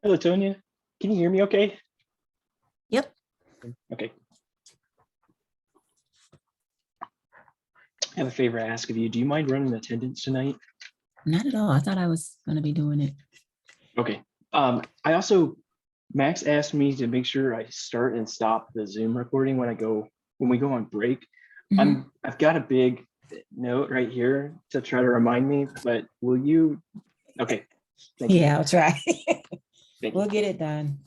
Hello, Tonya. Can you hear me okay? Yep. Okay. I have a favor to ask of you. Do you mind running attendance tonight? Not at all. I thought I was going to be doing it. Okay. Max asked me to make sure I start and stop the Zoom recording when we go on break. I've got a big note right here to try to remind me, but will you? Okay. Thank you. Yeah, I'll try. Thank We'll you. get it done.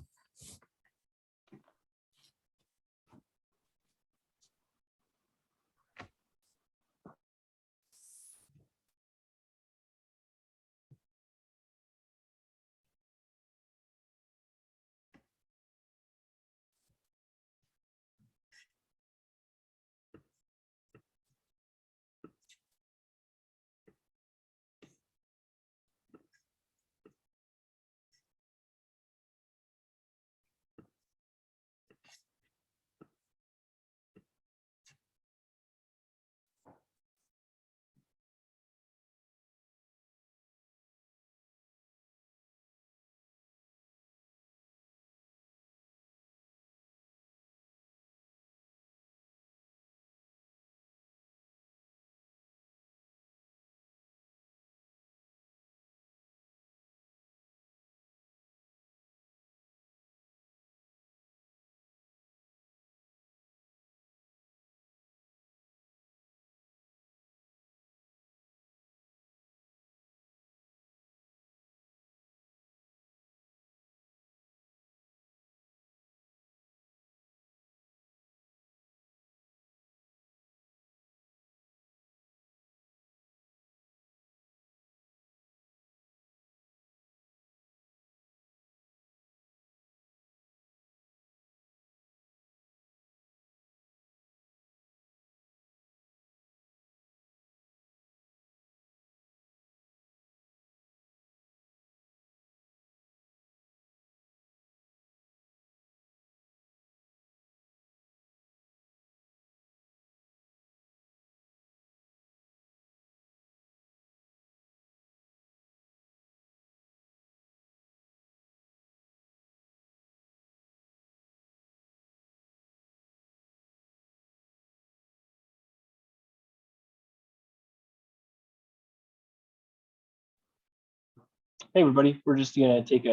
Hey, everybody. We're just gonna take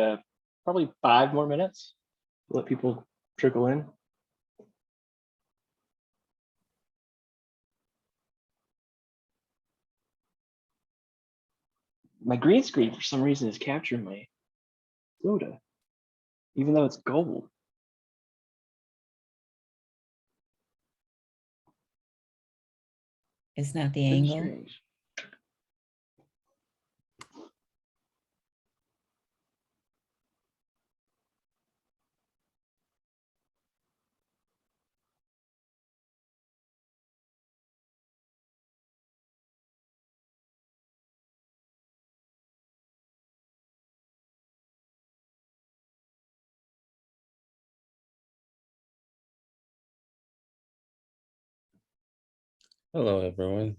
probably 5 more minutes. Let people trickle in. My green screen for some reason is capturing my soda, even though it's gold. It's not the Pretty angle. strange. Hello, everyone.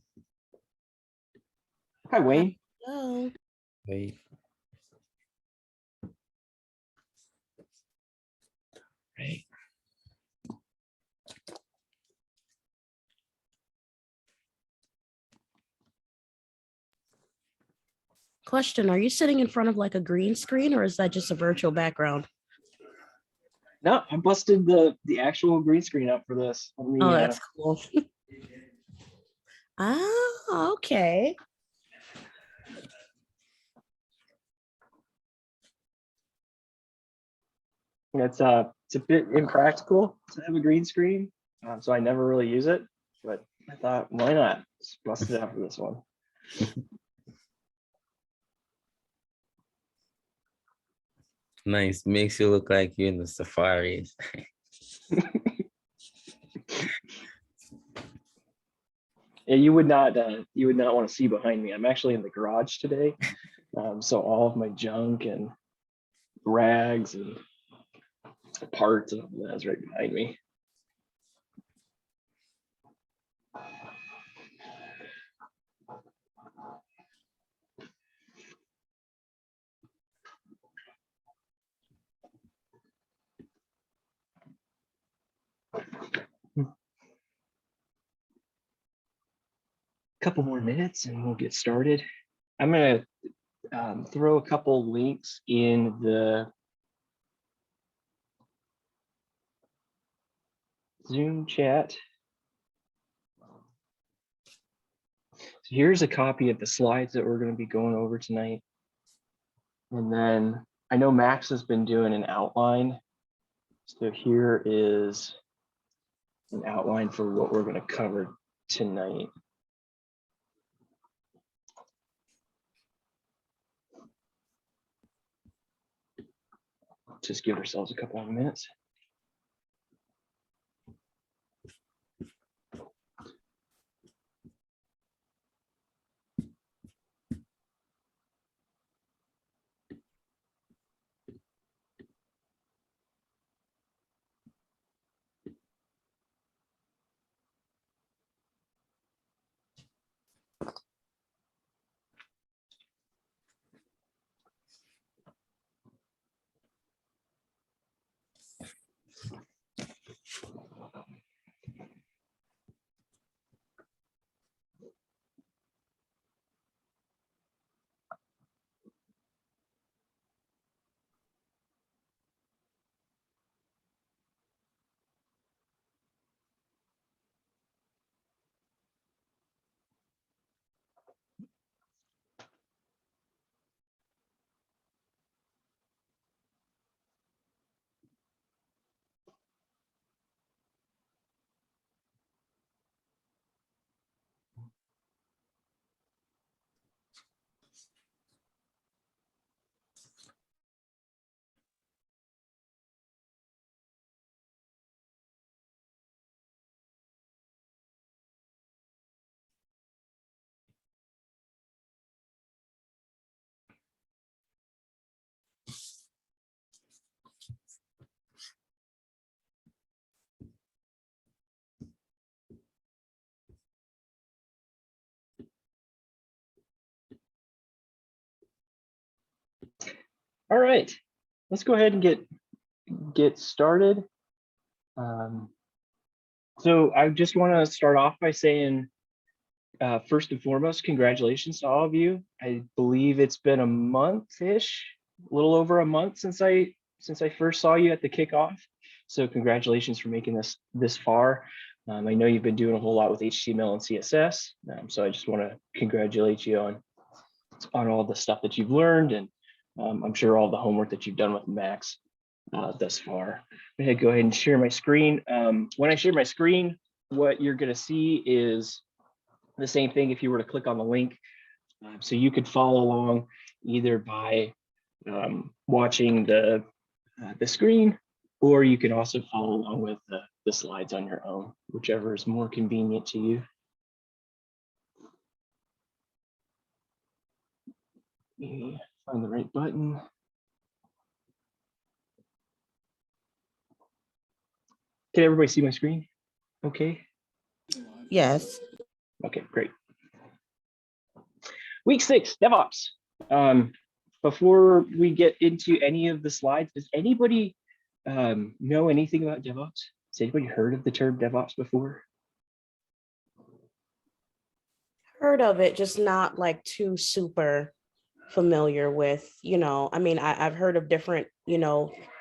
Hi, Wayne. Hello. Hey. Right. Question, are you sitting in front of like a green screen or is that just a virtual background? No, I busted the actual green screen up for this. Oh, that's cool. Ah, okay. It's a bit impractical to have a green screen, so I never really use it. But I thought, why not? Just bust it out for this one. Nice. Makes you look like you're in the safaris. Yeah, you would not want to see behind me. I'm actually in the garage today, so all of my junk and rags and parts and all that is right behind me. couple more minutes and we'll get started. I'm going to throw a couple links in the Zoom chat. So here's a copy of the slides that we're going to be going over tonight. And then I know Max has been doing an outline. So here is an outline for what we're going to cover tonight. Just give ourselves a couple of minutes. All right, let's go ahead and get started. So I just want to start off by saying, first and foremost, congratulations to all of you. I believe it's been a month-ish, a little over a month since I first saw you at the kickoff. So congratulations for making this far. I know you've been doing a whole lot with HTML and CSS, so I just want to congratulate you on all the stuff that you've learned, and I'm sure all the homework that you've done with Max thus far. I'm gonna go ahead and share my screen. When I share my screen, what you're gonna see is the same thing if you were to click on the link. So you could follow along either by watching the screen, or you can also follow along with the slides on your own, whichever is more convenient to you. Find the right button. Can everybody see my screen? Okay. Yes. Okay, great. Week 6, DevOps. Before we get into any of the slides, does anybody know anything about DevOps? Has anybody heard of the term DevOps before? Heard of it, just not like too super familiar with, I mean, I've heard of different,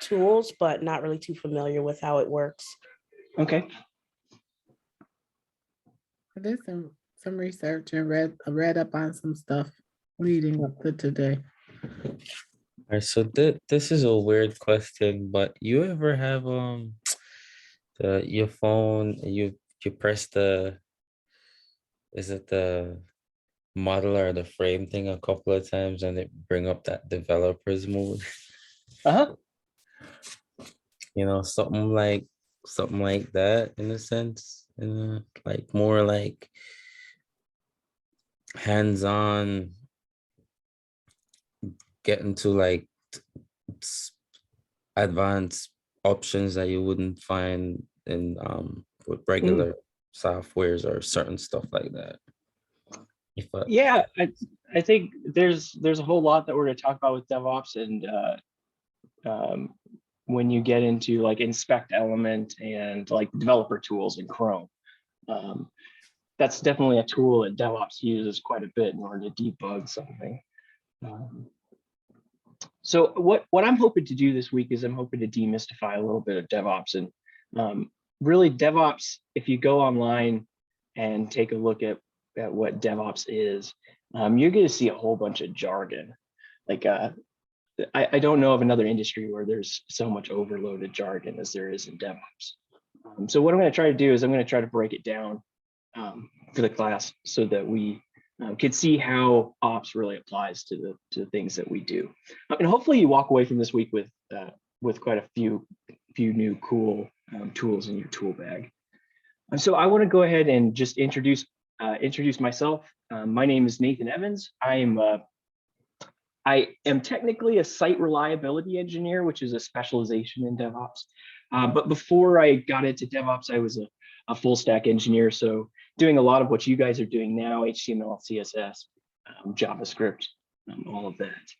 tools, but not really too familiar with how it works. Okay. I did some research and read up on some stuff leading up to today. All right, so this is a weird question, but you ever have your phone, you press is it the model or the frame thing a couple of times and it bring up that developers mode? Uh-huh. Something like that in a sense, like more like hands-on, getting to like advanced options that you wouldn't find in with regular softwares or certain stuff like that. Yeah, I think there's a whole lot that we're going to talk about with DevOps, and when you get into like inspect element and like developer tools in Chrome, that's definitely a tool that DevOps uses quite a bit in order to debug something. So what I'm hoping to do this week is I'm hoping to demystify a little bit of DevOps. And really DevOps, if you go online and take a look at what DevOps is, you're going to see a whole bunch of jargon. Like I don't know of another industry where there's so much overloaded jargon as there is in DevOps. So what I'm going to try to do is I'm going to try to break it down for the class so that we could see how ops really applies to the things that we do. And hopefully you walk away from this week with quite a few new cool tools in your tool bag. So I want to go ahead and just introduce myself. My name is Nathan Evans. I am technically a site reliability engineer, which is a specialization in DevOps. But before I got into DevOps, I was a full stack engineer. So doing a lot of what you guys are doing now, HTML, CSS, JavaScript, all of that.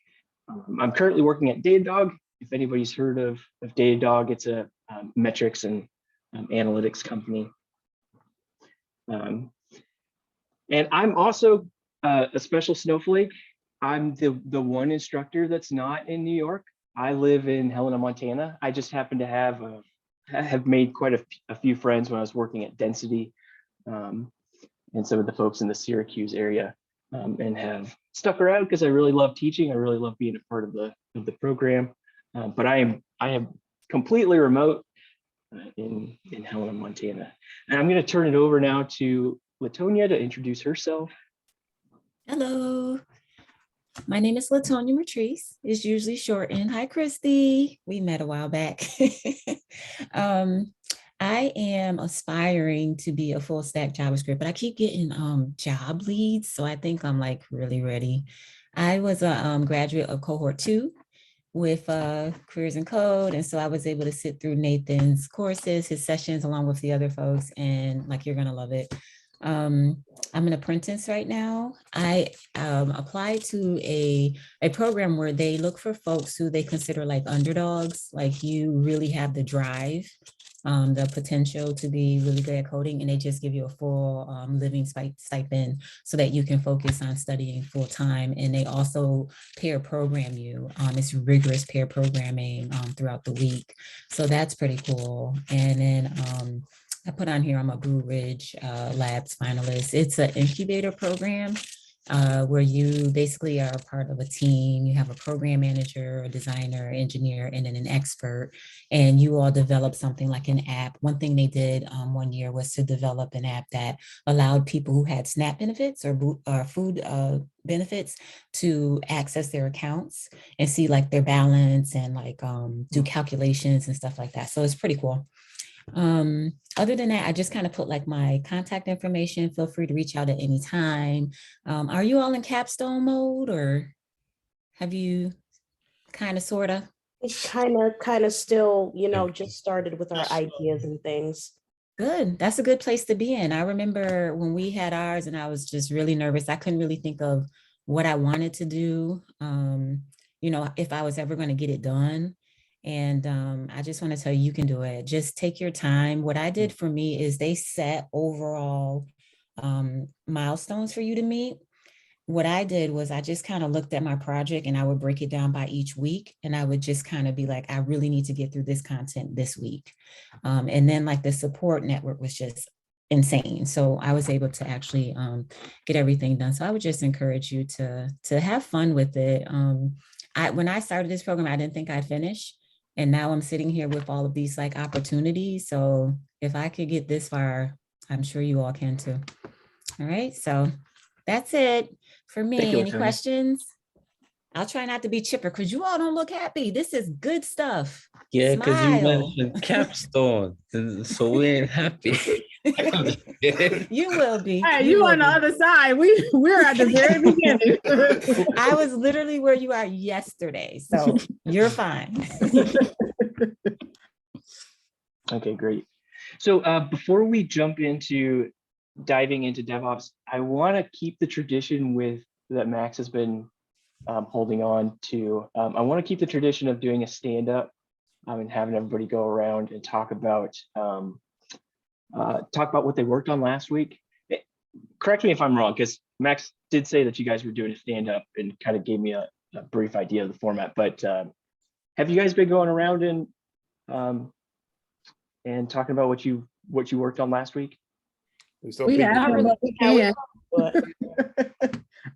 I'm currently working at Datadog. If anybody's heard of Datadog, it's a metrics and analytics company. And I'm also a special snowflake. I'm the one instructor that's not in New York. I live in Helena, Montana. I just happen to have made quite a few friends when I was working at Density and some of the folks in the Syracuse area, and have stuck around because I really love teaching. I really love being a part of the program. But I am completely remote in Helena, Montana. And I'm going to turn it over now to Latonia to introduce herself. Hello. My name is Latonia Matrice. It's usually shortened. Hi, Christy. We met a while back. I am aspiring to be a full stack JavaScript, but I keep getting job leads. So I think I'm like really ready. I was a graduate of cohort 2 with careers in code. And so I was able to sit through Nathan's courses, his sessions, along with the other folks, and like, you're gonna love it. I'm an apprentice right now. I applied to a program where they look for folks who they consider like underdogs, like you really have the drive, the potential to be really good at coding, and they just give you a full living stipend so that you can focus on studying full time. And they also pair program you. It's rigorous pair programming throughout the week. So that's pretty cool. And then I put on here, I'm a Blue Ridge Labs finalist. It's an incubator program where you basically are a part of a team. You have a program manager, a designer, engineer, and then an expert, and you all develop something like an app. One thing they did one year was to develop an app that allowed people who had SNAP benefits or food benefits to access their accounts and see like their balance and like do calculations and stuff like that. So it's pretty cool. Other than that, I just kind of put like my contact information. Feel free to reach out at any time. Are you all in capstone mode, or have you kind of, sort of? It's kind of still, just started with our ideas and things. Good. That's a good place to be in. I remember when we had ours and I was just really nervous. I couldn't really think of what I wanted to do, if I was ever going to get it done. And I just want to tell you, you can do it. Just take your time. What I did for me is they set overall milestones for you to meet. What I did was I just kind of looked at my project and I would break it down by each week. And I would just kind of be like, I really need to get through this content this week. And then like the support network was just insane. So I was able to actually get everything done. So I would just encourage you to have fun with it. When I started this program, I didn't think I'd finish. And now I'm sitting here with all of these like opportunities. So if I could get this far, I'm sure you all can too. All right. So that's it for me. Thank you, Any Latonia. questions? I'll try not to be chipper because you all don't look happy. This is good stuff. Yeah, because you Smile. mentioned capstone, so we ain't happy. You will be. Hey, you will on the be. other side. We're at the very beginning. I was literally where you are yesterday. So you're fine. Okay, great. So before we jump into diving into DevOps, I want to keep the tradition that Max has been holding on to. I want to keep the tradition of doing a stand-up and having everybody go around and talk about what they worked on last week. correct me if I'm wrong, because Max did say that you guys were doing a stand-up and kind of gave me a brief idea of the format, but have you guys been going around and talking about what you worked on last week? We haven't, but we can. But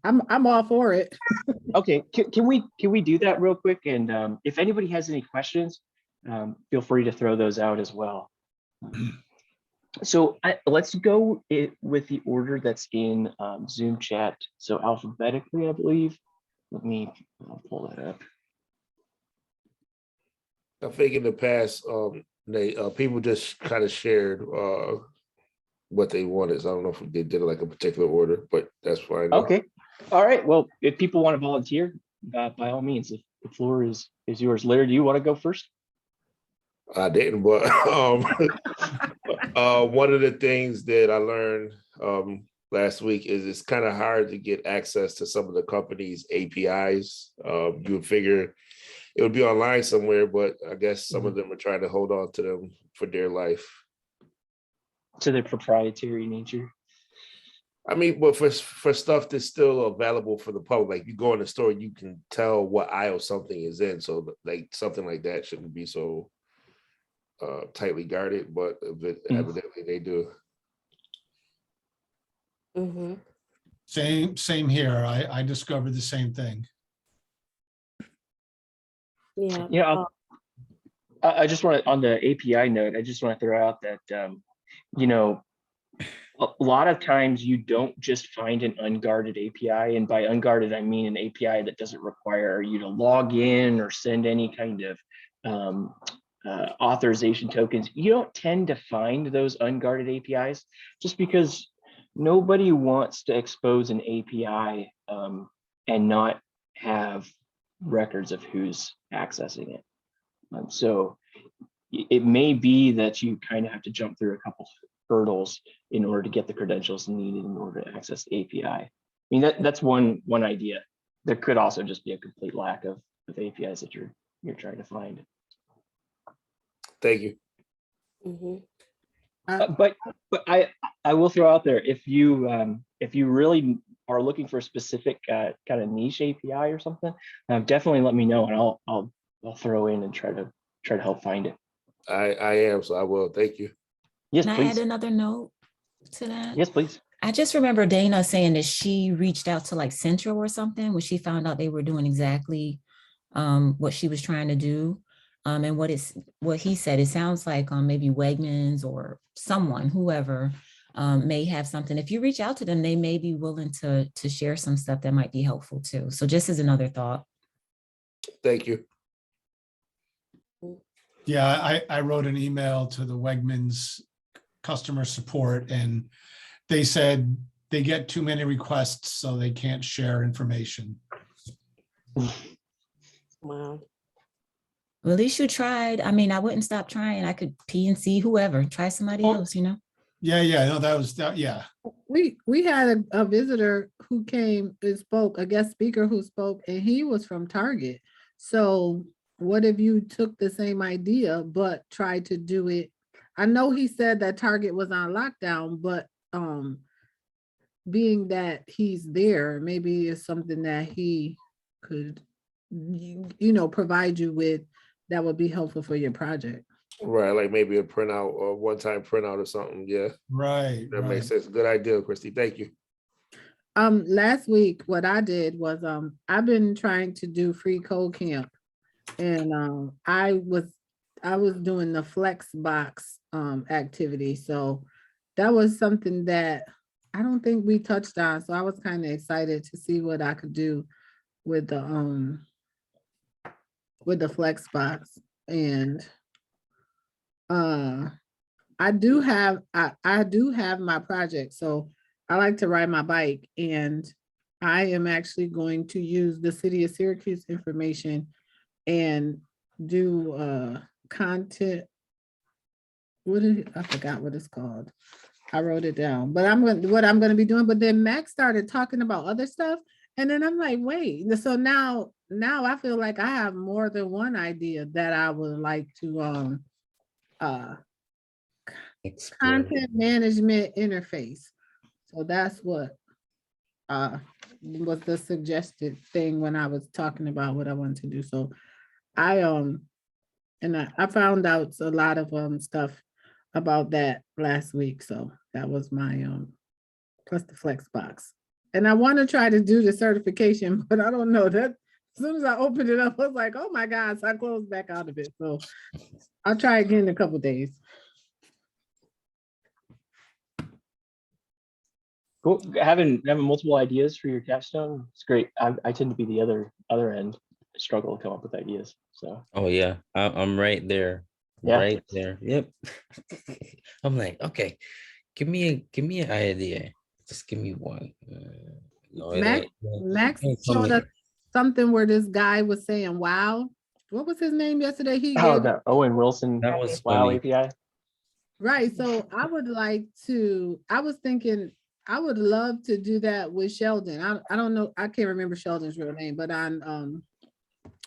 I'm all for it. Okay, can we do that real quick? And if anybody has any questions, feel free to throw those out as well. So let's go with the order that's in Zoom chat. So alphabetically, I believe. I'll pull that up. I think in the past, people just kind of shared what they wanted. So I don't know if they did it like a particular order, but that's fine. Okay. All right. Well, if people want to volunteer, by all means, if the floor is yours. Larry, do you want to go first? I didn't, but one of the things that I learned last week is it's kind of hard to get access to some of the company's APIs. You would figure it would be online somewhere, but I guess some of them are trying to hold on to them for dear life. To their proprietary nature. I mean, but for stuff that's still available for the public, like you go in the store, you can tell what aisle something is in. So like something like that shouldn't be so tightly guarded, but evidently they do. mm-hmm. Same here. I discovered the same thing. Yeah. Yeah. I just want to, on the API note, I just want to throw out that, you know, a lot of times you don't just find an unguarded API. And by unguarded, I mean an API that doesn't require you to log in or send any kind of authorization tokens. You don't tend to find those unguarded APIs just because nobody wants to expose an API and not have records of who's accessing it. So it may be that you kind of have to jump through a couple hurdles in order to get the credentials needed in order to access the API. I mean, that's one idea. There could also just be a complete lack of APIs that you're trying to find. Thank you. Mm-hmm. But I will throw out there, if you really are looking for a specific kind of niche API or something, definitely let me know and I'll throw in and try to help find it. I am, so I will. Thank you. Yes, Can I please. add another note to that? Yes, please. I just remember Dana saying that she reached out to like Central or something when she found out they were doing exactly what she was trying to do. And what he said, it sounds like maybe Wegmans or someone, whoever may have something. If you reach out to them, they may be willing to share some stuff that might be helpful too. So just as another thought. Thank you. Yeah, I wrote an email to the Wegmans customer support and they said they get too many requests, so they can't share information. Wow. Well, at least you tried. I mean, I wouldn't stop trying. I could PNC whoever, try somebody else, you know? Yeah, no, that was, yeah. We had a visitor who came and spoke, a guest speaker who spoke, and he was from Target. So what if you took the same idea but tried to do it? I know he said that Target was on lockdown, but being that he's there, maybe it's something that he could, provide you with that would be helpful for your project. Right, like maybe a printout or one-time printout or something. Yeah, Right. that makes sense. Good idea, Christy. Thank you. Last week, what I did was I've been trying to do free code camp, and I was doing the Flexbox activity. So that was something that I don't think we touched on. So I was kind of excited to see what I could do with the Flexbox. And I do have my project. So I like to ride my bike, and I am actually going to use the city of Syracuse information and do content. I forgot what it's called. I wrote it down, but what I'm going to be doing. But then Max started talking about other stuff, and then I'm like, wait. So now I feel like I have more than one idea that I would like to Explain. content management interface. So that's what was the suggested thing when I was talking about what I wanted to do. So I I found out a lot of stuff about that last week. So that was my plus the flex box. And I want to try to do the certification, but I don't know that as soon as I opened it up, I was like, oh my God, so I closed back out of it. So I'll try again in a couple days. Cool. Having multiple ideas for your capstone, it's great. I tend to be the other end. I struggle to come up with ideas. So Oh yeah, I'm right there. Yeah. Right there. Yep. I'm like, okay, give me an idea. Just give me one. No, Max showed us something where this guy was saying, wow. What was his name yesterday? He oh, gave the Owen Wilson That was WoW funny. API. right. So I would like to, I was thinking, I would love to do that with Sheldon. I don't know, I can't remember Sheldon's real name, but on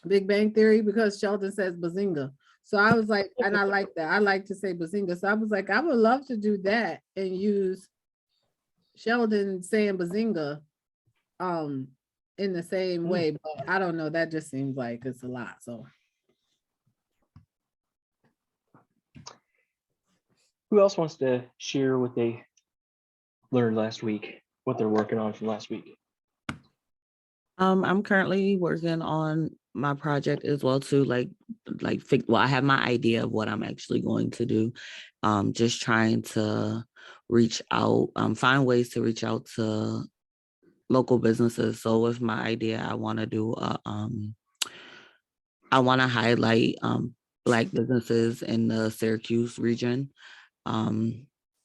Big Bang Theory, because Sheldon says Bazinga. So I was like, and I like that. I like to say Bazinga. So I was like, I would love to do that and use Sheldon saying Bazinga in the same way, but I don't know. That just seems like it's a lot. So Who else wants to share what they learned last week, what they're working on from last week? I'm currently working on my project as well too. Well, I have my idea of what I'm actually going to do. Just trying to reach out, find ways to reach out to local businesses. So with my idea, I want to do I want to highlight Black businesses in the Syracuse region.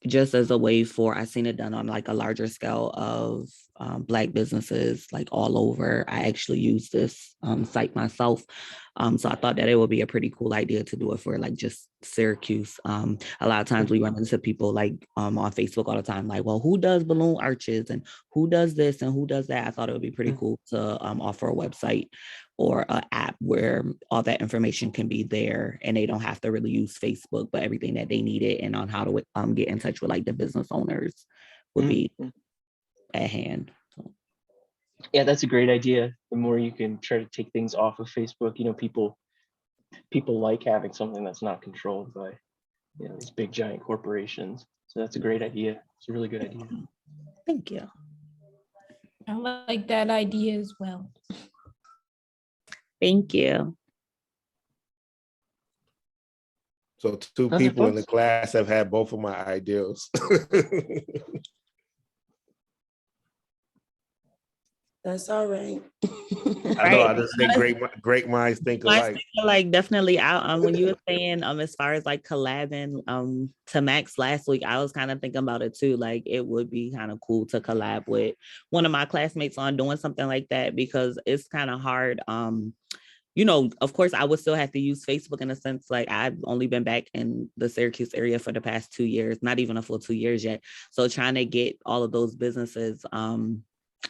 Just as a way for, I've seen it done on like a larger scale of Black businesses like all over. I actually use this site myself. So I thought that it would be a pretty cool idea to do it for like just Syracuse. A lot of times we run into people like on Facebook all the time, like, well, who does balloon arches and who does this and who does that? I thought it would be pretty cool to offer a website or an app where all that information can be there and they don't have to really use Facebook, but everything that they needed and on how to get in touch with like the business owners would be at hand. So. Yeah, that's a great idea. The more you can try to take things off of Facebook, you know, people like having something that's not controlled by, you know, these big giant corporations. So that's a great idea. It's a really good idea. Thank you. I like that idea as well. Thank you. So two Other people in the thoughts? class have had both of my ideas. That's all right. I know, I Right. just think great minds think alike. Like definitely out when you were saying as far as like collabing to Max last week, I was kind of thinking about it too. Like it would be kind of cool to collab with one of my classmates on doing something like that because it's kind of hard. You know, of course, I would still have to use Facebook in a sense. Like I've only been back in the Syracuse area for the past 2 years, not even a full 2 years yet. So trying to get all of those businesses,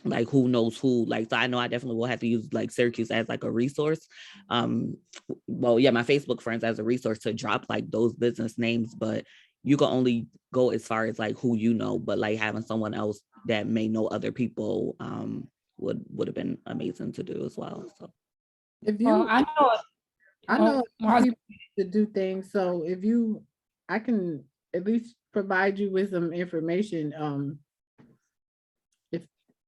like who knows who, like, so I know I definitely will have to use like Syracuse as like a resource. Well, yeah, my Facebook friends as a resource to drop like those business names, but you can only go as far as like who you know, but like having someone else that may know other people would have been amazing to do as well. So. if you, Well, I know well, people to do things. So if you, I can at least provide you with some information.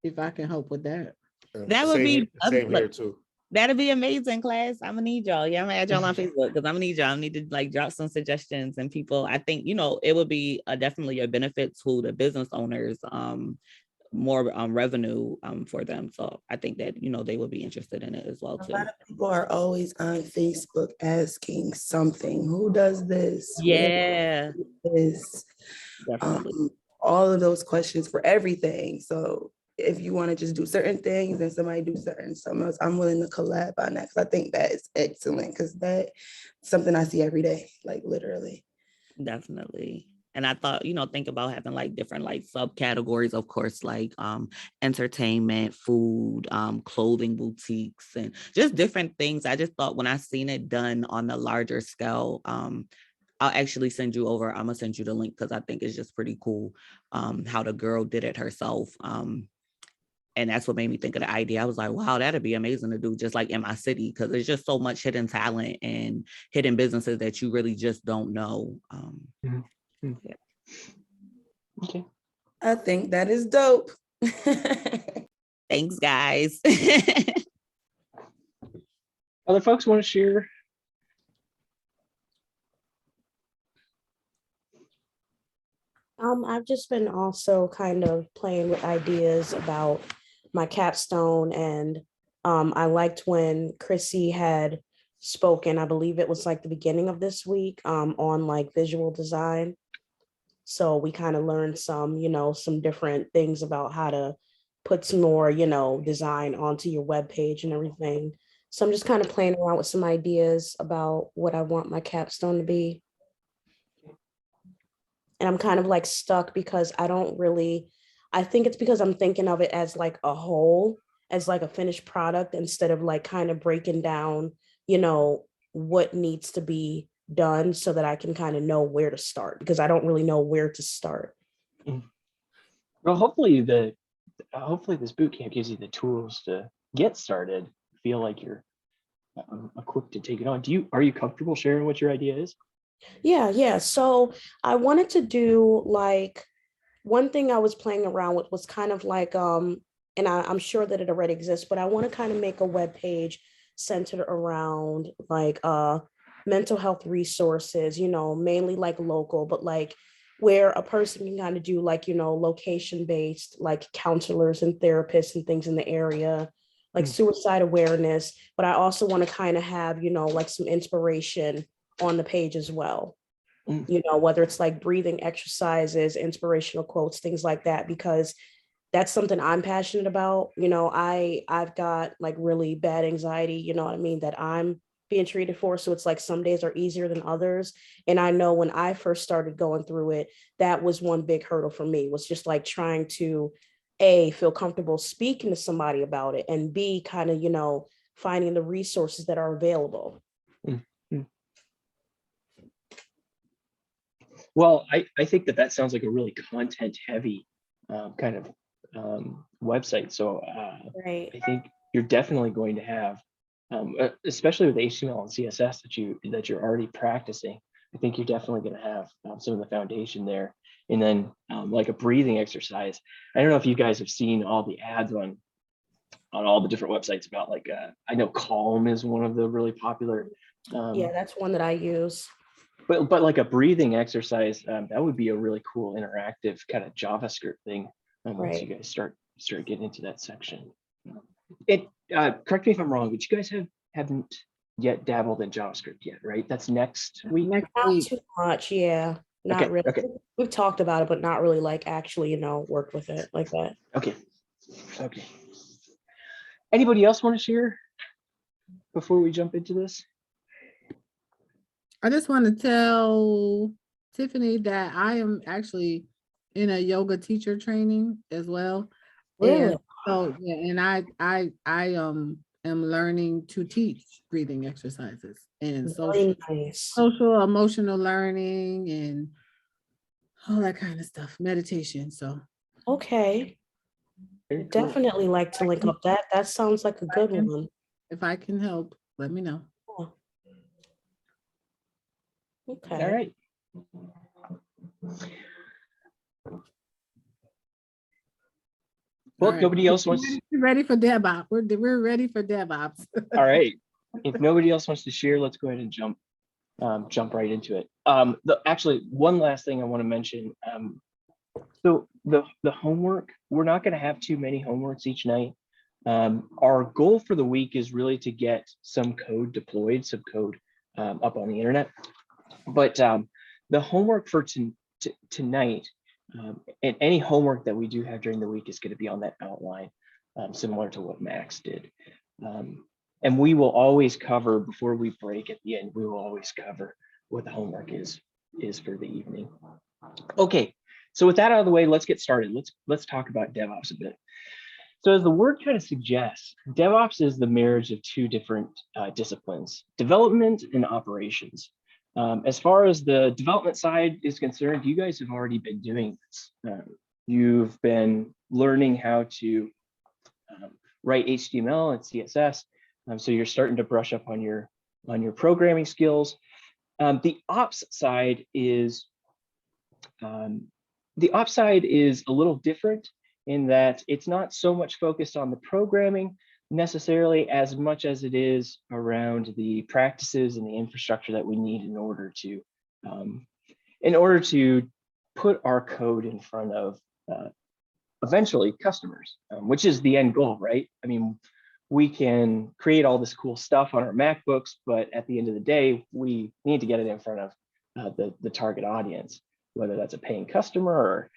If I can help with that. That would be Same here too. That'd be amazing, class. I'm gonna need y'all. Yeah, I'm gonna add y'all on Facebook because I'm gonna need y'all. I need to like drop some suggestions and people. I think, you know, it would be definitely a benefit to the business owners, more revenue for them. So I think that, you know, they would be interested in it as well A too. lot of people are always on Facebook asking something. Who does this? Yeah, This, definitely. all of those questions for everything. So if you want to just do certain things and somebody do something else, I'm willing to collab on that because I think that is excellent because that's something I see every day, like literally. Definitely. And I thought, you know, think about having like different like subcategories, of course, like entertainment, food, clothing boutiques, and just different things. I just thought when I seen it done on a larger scale, I'll actually send you over. I'm gonna send you the link because I think it's just pretty cool how the girl did it herself. And that's what made me think of the idea. I was like, wow, that'd be amazing to do just like in my city, because there's just so much hidden talent and hidden businesses that you really just don't know. Yeah. Okay. I think that is dope. Thanks, guys. Other folks want to share? I've just been also kind of playing with ideas about my capstone, and I liked when Chrissy had spoken, I believe it was like the beginning of this week, on like visual design. So we kind of learned some, some different things about how to put some more, design onto your web page and everything. So I'm just kind of playing around with some ideas about what I want my capstone to be. And I'm kind of like stuck because I think it's because I'm thinking of it as like a whole, as like a finished product, instead of like kind of breaking down, what needs to be done so that I can kind of know where to start, because I don't really know where to start. Well, hopefully this boot camp gives you the tools to get started, feel like you're equipped to take it on. Are you comfortable sharing what your idea is? Yeah. So I wanted to do like, one thing I was playing around with was kind of like, and I'm sure that it already exists, but I want to kind of make a web page centered around like mental health resources, mainly like local, but like where a person can kind of do like, location based, like counselors and therapists and things in the area, like suicide awareness. But I also want to kind of have, like some inspiration on the page as well. Whether it's like breathing exercises, inspirational quotes, things like that, because that's something I'm passionate about. I've got like really bad anxiety, you know what I mean, that I'm being treated for. So it's like some days are easier than others. And I know when I first started going through it, that was one big hurdle for me, was just like trying to A, feel comfortable speaking to somebody about it, and B, kind of, finding the resources that are available. Well, I think that sounds like a really content heavy kind of website. So Right. I think you're definitely going to have, especially with HTML and CSS that you're already practicing. I think you're definitely going to have some of the foundation there. And then like a breathing exercise. I don't know if you guys have seen all the ads on all the different websites about like, I know Calm is one of the really popular. Yeah, that's one that I use. But like a breathing exercise, that would be a really cool interactive kind of JavaScript thing once you guys start getting into that section. Correct me if I'm wrong, but you guys haven't yet dabbled in JavaScript yet, right? That's next week. Not too much, yeah. Not really. Okay. We've talked about it, but not really like actually, work with it like that. Okay. Anybody else want to share before we jump into this? I just want to tell Tiffany that I am actually in a yoga teacher training as well. Really? And so yeah, and I am learning to teach breathing exercises and Very nice. social emotional learning and all that kind of stuff, meditation. So Okay. Very cool. Definitely like to link up that. That sounds like a good one. if I can help, let me know. Okay. All right. Well, All right. nobody else wants. We're ready for DevOps. We're ready for DevOps. All right. If nobody else wants to share, let's go ahead and jump right into it. Actually, one last thing I want to mention. So the homework, we're not going to have too many homeworks each night. Our goal for the week is really to get some code deployed, some code up on the internet. But the homework for tonight, and any homework that we do have during the week, is going to be on that outline, similar to what Max did. And we will always cover, before we break at the end, we will always cover what the homework is for the evening. Okay, so with that out of the way, let's get started. Let's talk about DevOps a bit. So as the word kind of suggests, DevOps is the marriage of two different disciplines, development and operations. As far as the development side is concerned, you guys have already been doing this. You've been learning how to write HTML and CSS. So you're starting to brush up on your programming skills. The ops side is a little different in that it's not so much focused on the programming necessarily as much as it is around the practices and the infrastructure that we need in order to put our code in front of eventually customers, which is the end goal, right? I mean, we can create all this cool stuff on our MacBooks, but at the end of the day, we need to get it in front of the target audience, whether that's a paying customer or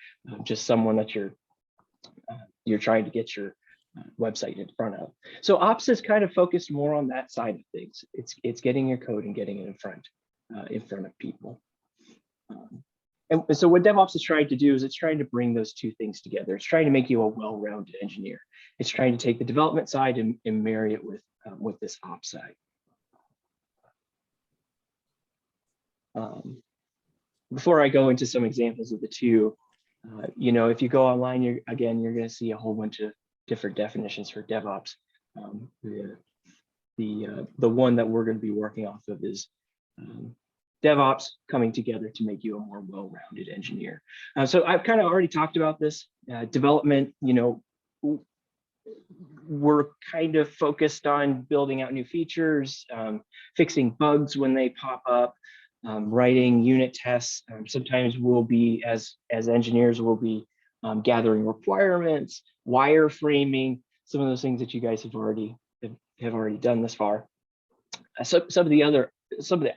just someone that you're trying to get your website in front of. So ops is kind of focused more on that side of things. It's getting your code and getting it in front of people. And so what DevOps is trying to do is it's trying to bring those two things together. It's trying to make you a well-rounded engineer. It's trying to take the development side and marry it with this ops side. Before I go into some examples of the two, if you go online, you're going to see a whole bunch of different definitions for DevOps. The one that we're going to be working off of is DevOps coming together to make you a more well-rounded engineer. So I've kind of already talked about this. Development, we're kind of focused on building out new features, fixing bugs when they pop up, writing unit tests. Sometimes we'll be, as engineers, we'll be gathering requirements, wireframing, some of those things that you guys have already done this far. Some of the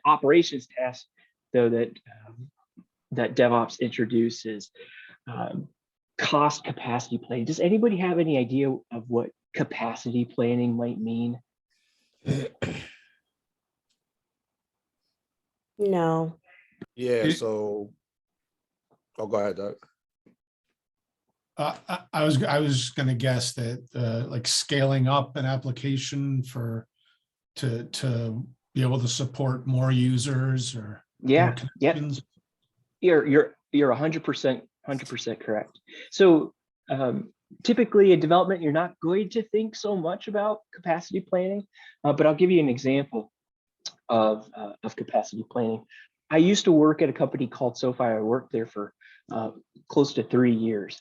operations tasks, though, that DevOps introduces, cost capacity planning. Does anybody have any idea of what capacity planning might mean? No. Yeah, so go ahead, Doug. I was going to guess that like scaling up an application to be able to support more users or more connections. You're 100% correct. So typically in development, you're not going to think so much about capacity planning, but I'll give you an example of capacity planning. I used to work at a company called SoFi. I worked there for close to 3 years.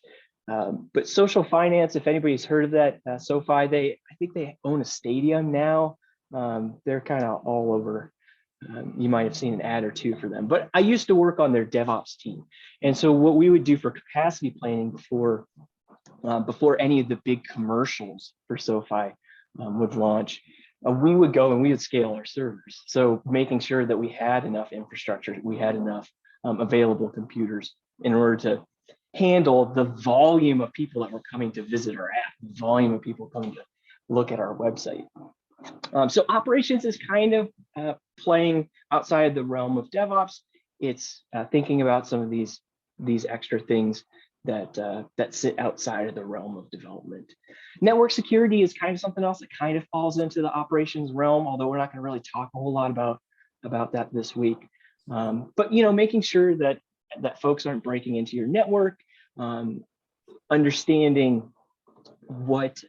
But social finance, if anybody's heard of that, SoFi, I think they own a stadium now. They're kind of all over. You might have seen an ad or two for them, but I used to work on their DevOps team. And so what we would do for capacity planning before any of the big commercials for SoFi would launch, we would go and we would scale our servers. So making sure that we had enough infrastructure, we had enough available computers in order to handle the volume of people that were coming to visit our app, the volume of people coming to look at our website. So operations is kind of playing outside the realm of DevOps. It's thinking about some of these extra things that sit outside of the realm of development. Network security is kind of something else that kind of falls into the operations realm, although we're not going to really talk a whole lot about that this week. But making sure that folks aren't breaking into your network, understanding what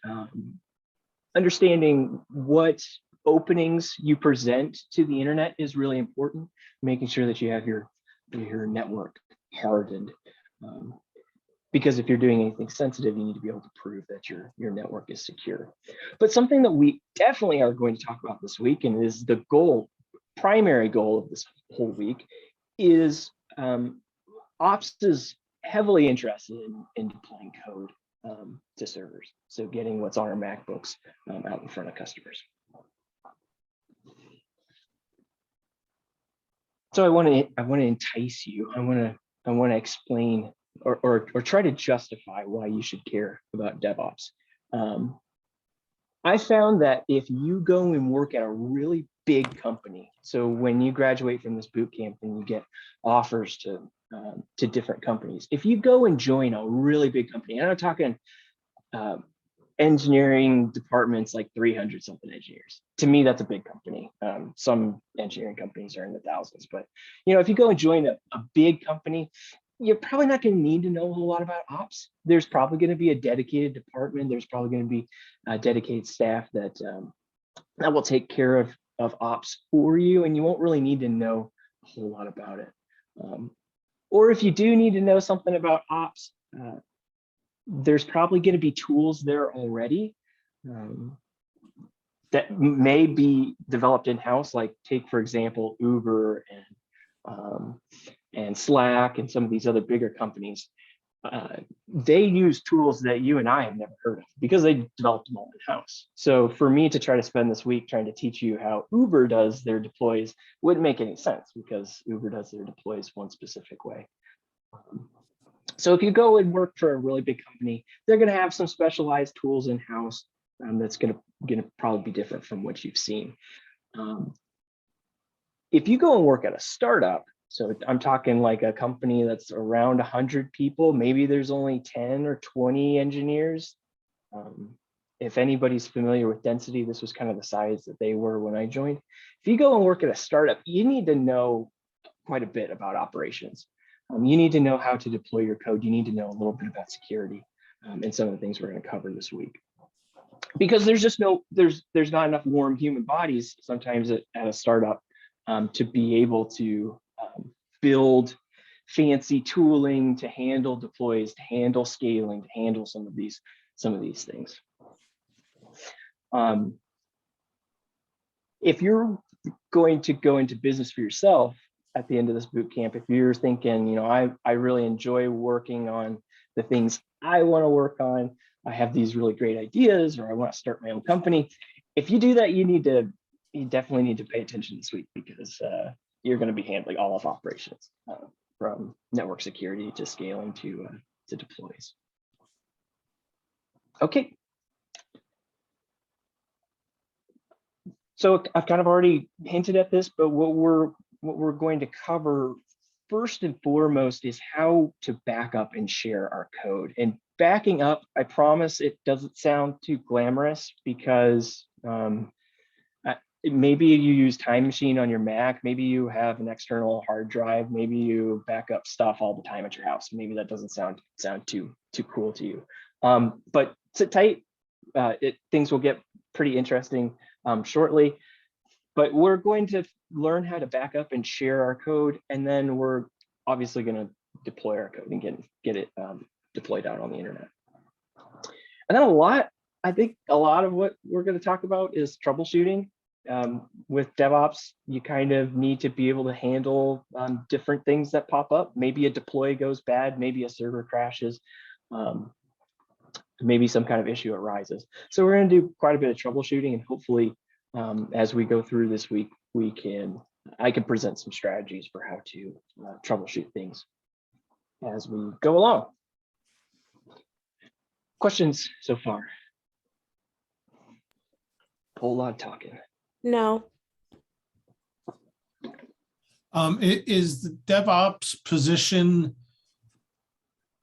openings you present to the internet is really important. Making sure that you have your network hardened, because if you're doing anything sensitive, you need to be able to prove that your network is secure. But something that we definitely are going to talk about this week, and is the primary goal of this whole week, is Ops is heavily interested in deploying code to servers. So getting what's on our MacBooks out in front of customers. So I want to entice you. I want to explain or try to justify why you should care about DevOps. I found that if you go and work at a really big company, so when you graduate from this boot camp and you get offers to different companies, if you go and join a really big company, and I'm talking engineering departments like 300 something engineers. To me, that's a big company. Some engineering companies are in the thousands, but if you go and join a big company, you're probably not going to need to know a whole lot about ops. There's probably going to be a dedicated department. There's probably going to be a dedicated staff that will take care of ops for you, and you won't really need to know a whole lot about it. Or if you do need to know something about ops, there's probably going to be tools there already that may be developed in-house, like take, for example, Uber and Slack and some of these other bigger companies. They use tools that you and I have never heard of because they developed them all in-house. So for me to try to spend this week trying to teach you how Uber does their deploys wouldn't make any sense because Uber does their deploys one specific way. So if you go and work for a really big company, they're going to have some specialized tools in-house that's going to probably be different from what you've seen. If you go and work at a startup, so I'm talking like a company that's around 100 people, maybe there's only 10 or 20 engineers. If anybody's familiar with Density, this was kind of the size that they were when I joined. If you go and work at a startup, you need to know quite a bit about operations. You need to know how to deploy your code. You need to know a little bit about security and some of the things we're going to cover this week. Because there's just there's not enough warm human bodies sometimes at a startup to be able to build fancy tooling to handle deploys, to handle scaling, to handle some of these things. If you're going to go into business for yourself at the end of this boot camp, if you're thinking, I really enjoy working on the things I want to work on, I have these really great ideas, or I want to start my own company. If you do that, you definitely need to pay attention this week because you're going to be handling all of operations from network security to scaling to deploys. Okay. So I've kind of already hinted at this, but what we're going to cover first and foremost is how to back up and share our code. And backing up, I promise it doesn't sound too glamorous because maybe you use Time Machine on your Mac, maybe you have an external hard drive, maybe you back up stuff all the time at your house. Maybe that doesn't sound too cool to you. But sit tight, things will get pretty interesting shortly. But we're going to learn how to back up and share our code, and then we're obviously going to deploy our code and get it deployed out on the internet. And then I think a lot of what we're going to talk about is troubleshooting. With DevOps, you kind of need to be able to handle different things that pop up. Maybe a deploy goes bad, maybe a server crashes, maybe some kind of issue arises. So we're going to do quite a bit of troubleshooting, and hopefully as we go through this week, I can present some strategies for how to troubleshoot things as we go along. Questions so far? Whole lot of talking. No. Is the DevOps position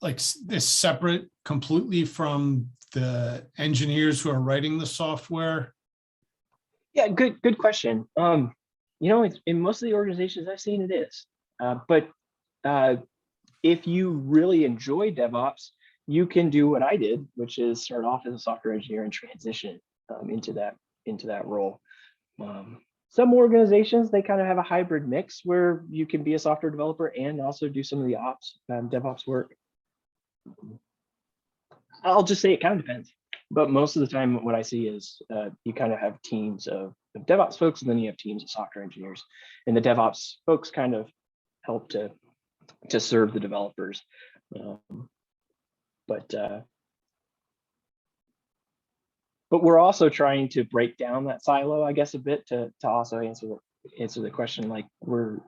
like is separate completely from the engineers who are writing the software? Yeah, good question. In most of the organizations I've seen, it is. But if you really enjoy DevOps, you can do what I did, which is start off as a software engineer and transition into that role. Some organizations, they kind of have a hybrid mix where you can be a software developer and also do some of the DevOps work. I'll just say it kind of depends. But most of the time, what I see is you kind of have teams of DevOps folks, and then you have teams of software engineers. And the DevOps folks kind of help to serve the developers. But we're also trying to break down that silo, I guess, a bit to also answer the question. Like we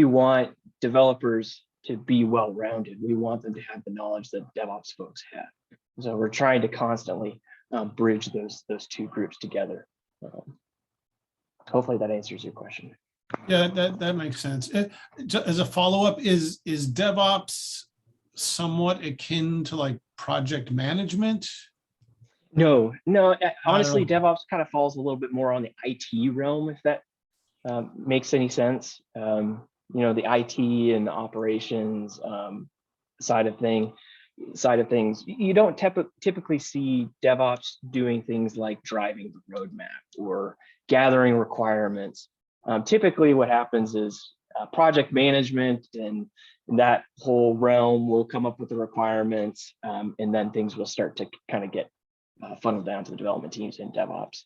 want developers to be well-rounded. We want them to have the knowledge that DevOps folks have. So we're trying to constantly bridge those two groups together. Hopefully that answers your question. Yeah, that makes sense. As a follow-up, is DevOps somewhat akin to like project management? No, no, honestly, don't- DevOps kind of falls a little bit more on the IT realm, if that makes any sense. You know, the IT and the operations side of things. You don't typically see DevOps doing things like driving the roadmap or gathering requirements. Typically, what happens is project management and that whole realm will come up with the requirements, and then things will start to kind of get funneled down to the development teams in DevOps.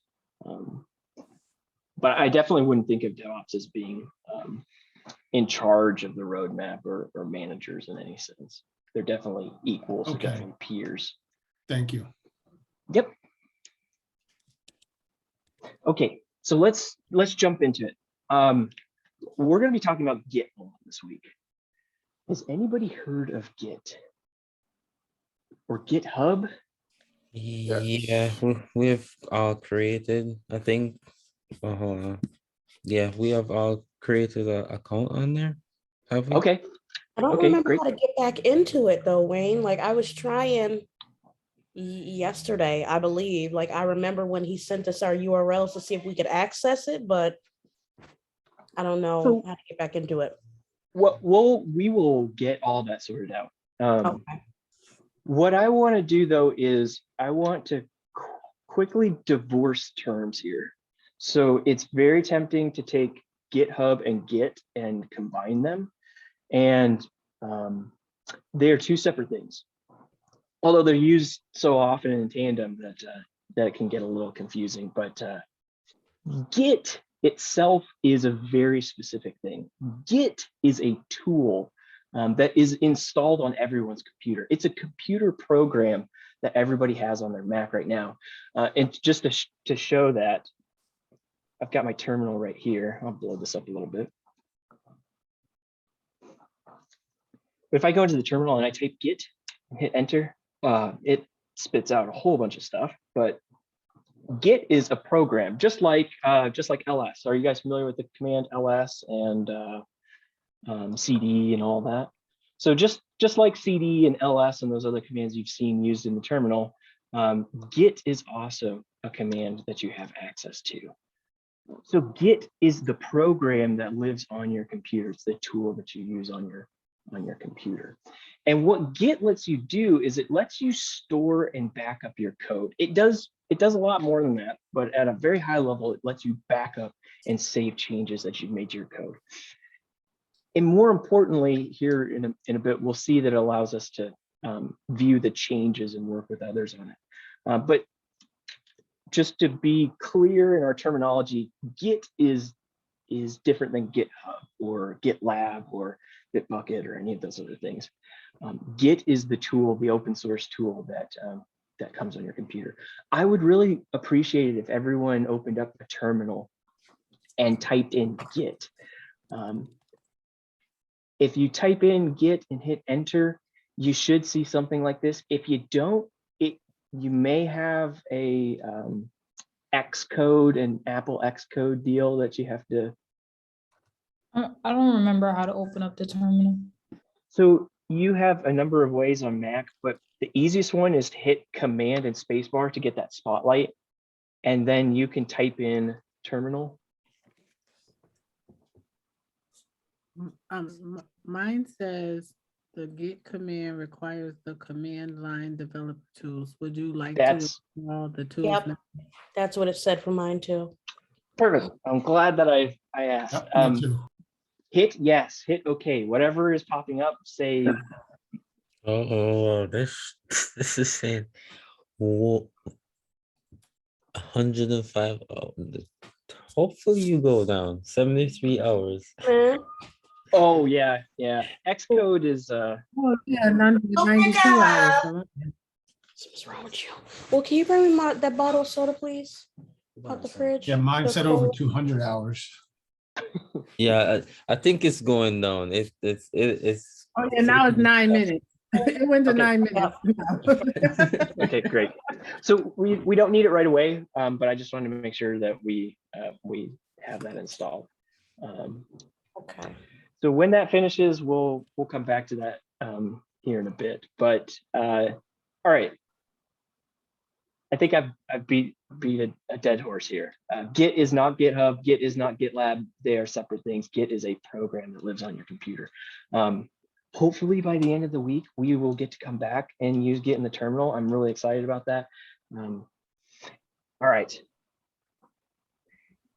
But I definitely wouldn't think of DevOps as being in charge of the roadmap or managers in any sense. They're definitely equals, Okay. definitely peers. Thank you. Yep. Okay, so let's jump into it. We're going to be talking about Git this week. Has anybody heard of Git or GitHub? Yeah, we've all created, I think, hold on. Yeah, we have all created an account on there. Have we? Okay, I don't Okay, remember great. how to get back into it though, Wayne. Like I was trying yesterday, I believe. Like I remember when he sent us our URLs to see if we could access it, but I don't know So- how to get back into it. we will get all that sorted out. Okay. What I want to do though is I want to quickly divorce terms here. So it's very tempting to take GitHub and Git and combine them. And they are two separate things. Although they're used so often in tandem that it can get a little confusing. But Git itself is a very specific thing. Git is a tool that is installed on everyone's computer. It's a computer program that everybody has on their Mac right now. And just to show that, I've got my terminal right here. I'll blow this up a little bit. But if I go into the terminal and I type Git and hit enter, it spits out a whole bunch of stuff. But Git is a program, just like ls. Are you guys familiar with the command ls and cd and all that? So just like cd and ls and those other commands you've seen used in the terminal, Git is also a command that you have access to. So Git is the program that lives on your computer. It's the tool that you use on your computer. And what Git lets you do is it lets you store and back up your code. It does a lot more than that, but at a very high level, it lets you back up and save changes that you've made to your code. And more importantly, here in a bit, we'll see that it allows us to view the changes and work with others on it. But just to be clear in our terminology, Git is different than GitHub or GitLab or Bitbucket or any of those other things. Git is the tool, the open source tool that comes on your computer. I would really appreciate it if everyone opened up a terminal and typed in Git. If you type in Git and hit enter, you should see something like this. If you don't, you may have a Xcode and Apple Xcode deal that you have to. I don't remember how to open up the terminal. So you have a number of ways on Mac, but the easiest one is to hit Command and Spacebar to get that spotlight, and then you can type in terminal. Mine says the Git command requires the command line developer tools. Would you like to That's install the tools? Yep. now? That's what it said for mine too. perfect. I'm glad that I asked. Yep, me too. Hit yes, hit OK. Whatever is popping up, say Oh, this is saying 105. Hopefully you go down 73 hours. oh yeah. Xcode is Oh, yeah, 92 hours. What's wrong with you? Well, can you bring me that bottle of soda, please? Out the fridge. Yeah, mine The said over cola. 200 hours. Yeah, I think it's going down. It's Oh, yeah, now it's 9 minutes. It went to Okay. 9 minutes. okay, great. So we don't need it right away, but I just wanted to make sure that we have that installed. Okay. So when that finishes, we'll come back to that here in a bit. But all right. I think I've beat a dead horse here. Git is not GitHub. Git is not GitLab. They are separate things. Git is a program that lives on your computer. Hopefully by the end of the week, we will get to come back and use Git in the terminal. I'm really excited about that. All right.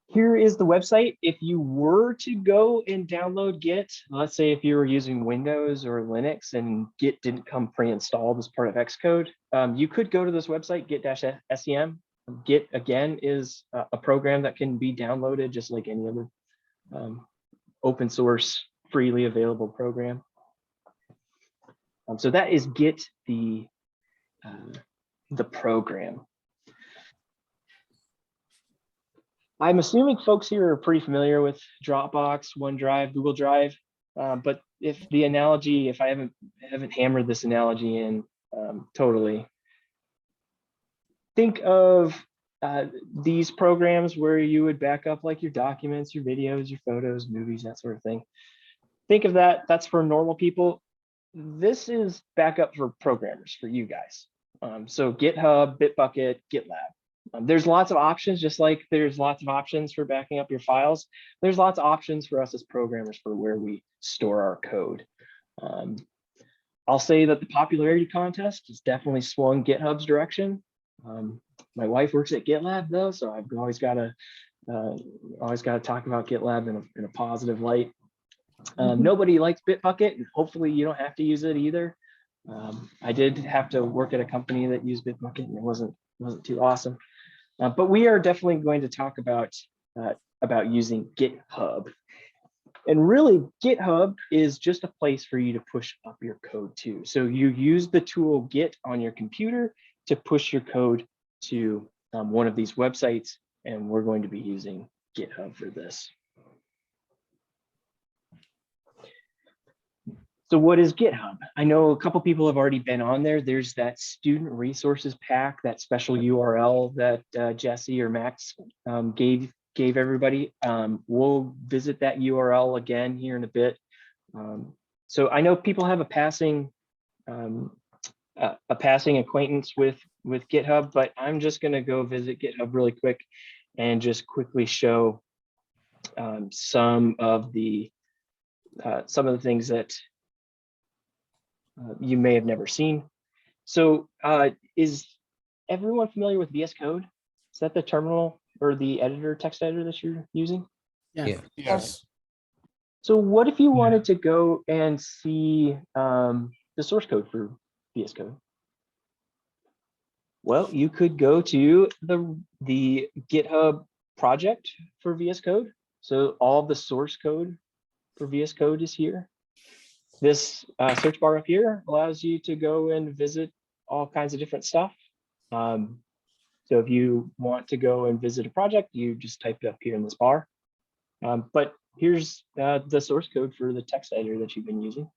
Here is the website. If you were to go and download Git, let's say if you were using Windows or Linux and Git didn't come pre-installed as part of Xcode, you could go to this website, git-sem. Git, again, is a program that can be downloaded just like any other open source, freely available program. So that is Git, the program. I'm assuming folks here are pretty familiar with Dropbox, OneDrive, Google Drive, but if I haven't hammered this analogy in totally, think of these programs where you would back up like your documents, your videos, your photos, movies, that sort of thing. Think of that. That's for normal people. This is backup for programmers, for you guys. So GitHub, Bitbucket, GitLab. There's lots of options, just like there's lots of options for backing up your files. There's lots of options for us as programmers for where we store our code. I'll say that the popularity contest has definitely swung GitHub's direction. My wife works at GitLab though, so I've always got to talk about GitLab in a positive light. Nobody likes Bitbucket, and hopefully you don't have to use it either. I did have to work at a company that used Bitbucket, and it wasn't too awesome. But we are definitely going to talk about using GitHub. And really, GitHub is just a place for you to push up your code to. So you use the tool Git on your computer to push your code to one of these websites, and we're going to be using GitHub for this. So what is GitHub? I know a couple people have already been on there. There's that student resources pack, that special URL that Jesse or Max gave everybody. We'll visit that URL again here in a bit. So I know people have a passing acquaintance with GitHub, but I'm just going to go visit GitHub really quick and just quickly show some of the things that you may have never seen. So is everyone familiar with VS Code? Is that the terminal or the editor, text editor that you're using? Yes. Yeah. Yes. So what if you wanted to go and see the source code for VS Code? Well, you could go to the GitHub project for VS Code. So all the source code for VS Code is here. This search bar up here allows you to go and visit all kinds of different stuff. So if you want to go and visit a project, you just type it up here in this bar. But here's the source code for the text editor that you've been using.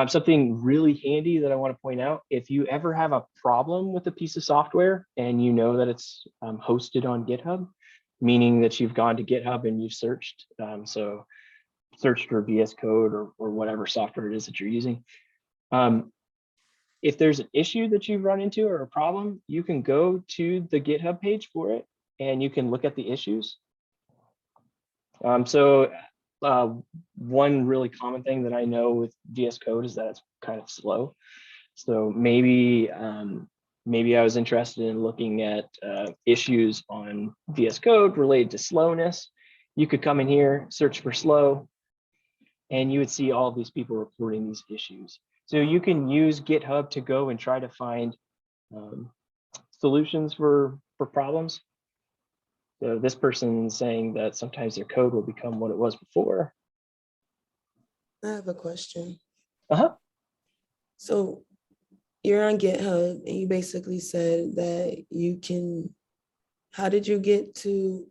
Something really handy that I want to point out, if you ever have a problem with a piece of software and you know that it's hosted on GitHub, meaning that you've gone to GitHub and you've searched, so search for VS Code or whatever software it is that you're using. If there's an issue that you've run into or a problem, you can go to the GitHub page for it and you can look at the issues. One really common thing that I know with VS Code is that it's kind of slow. So maybe I was interested in looking at issues on VS Code related to slowness. You could come in here, search for slow, and you would see all of these people reporting these issues. So you can use GitHub to go and try to find solutions for problems. So this person is saying that sometimes their code will become what it was before. I have a question. Uh-huh. So you're on GitHub and you basically said that you can, how did you get to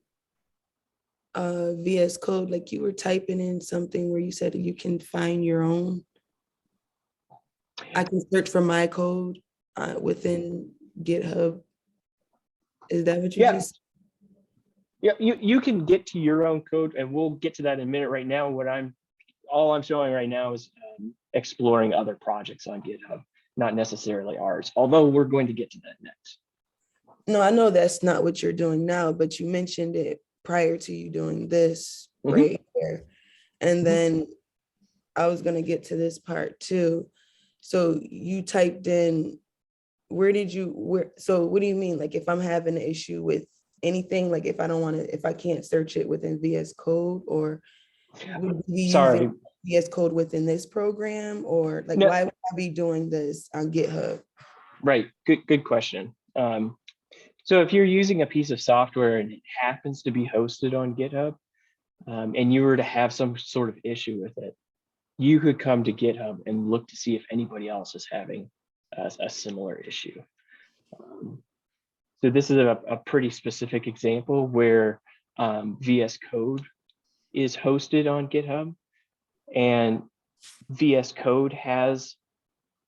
VS Code? Like you were typing in something where you said you can find your own. I can search for my code within GitHub. Is that what you just? Yeah, you can get to your own code, and we'll get to that in a minute. Right now, all I'm showing right now is exploring other projects on GitHub. not necessarily ours, although we're going to get to that next. No, I know that's not what you're doing now, but you mentioned it prior to you doing this right here. And then I was gonna get to this part too. So you typed in, so what do you mean? Like if I'm having an issue with anything, like if I don't want to, if I can't search it within VS Code, or would we be Sorry. using VS Code within this program, or like No. why would I be doing this on GitHub? Right. Good question. So if you're using a piece of software and it happens to be hosted on GitHub, and you were to have some sort of issue with it, you could come to GitHub and look to see if anybody else is having a similar issue. So this is a pretty specific example where VS Code is hosted on GitHub, and VS Code has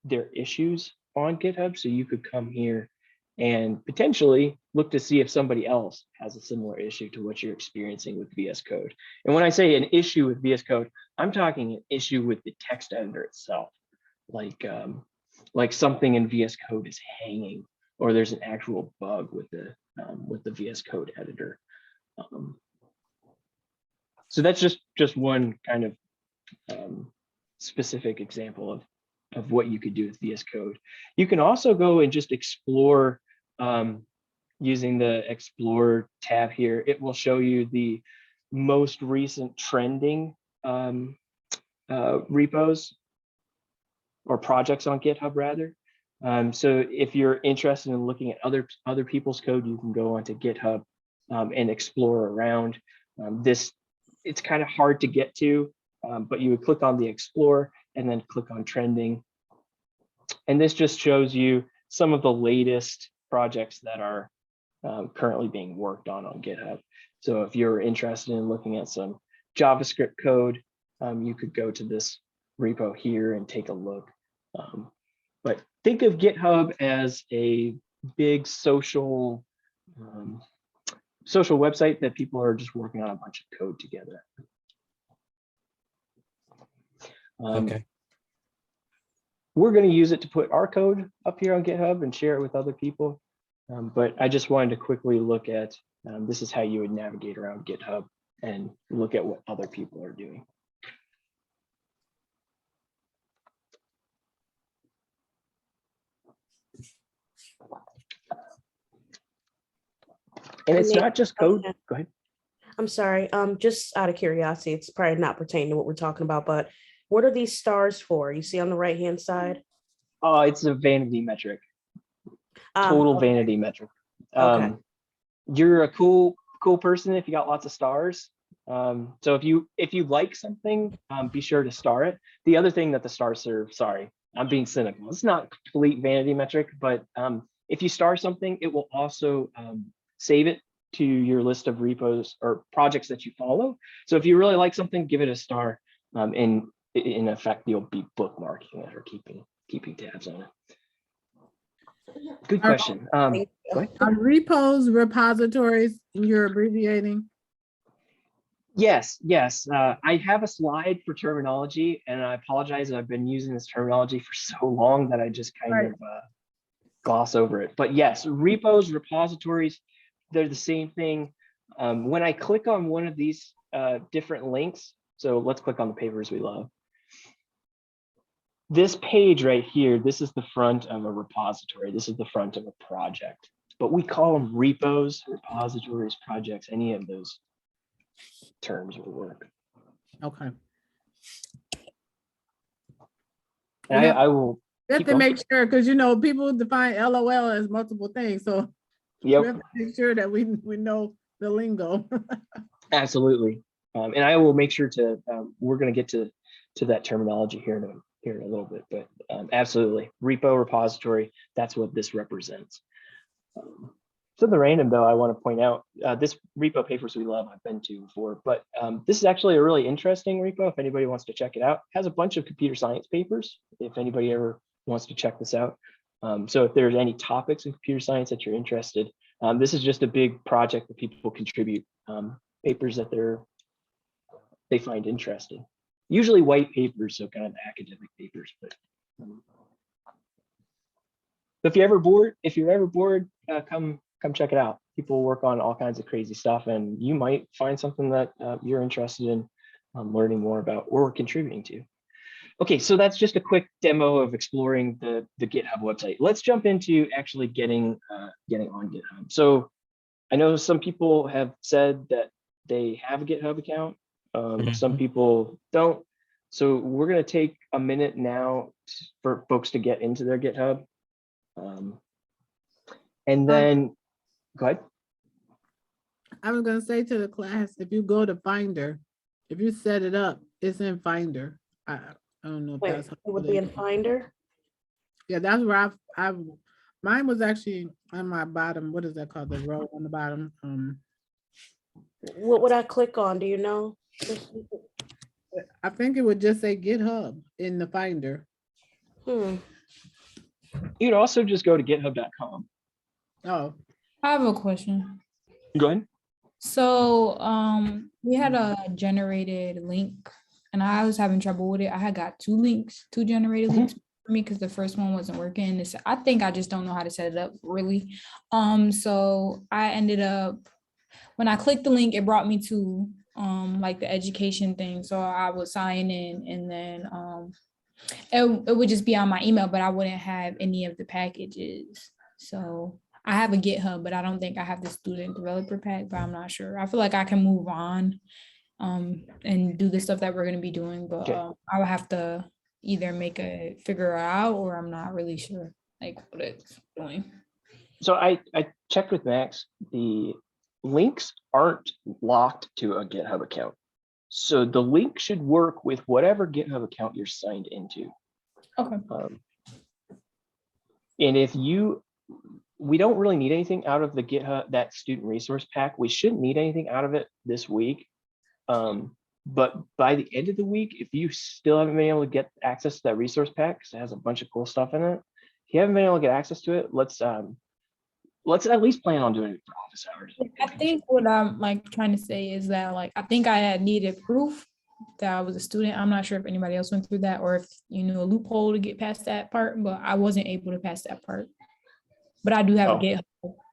their issues on GitHub. So you could come here and potentially look to see if somebody else has a similar issue to what you're experiencing with VS Code. And when I say an issue with VS Code, I'm talking an issue with the text editor itself, like something in VS Code is hanging, or there's an actual bug with the VS Code editor. So that's just one kind of specific example of what you could do with VS Code. You can also go and just explore using the Explore tab here. It will show you the most recent trending repos or projects on GitHub rather. So if you're interested in looking at other people's code, you can go onto GitHub and explore around. It's kind of hard to get to, but you would click on the Explore and then click on Trending. And this just shows you some of the latest projects that are currently being worked on GitHub. So if you're interested in looking at some JavaScript code, you could go to this repo here and take a look. But think of GitHub as a big social website that people are just working on a bunch of code together. Okay. We're going to use it to put our code up here on GitHub and share it with other people. But I just wanted to quickly look at, this is how you would navigate around GitHub and look at what other people are doing. And it's not just code. Go ahead. I'm sorry, just out of curiosity, it's probably not pertaining to what we're talking about, but what are these stars for? You see on the right-hand side? Oh, it's a vanity metric. Total Okay. vanity metric. Okay. You're a cool person if you got lots of stars. So if you like something, be sure to star it. The other thing that the stars serve, sorry, I'm being cynical. It's not complete vanity metric, but if you star something, it will also save it to your list of repos or projects that you follow. So if you really like something, give it a star, and in effect, you'll be bookmarking it or keeping tabs on it. Good question. Go ahead. Are repos repositories you're abbreviating? Yes. I have a slide for terminology, and I apologize. I've been using this terminology for so long that I just kind of gloss over it. But yes, repos, repositories, they're the same thing. When I click on one of these different links, so let's click on the papers we love. This page right here, this is the front of a repository. This is the front of a project, but we call them repos, repositories, projects, any of those terms will work. Okay. And I will have to make sure, because people define LOL as multiple things. So we have to make sure that we know the lingo. Absolutely. And I will make sure to, we're going to get to that terminology here in a little bit, but absolutely, repo, repository, that's what this represents. Something random though, I want to point out, this repo papers we love, I've been to before, but this is actually a really interesting repo. If anybody wants to check it out, it has a bunch of computer science papers, if anybody ever wants to check this out. So if there's any topics in computer science that you're interested, this is just a big project that people contribute papers that they find interesting. Usually white papers, so kind of academic papers, but if you're ever bored, come check it out. People work on all kinds of crazy stuff, and you might find something that you're interested in learning more about or contributing to. Okay, so that's just a quick demo of exploring the GitHub website. Let's jump into actually getting on GitHub. So I know some people have said that they have a GitHub account. Some people don't. So we're going to take a minute now for folks to get into their GitHub. And then, go ahead. I was gonna say to the class, if you go to Finder, if you set it up, it's in Finder. I don't know if Wait, that's. it would be in Finder? Yeah, that's where mine was actually on my bottom, what is that called, the row on the bottom? What would I click on? Do you know? I think it would just say GitHub in the Finder. You'd also just go to github.com. Oh, I have a question. Go ahead. So we had a generated link and I was having trouble with it. I had got two generated links for me because the first one wasn't working. I think I just don't know how to set it up really. So I ended up, when I clicked the link, it brought me to like the education thing. So I would sign in and then it would just be on my email, but I wouldn't have any of the packages. So I have a GitHub, but I don't think I have the student developer pack, but I'm not sure. I feel like I can move on and do the stuff that we're going to be doing, but I would have to either figure it out, or I'm not really sure like what it's doing. So I checked with Max. The links aren't locked to a GitHub account. So the link should work with whatever GitHub account you're signed into. Okay. And we don't really need anything out of the GitHub, that student resource pack. We shouldn't need anything out of it this week. But by the end of the week, if you still haven't been able to get access to that resource pack, because it has a bunch of cool stuff in it, if you haven't been able to get access to it, let's at least plan on doing it for office hours. I think what I'm like trying to say is that like I think I had needed proof that I was a student. I'm not sure if anybody else went through that or if you knew a loophole to get past that part, but I wasn't able to pass that part. But I do have a GitHub.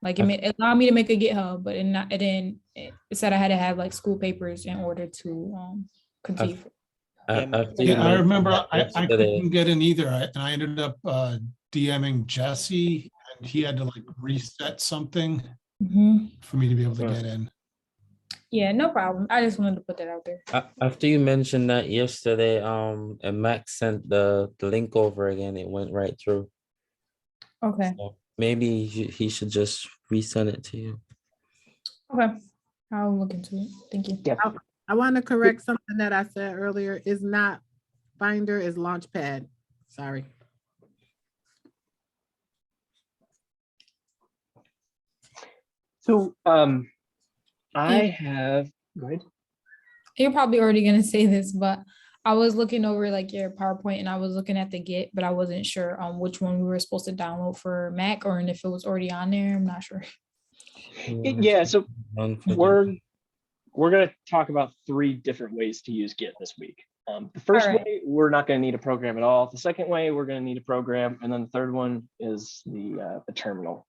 Like it allowed me to make a GitHub, but it said I had to have like school papers in order to continue. I remember I couldn't get in either, and I ended up DMing Jesse, and he had to like reset something for me to be able to get in. Yeah, no problem. I just wanted to put that out there. After you mentioned that yesterday, and Max sent the link over again, it went right through. Okay. So maybe he should just resend it to you. Okay. I'll look into it. Thank you. Yeah. I want to correct something that I said earlier. Is not Finder, is Launchpad. Sorry. So I have, go ahead. You're probably already gonna say this, but I was looking over like your PowerPoint and I was looking at the Git, but I wasn't sure which one we were supposed to download for Mac or if it was already on there. I'm not sure. Yeah, so we're going to talk about 3 different ways to use Git this week. The first way, we're not going to need a program at all. The second way, we're going to need a program, and then the third one is the terminal.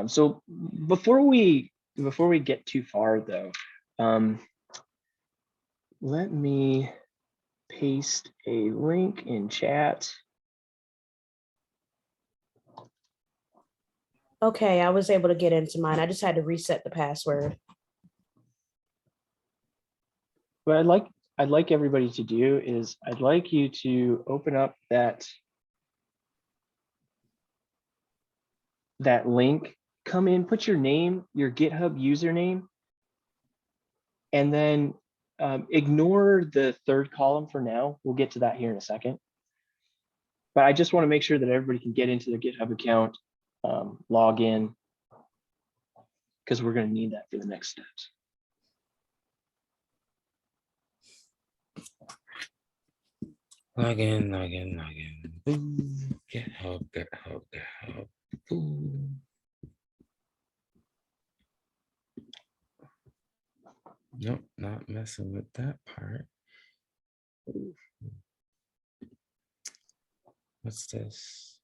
So before we get too far, though, let me paste a link in chat. Okay, I was able to get into mine. I just had to reset the password. What I'd like everybody to do is I'd like you to open up that link, come in, put your name, your GitHub username, and then ignore the third column for now. We'll get to that here in a second. But I just want to make sure that everybody can get into their GitHub account, log in, because we're going to need that for the next steps. Log in. Boom. GitHub. Boom. Nope, not messing with that part. What's this?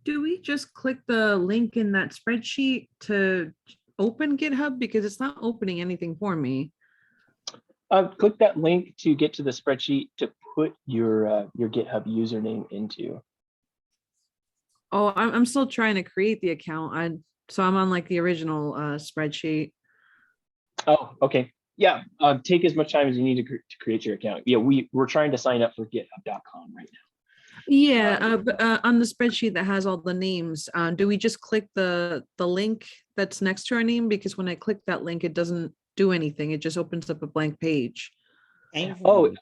Do we just click the link in that spreadsheet to open GitHub? Because it's not opening anything for me. Click that link to get to the spreadsheet to put your GitHub username into. Oh, I'm still trying to create the account. So I'm on like the original spreadsheet. Oh, okay. Yeah, take as much time as you need to create your account. Yeah, we're trying to sign up for github.com right now. Yeah, but on the spreadsheet that has all the names, do we just click the link that's next to our name? Because when I click that link, it doesn't do anything. It just opens up a blank page. Oh,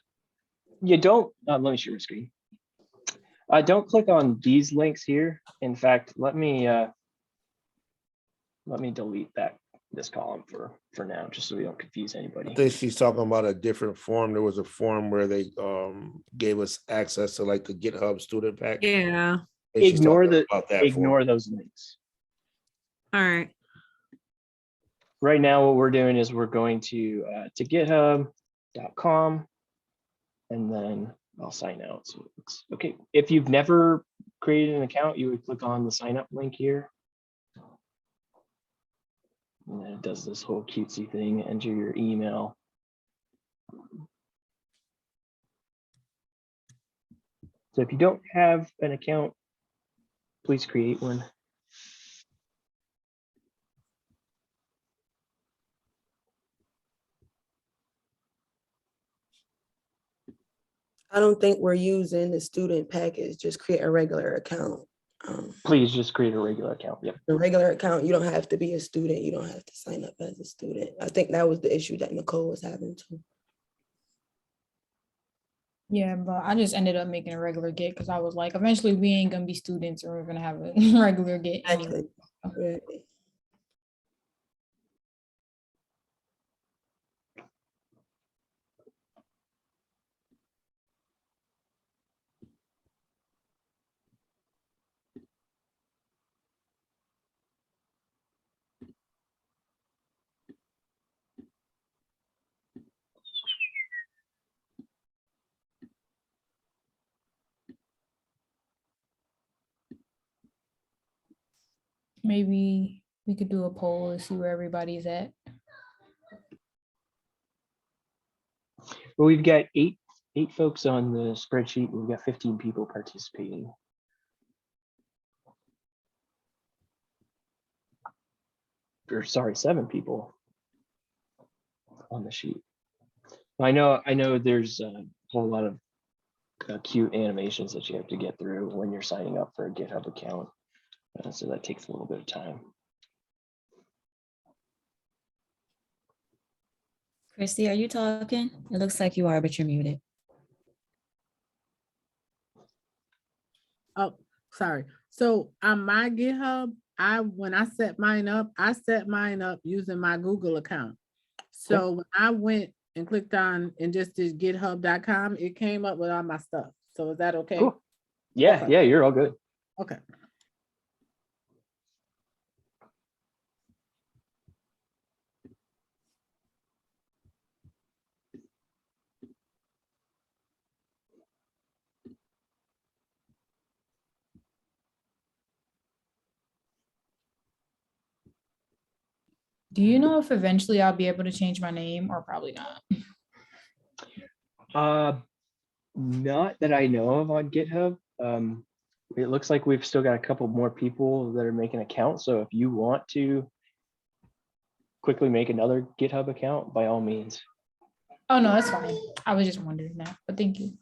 you don't, let me share my screen. Don't click on these links here. In fact, let me delete this column for now, just so we don't confuse anybody. I think she's talking about a different form. There was a form where they gave us access to like the GitHub student pack. Yeah. And she's Ignore talking about that form. those links. All right. Right now, what we're doing is we're going to github.com, and then I'll sign out. So it's okay. If you've never created an account, you would click on the sign up link here. And then it does this whole cutesy thing, enter your email. So if you don't have an account, please create one. I don't think we're using the student package, just create a regular account. Please just create a regular account. Yep. The regular account, you don't have to be a student. You don't have to sign up as a student. I think that was the issue that Nicole was having too. Yeah, but I just ended up making a regular Git because I was like, eventually we ain't gonna be students or we're gonna have a regular Git anyway. Right. Maybe we could do a poll to see where everybody's at. Well, we've got eight folks on the spreadsheet. We've got 15 people participating. Or sorry, 7 people on the sheet. I know there's a whole lot of cute animations that you have to get through when you're signing up for a GitHub account. So that takes a little bit of time. Christy, are you talking? It looks like you are, but you're muted. Oh, sorry. So on my GitHub, when I set mine up using my Google account. So when I went and clicked on and just did github.com, it came up with all my stuff. So is that okay? Cool. Yeah, Okay. yeah, you're all good. Okay. Do you know if eventually I'll be able to change my name or probably not? Not that I know of on GitHub. It looks like we've still got a couple more people that are making accounts. So if you want to quickly make another GitHub account, by all means. Oh, no, that's fine. I was just wondering that, but thank you.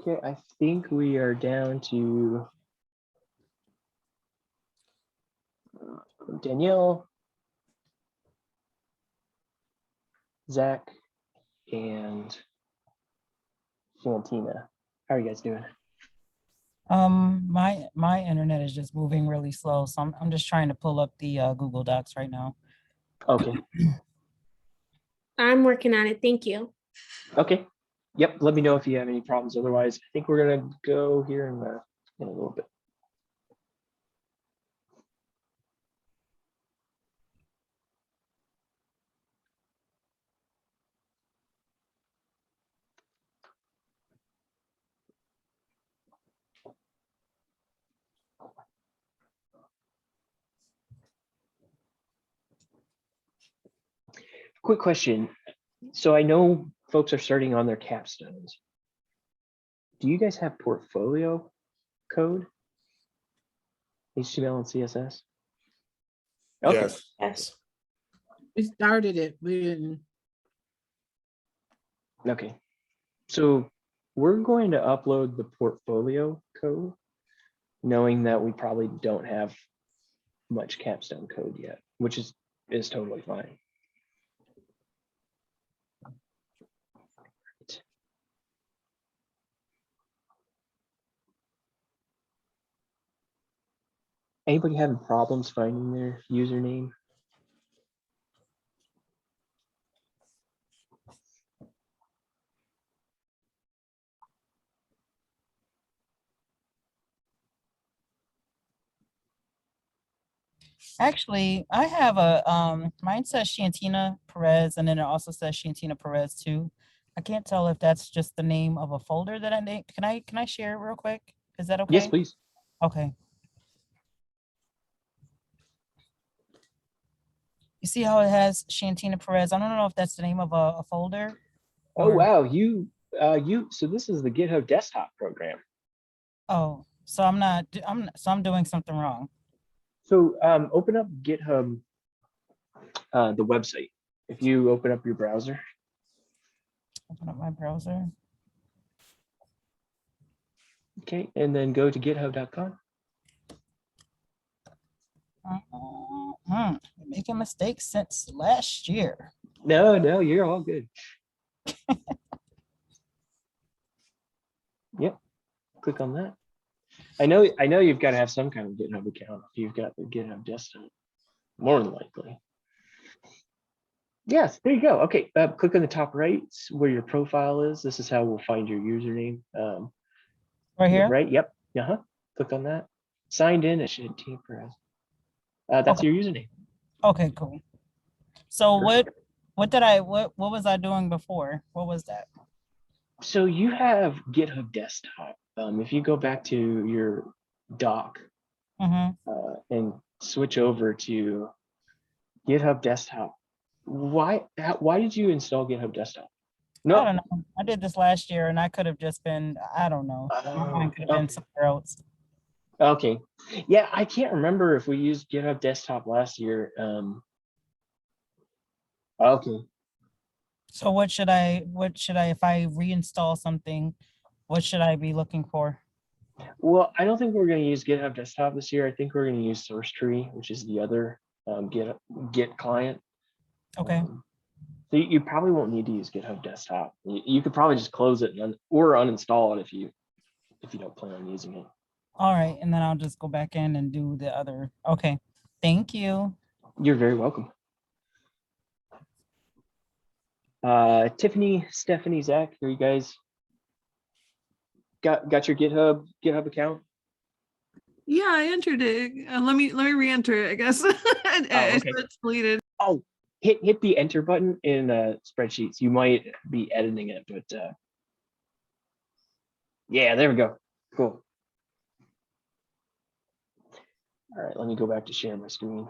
Okay, I think we are down to Danielle, Zach, and Santina. How are you guys doing? My internet is just moving really slow, so I'm just trying to pull up the Google Docs right now. Okay. I'm working on it. Thank you. Okay. Yep. Let me know if you have any problems. Otherwise, I think we're gonna go here in a little bit. Quick question. So I know folks are starting on their capstones. Do you guys have portfolio code? HTML and CSS? Okay. Yes. Yes. We started it, we didn't. Okay. So we're going to upload the portfolio code, knowing that we probably don't have much capstone code yet, which is totally fine. Anybody having problems finding their username? Actually, I have a mine says Shantina Perez, and then it also says Shantina Perez too. I can't tell if that's just the name of a folder that I named. Can I share it real quick? Is that okay? Yes, please. Okay. You see how it has Shantina Perez? I don't know if that's the name of a folder. Oh or- wow, so this is the GitHub desktop program. Oh, so I'm doing something wrong. So open up GitHub, the website. If you open up your browser. Open up my browser. Okay, and then go to github.com. Making mistakes since last year. No, you're all good. Yep, click on that. I know you've got to have some kind of GitHub account if you've got the GitHub desktop, more than likely. Yes, there you go. Okay, click on the top right where your profile is. This is how we'll find your username. Right here? Right, yep. Click on that. Signed in at Shantina Perez. That's Okay. your username. Okay, cool. So what was I doing before? What was that? So you have GitHub desktop. If you go back to your doc and switch over to GitHub desktop, why did you install GitHub desktop? No, I don't know. I did this last year and I could have just been, I don't know. My mind could have been somewhere else. Okay. Yeah, I can't remember if we used GitHub desktop last year. Okay. So what should I, if I reinstall something, what should I be looking for? Well, I don't think we're going to use GitHub desktop this year. I think we're going to use Sourcetree, which is the other Git client. Okay. So you probably won't need to use GitHub desktop. You could probably just close it or uninstall it if you don't plan on using it. All right, and then I'll just go back in and do the other. Okay, thank you. You're very welcome. Tiffany, Stephanie, Zach, are you guys got your GitHub account? Yeah, I entered it. Let me re-enter it, I guess. Okay. It's deleted. Oh, hit the enter button in spreadsheets. You might be editing it, but yeah, there we go. Cool. All right, let me go back to share my screen.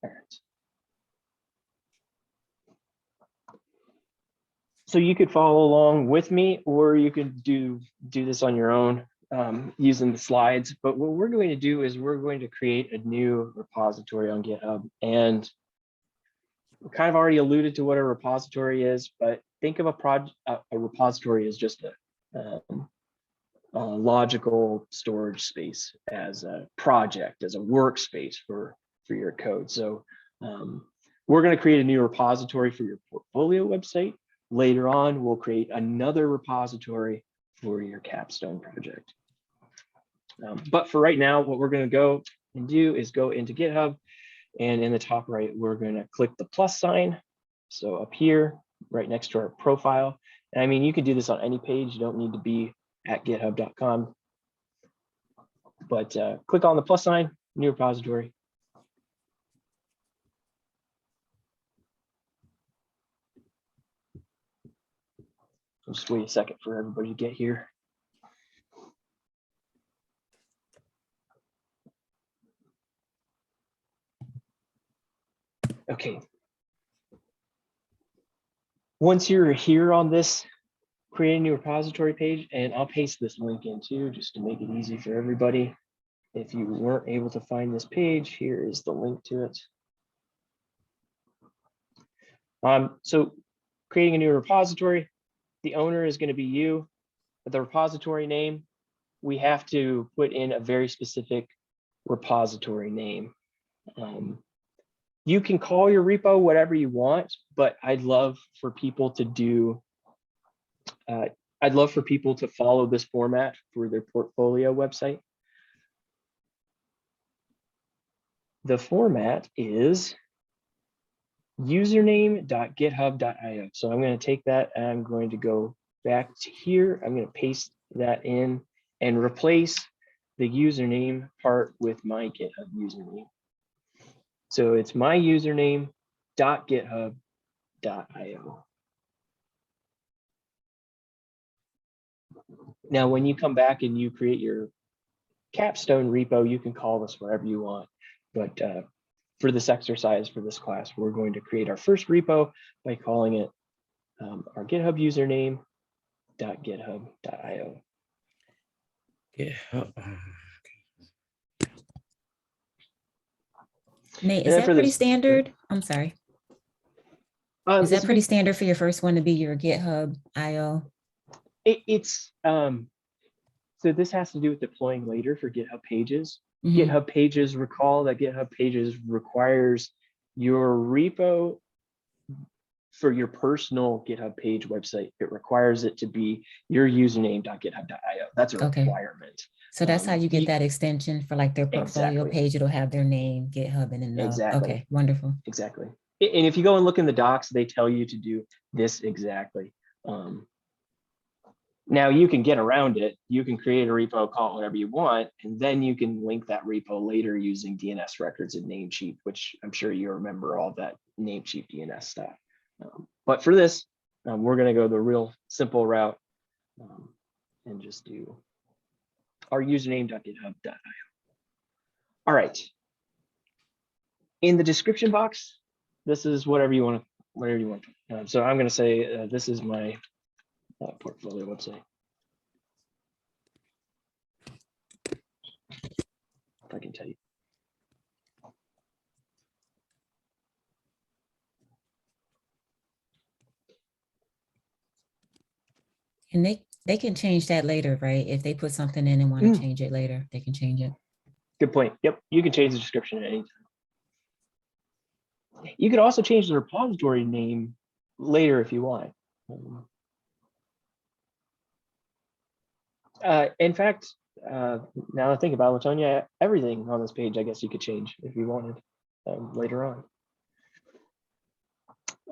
All right. So you could follow along with me, or you could do this on your own using the slides. But what we're going to do is we're going to create a new repository on GitHub. And we kind of already alluded to what a repository is, but think of a repository as just a logical storage space, as a project, as a workspace for your code. So We're going to create a new repository for your portfolio website. Later on, we'll create another repository for your capstone project. But for right now, what we're going to go and do is go into GitHub, and in the top right, we're going to click the plus sign. So up here, right next to our profile. And I mean, you can do this on any page. You don't need to be at github.com. But click on the plus sign, new repository. Just wait a second for everybody to get here. Okay. Once you're here on this, create a new repository page, and I'll paste this link in too, just to make it easy for everybody. If you weren't able to find this page, here is the link to it. So creating a new repository, the owner is going to be you. The repository name, we have to put in a very specific repository name. You can call your repo whatever you want, but I'd love for people to do, I'd love for people to follow this format for their portfolio website. The format is username.github.io. So I'm going to take that and I'm going to go back to here. I'm going to paste that in and replace the username part with my GitHub username. So it's my username.github.io. Now, when you come back and you create your capstone repo, you can call this whatever you want. But for this exercise, for this class, we're going to create our first repo by calling it our GitHub username.github.io. GitHub. Nate, is that pretty standard? I'm sorry. Is that pretty standard for your first one to be your GitHub IO? It's so this has to do with deploying later for GitHub Pages. Mhm. GitHub Pages, recall that GitHub Pages requires your repo for your personal GitHub page website. It requires it to be your username.github.io. That's a requirement. So that's how you get that extension for like their portfolio Exactly. page. It'll have their name, GitHub, and then Exactly. Okay, wonderful. Exactly. And if you go and look in the docs, they tell you to do this exactly. Now you can get around it. You can create a repo, call it whatever you want, and then you can link that repo later using DNS records and Namecheap, which I'm sure you remember all that Namecheap DNS stuff. But for this, we're going to go the real simple route and just do our username.github.io. All right. In the description box, this is whatever you want. So I'm going to say this is my portfolio website. If I can tell you. And they can change that later, right? If they put something in and want to change it later, they can change it. Good point. Yep, you can change the description at any time. You could also change the repository name later if you want. In fact, now that I think about it, Latonia, everything on this page, I guess you could change if you wanted later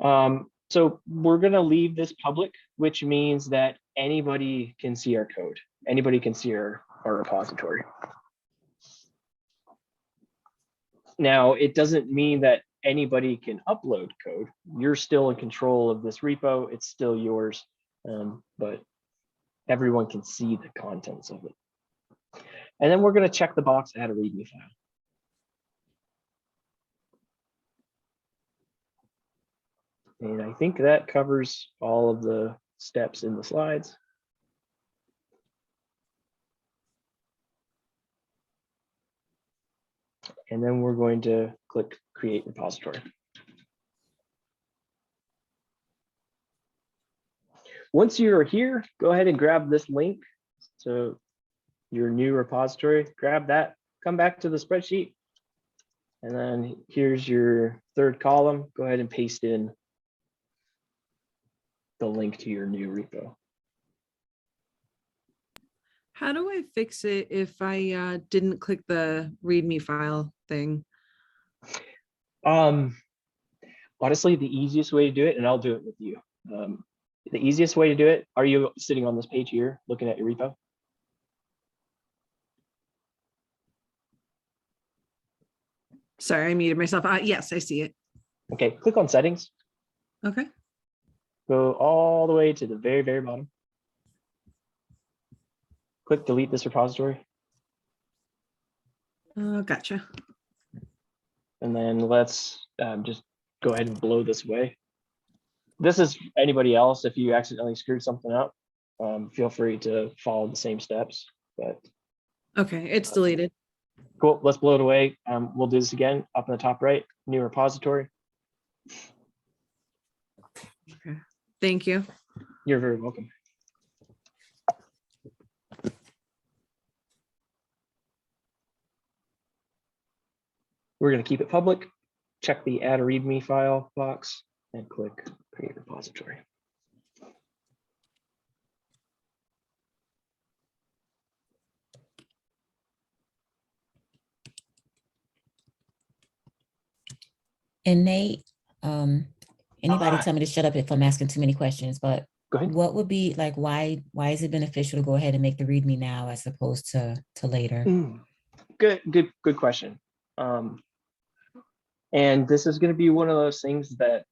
on. So we're going to leave this public, which means that anybody can see our code. Anybody can see our repository. Now, it doesn't mean that anybody can upload code. You're still in control of this repo. It's still yours, but everyone can see the contents of it. And then we're going to check the box, add a README file. And I think that covers all of the steps in the slides. And then we're going to click Create Repository. Once you're here, go ahead and grab this link. So your new repository, grab that, come back to the spreadsheet. And then here's your third column, go ahead and paste in the link to your new repo. How do I fix it if I didn't click the README file thing? Honestly, the easiest way to do it, and I'll do it with you. The easiest way to do it, are you sitting on this page here looking at your repo? Sorry, I muted myself. Yes, I see it. Okay, click on settings, Okay. go all the way to the very, very bottom. Click delete this repository. Gotcha. And then let's just go ahead and blow this away. This is anybody else. If you accidentally screwed something up, feel free to follow the same steps. But Okay, it's deleted. cool, let's blow it away. We'll do this again up in the top right, new repository. Okay. Thank you. You're very welcome. We're going to keep it public. Check the add a README file box and click create repository. And Nate, anybody tell me to shut up if I'm asking too many questions, but Go ahead. what would be like, why is it beneficial to go ahead and make the README now as opposed to later? Good question. And this is going to be one of those things that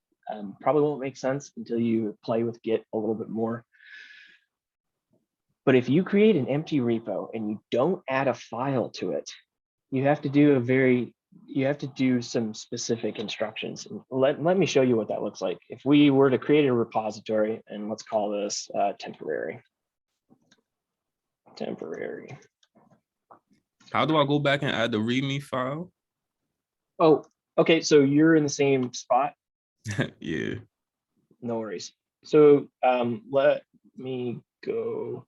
probably won't make sense until you play with Git a little bit more. But if you create an empty repo and you don't add a file to it, you have to do some specific instructions. Let me show you what that looks like. If we were to create a repository, and let's call this temporary. How do I go back and add the README file? Oh, okay, so you're in the same spot. Yeah. No worries. So let me go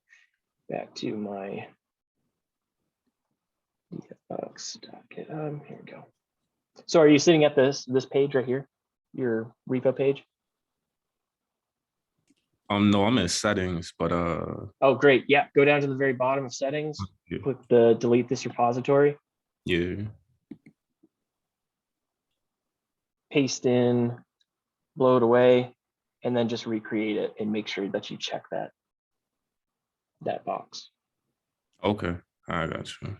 back to my here we go. So are you sitting at this page right here, your repo page? No, I'm in settings, but oh great, yeah, go down to the very bottom of settings, yeah. click the delete this repository, Yeah. paste in, blow it away, and then just recreate it and make sure that you check that box. Okay, I got you.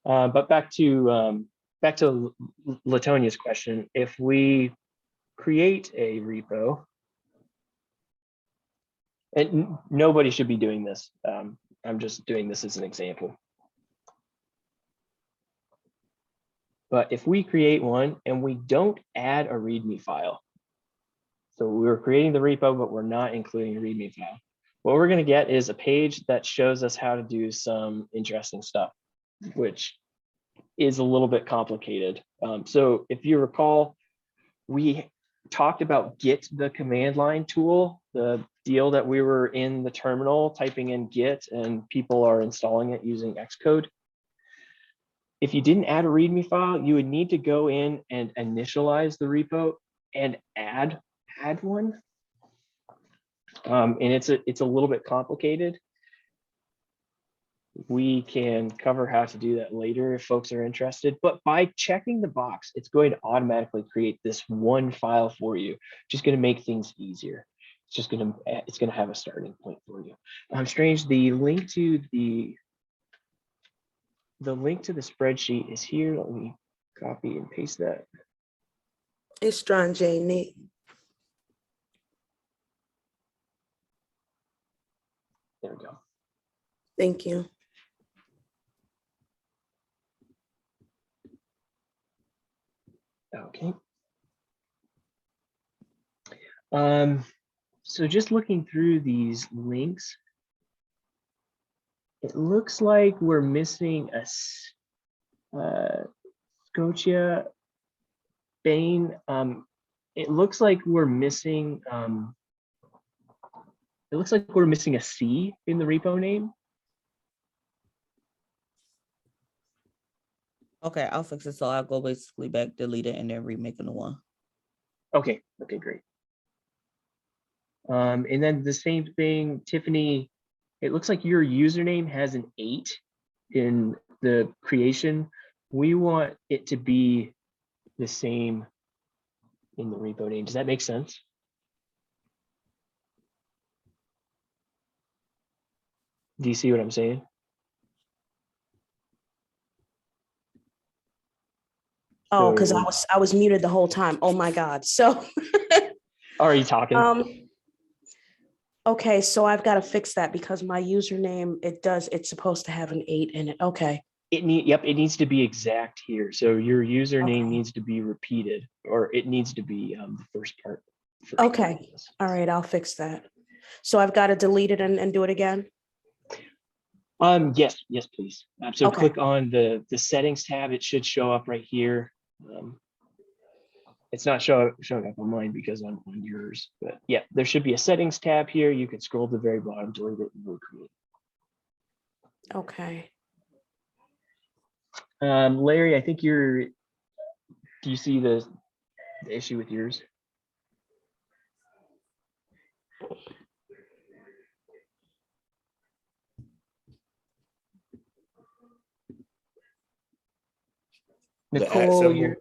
But back to Latonia's question, if we create a repo, and nobody should be doing this, I'm just doing this as an example. But if we create one and we don't add a README file, so we're creating the repo, but we're not including a README file, what we're going to get is a page that shows us how to do some interesting stuff, which is a little bit complicated. So if you recall, we talked about Git, the command line tool, the deal that we were in the terminal typing in Git and people are installing it using Xcode. If you didn't add a README file, you would need to go in and initialize the repo and add one. And it's a little bit complicated. We can cover how to do that later if folks are interested, but by checking the box, it's going to automatically create this one file for you, just going to make things easier. It's going to have a starting point for you. Strange, the link to the spreadsheet is here. Let me copy and paste that. It's Strong J, Nick. There we go. Thank you. Okay. So just looking through these links, it looks like we're missing a Scotia Bain. It looks like we're missing a C in the repo name. Okay, I'll fix it. So I'll go basically back, delete it, and then remake a new one. Okay, okay, great. And then the same thing, Tiffany, it looks like your username has an 8 in the creation. We want it to be the same in the repo name. Does that make sense? Do you see what I'm saying? Oh, because So- I was muted the whole time. Oh my God. So Are you talking? okay, so I've got to fix that because my username, it's supposed to have an 8 in it. Okay. It needs to be exact here. So your username Okay. needs to be repeated, or it needs to be the first part. Okay. All right, I'll fix that. So I've got to delete it and do it again. Yes, please. So Okay. click on the settings tab. It should show up right here. It's not showing up on mine because I'm on yours, but yeah, there should be a settings tab here. You can scroll to the very bottom, delete it, and recreate. Okay. Larry, I think do you see the issue with yours? The at Nicole, symbol?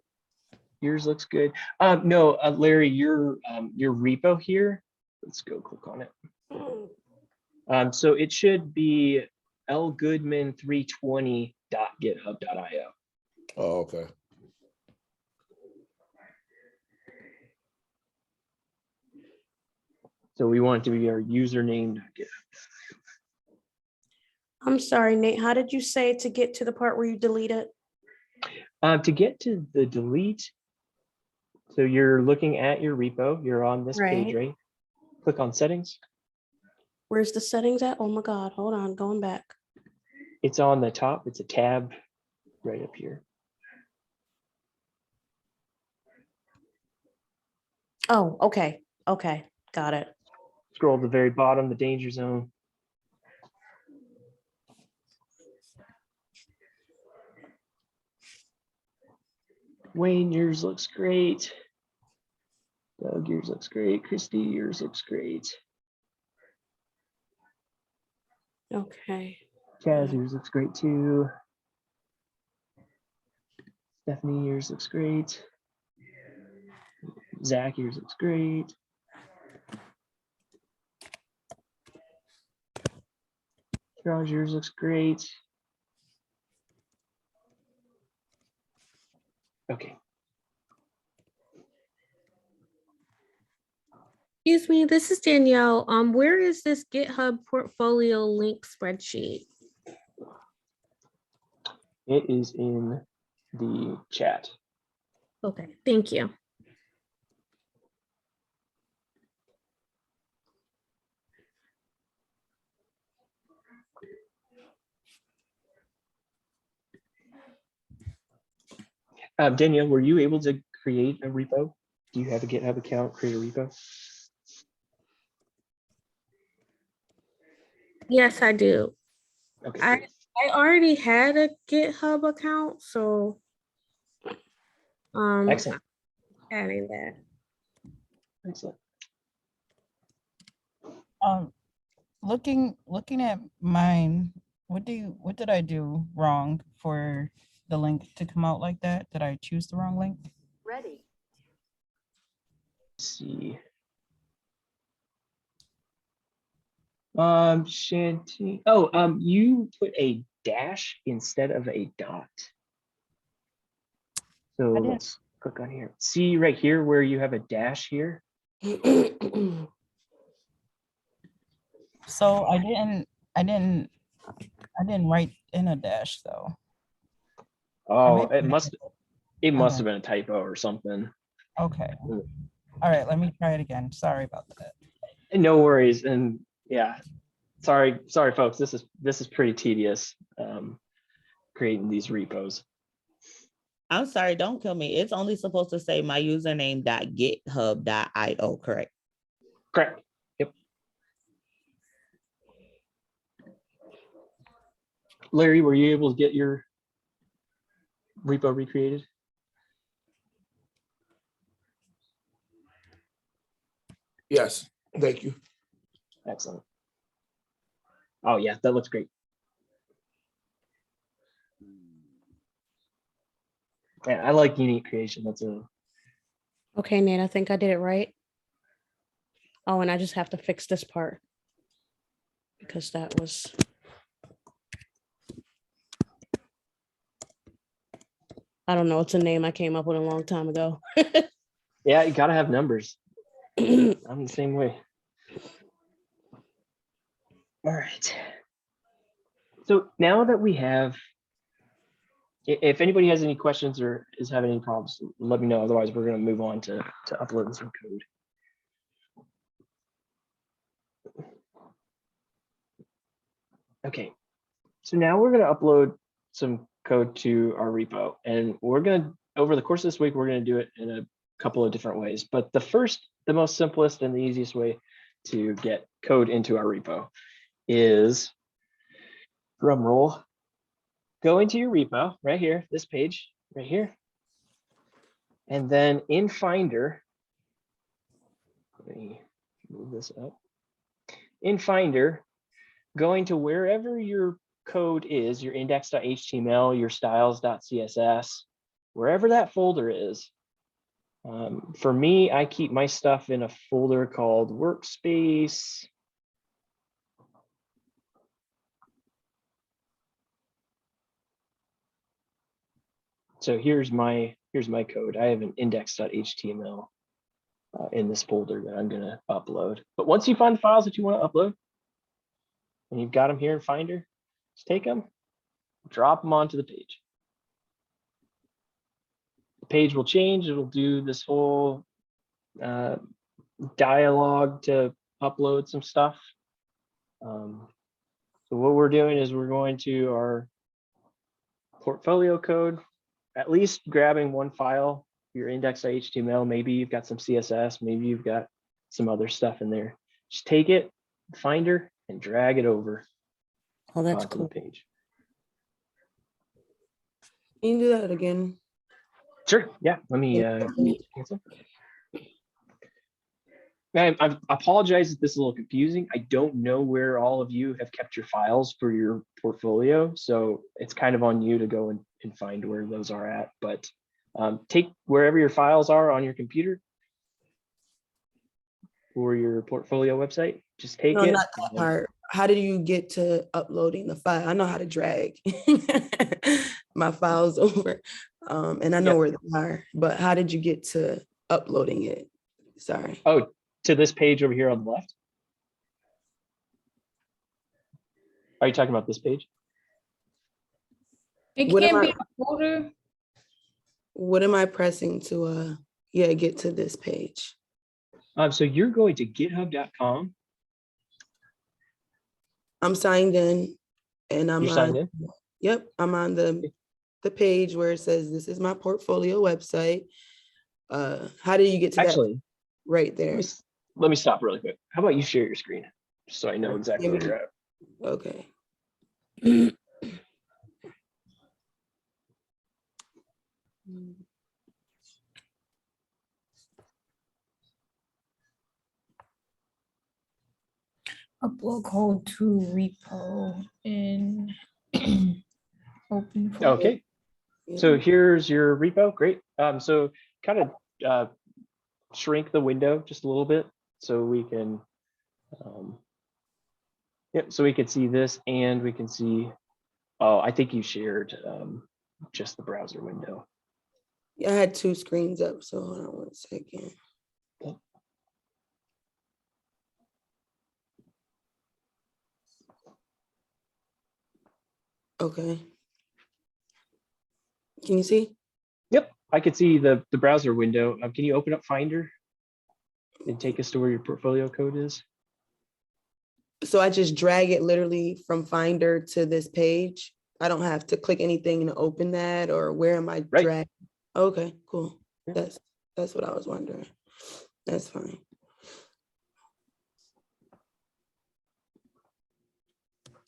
yours looks good. No, Larry, your repo here, let's go click on it. So it should be lgoodman320.github.io. Oh, okay. So we want it to be our username. I'm sorry, Nate. How did you say to get to the part where you delete it? To get to the delete, so you're looking at your repo, you're on this page, Right. right? Click on settings. Where's the settings at? Oh my God. Hold on. Going back. It's on the top. It's a tab right up here. Oh, okay. Okay. Got it. Scroll to the very bottom, the danger zone. Wayne, yours looks great. Doug, yours looks great. Christy, yours looks great. Okay. Kaz, yours looks great too. Stephanie, yours looks great. Zach, yours looks great. Raj, yours looks great. Okay. Excuse me, this is Danielle. Where is this GitHub portfolio link spreadsheet? It is in the chat. Okay, thank you. Danielle, were you able to create a repo? Do you have a GitHub account, create a repo? Yes, I do. Okay. I already had a GitHub account, so Excellent. adding that. Excellent. Looking at mine, what did I do wrong for the link to come out like that? Did I choose the wrong link? Ready. Let's see. Shanty. Oh, you put a dash instead of a dot. So didn't- let's click on here. See right here where you have a dash here? So I didn't write in a dash though. Oh, maybe it must have Okay. been a typo or something. Okay. All right, let me try it again. Sorry about that. No worries. And yeah, sorry folks. This is pretty tedious, creating these repos. I'm sorry, don't kill me. It's only supposed to say my username.github.io, correct? Correct. Yep. Larry, were you able to get your repo recreated? Yes, thank you. Excellent. Oh yeah, that looks great. Yeah, I like unique creation. That's a Okay, Nate, I think I did it right. Oh, and I just have to fix this part because that was. I don't know. It's a name I came up with a long time ago. yeah. You gotta have numbers. I'm the same way. All right. So now that we have, if anybody has any questions or is having any problems, let me know. Otherwise, we're going to move on to uploading some code. Okay. So now we're going to upload some code to our repo, and we're going to, over the course of this week, we're going to do it in a couple of different ways. But the most simplest and the easiest way to get code into our repo is, drum roll, go into your repo right here, this page right here. And then in Finder, let me move this up. In Finder, going to wherever your code is, your index.html, your styles.css, wherever that folder is. For me, I keep my stuff in a folder called Workspace. So here's my code. I have an index.html in this folder that I'm going to upload. But once you find the files that you want to upload, and you've got them here in Finder, just take them, drop them onto the page. The page will change. It'll do this whole dialogue to upload some stuff. So what we're doing is we're going to our portfolio code, at least grabbing one file, your index.html. Maybe you've got some CSS, maybe you've got some other stuff in there. Just take it, Finder, and drag it over. Oh, that's onto cool. the page. Can you do that again? Sure. Yeah. Let me cancel. I apologize if this is a little confusing. I don't know where all of you have kept your files for your portfolio, so it's kind of on you to go and find where those are at. But take wherever your files are on your computer or your portfolio website. Just take No, it. not that part. How did you get to uploading the file? I know how to drag my files over, and I know where they are, but how did you get to uploading it? Sorry. Oh, to this page over here on the left. Are you talking about this page? It What am can't I- be a folder. What am I pressing to get to this page? So you're going to github.com. I'm signed in, and I'm You're signed in? Yep, I'm on the page where it says this is my portfolio website. How do you get to Actually, that right there? Let me stop really quick. How about you share your screen so I know exactly where you're at? Okay. Upload code to repo in open folder. Okay. So here's your repo. Great. So kind of shrink the window just a little bit so we can, so we can see this, and we can see, oh, I think you shared just the browser window. Yeah, I had two screens up, so hold on 1 second. Okay. Can you see? Yep, I could see the browser window. Can you open up Finder and take us to where your portfolio code is? So I just drag it literally from Finder to this page. I don't have to click anything to open that, or where am I dragging? Okay, cool. Yeah. That's what I was wondering. That's fine.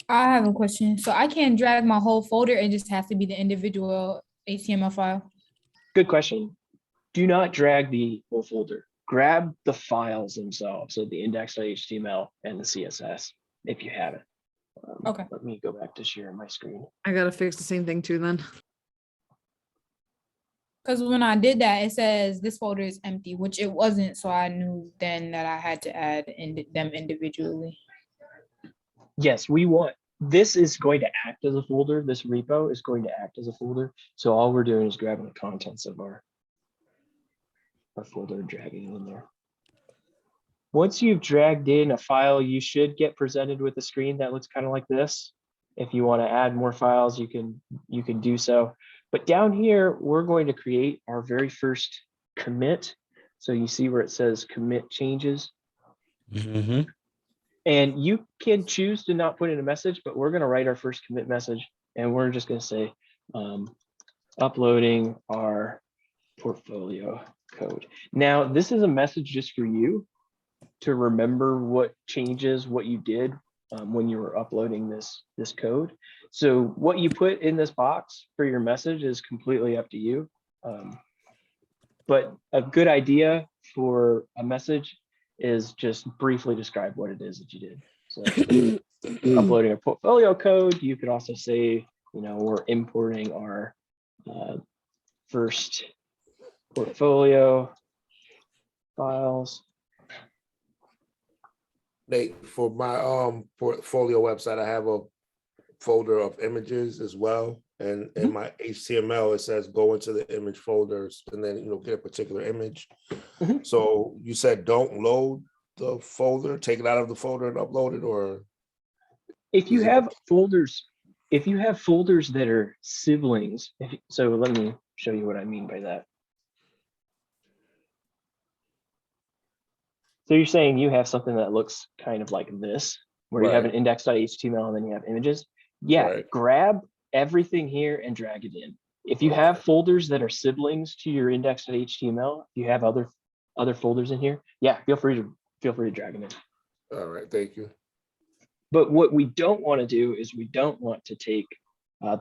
I have a question. So I can't drag my whole folder. It just has to be the individual HTML file? Good question. Do not drag the whole folder. Grab the files themselves, so the index.html and the CSS, if you have it. Okay. Let me go back to sharing my screen. I gotta fix the same thing too then. Because when I did that, it says this folder is empty, which it wasn't. So I knew then that I had to add them individually. Yes, this is going to act as a folder. This repo is going to act as a folder. So all we're doing is grabbing the contents of our folder and dragging it in there. Once you've dragged in a file, you should get presented with a screen that looks kind of like this. If you want to add more files, you can do so. But down here, we're going to create our very first commit. So you see where it says commit changes. Mm-hmm. And you can choose to not put in a message, but we're going to write our first commit message. And we're just going to say uploading our portfolio code. Now, this is a message just for you to remember what changes, what you did when you were uploading this code. So what you put in this box for your message is completely up to you. But a good idea for a message is just briefly describe what it is that you did. So uploading a portfolio code, you could also say, we're importing our first portfolio files. Nate, for my portfolio website, I have a folder of images as well. And in my HTML, it says go into the image folders and then get a particular image. So you said don't load the folder, take it out of the folder and upload it, or if you have folders that are siblings, so let me show you what I mean by that. So you're saying you have something that looks kind of like this, where you have an index.html and then you have images. Yeah, grab everything here and drag it in. If you have folders that are siblings to your index.html, if you have other folders in here, yeah, feel free to drag them in. All right, thank you. But what we don't want to do is we don't want to take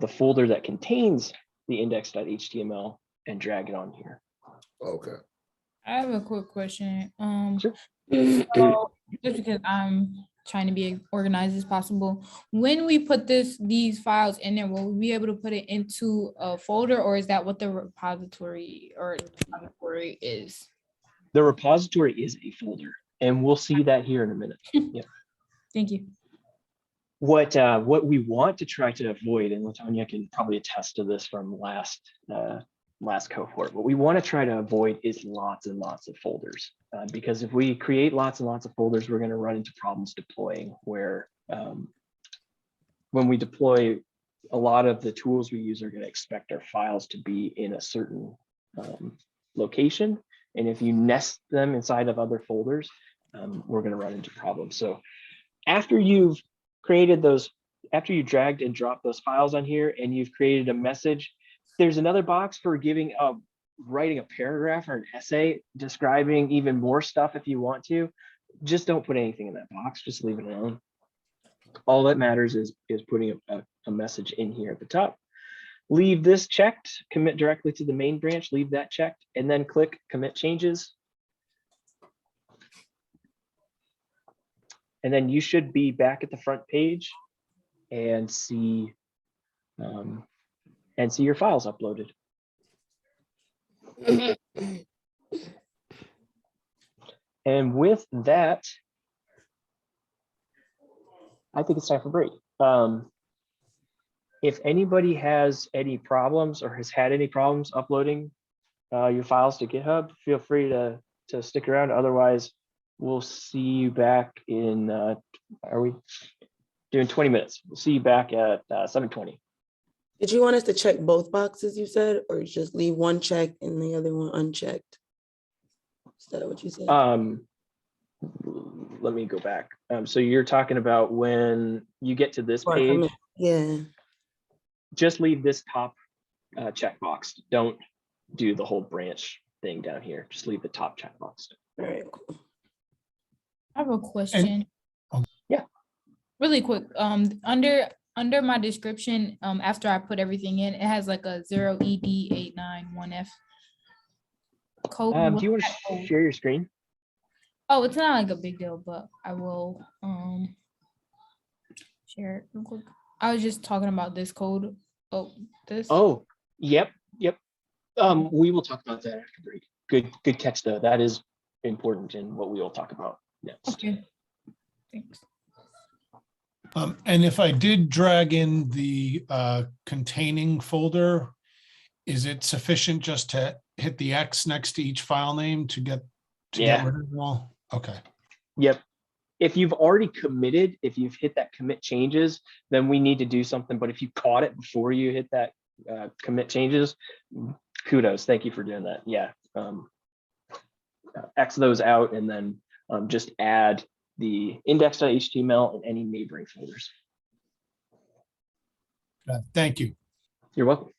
the folder that contains the index.html and drag it on here. Okay. I have a quick question. Sure. So just because I'm trying to be organized as possible, when we put these files in there, will we be able to put it into a folder, or is that what the repository is? The repository is a folder, and we'll see that here in a minute. Yep. Thank you. What we want to try to avoid, and LaTonya can probably attest to this from last cohort, what we want to try to avoid is lots and lots of folders, because if we create lots and lots of folders, we're going to run into problems deploying, where when we deploy, a lot of the tools we use are going to expect our files to be in a certain location, and if you nest them inside of other folders, we're going to run into problems. So after you've created those, after you dragged and dropped those files on here and you've created a message, there's another box for writing a paragraph or an essay describing even more stuff if you want to. Just don't put anything in that box, just leave it alone. All that matters is putting a message in here at the top. Leave this checked, commit directly to the main branch, leave that checked, and then click commit changes. And then you should be back at the front page and see your files uploaded. And with that, I think it's time for break. If anybody has any problems or has had any problems uploading your files to GitHub, feel free to stick around. Otherwise, we'll see you back in, are we doing 20 minutes? We'll see you back at 7:20. Did you want us to check both boxes you said, or just leave one checked and the other one unchecked? Is that what you said? Let me go back. So you're talking about when you get to this page, yeah, just leave this top checkbox. Don't do the whole branch thing down here. Just leave the top checkbox. All right, cool. I have a question. Yeah. Really quick. Under under my description, after I put everything in, it has like a 0ED891F code. Do What's you want that to code? share your screen? Oh, it's not like a big deal, but I will share it real quick. I was just talking about this code. Oh, this. Oh, yep. We will talk about that after break. Good catch though. That is important in what we will talk about next. Okay. Thanks. And if I did drag in the containing folder, is it sufficient just to hit the X next to each file name to get Yeah. rid of them all? Okay. Yep. If you've already committed, if you've hit that commit changes, then we need to do something. But if you caught it before you hit that commit changes, kudos. Thank you for doing that. Yeah. X those out and then just add the index.html and any neighboring folders. Thank you. You're welcome.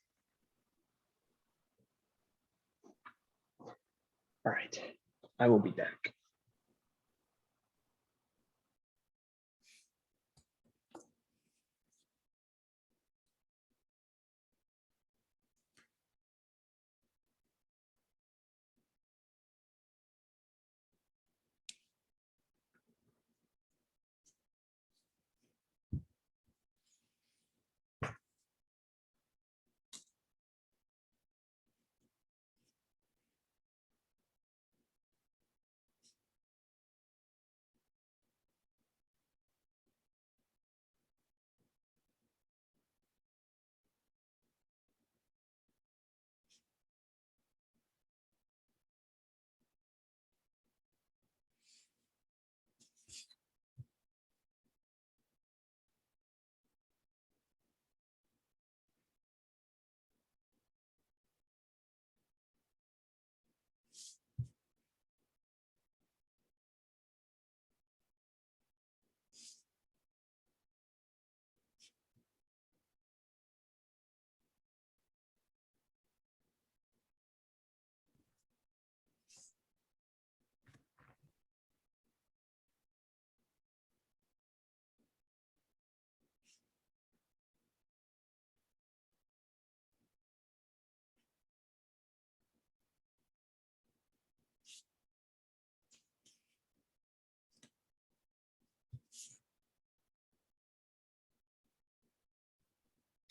All right. I will be back.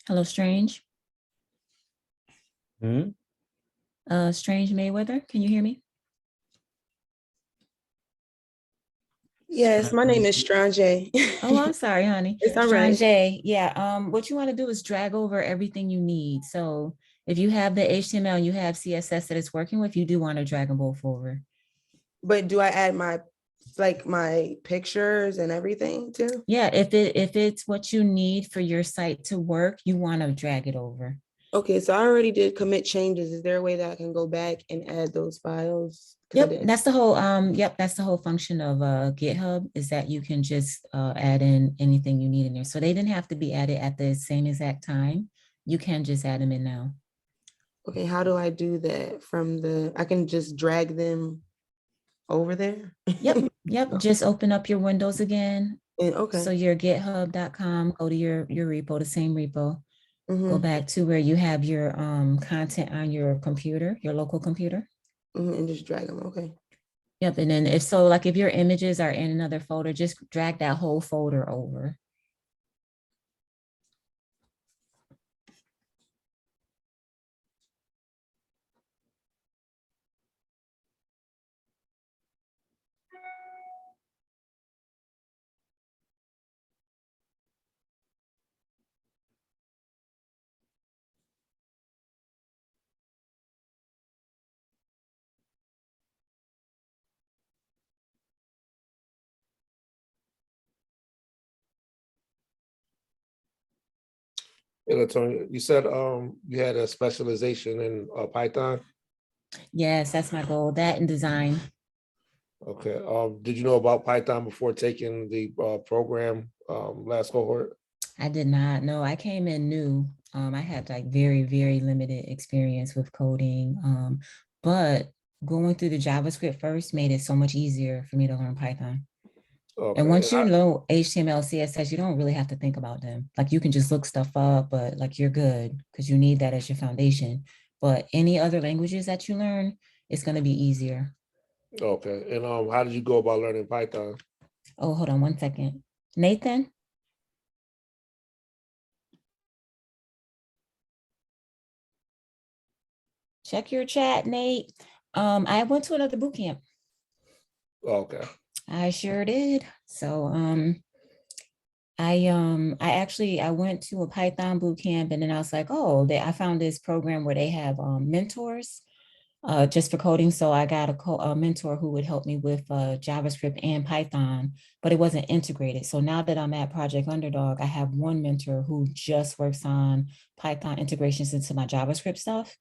Hello, Strange. Hmm? Strange Mayweather, can you hear me? Yes, my name is Strange. Oh, I'm sorry, honey. It's all right. Strange, yeah. What you want to do is drag over everything you need. So if you have the HTML, you have CSS that it's working with, you do want to drag them both over. But do I add my pictures and everything too? Yeah, if it's what you need for your site to work, you want to drag it over. Okay, so I already did commit changes. Is there a way that I can go back and add those files? Yep, that's the whole function of GitHub, is that you can just add in anything you need in there. So they didn't have to be added at the same exact time. You can just add them in now. Okay, how do I do that I can just drag them over there? Yep. Just open up your windows again. Okay. So your github.com, go to your repo, the same repo. Go back to where you have your content on your computer, your local computer. And just drag them. Okay. Yep. And then if your images are in another folder, just drag that whole folder over. Hey, Latonya, you said you had a specialization in Python. Yes, that's my goal. That and design. Okay. Did you know about Python before taking the program last cohort? I did not know. I came in new. I had like very, very limited experience with coding. But going through the JavaScript first made it so much easier for me to learn Python. And Okay. once And you know HTML, CSS, you don't really have to think about them. Like you can just look stuff up, but like you're good because you need that as your foundation. But any other languages that you learn, it's going to be easier. okay. And how did you go about learning Python? Oh, hold on one second. Nathan? Check your chat, Nate. I went to another boot camp. Okay. I sure did. So I went to a Python boot camp and then I was like, oh, I found this program where they have mentors just for coding. So I got a mentor who would help me with JavaScript and Python, but it wasn't integrated. So now that I'm at Project Underdog, I have one mentor who just works on Python integrations into my JavaScript stuff.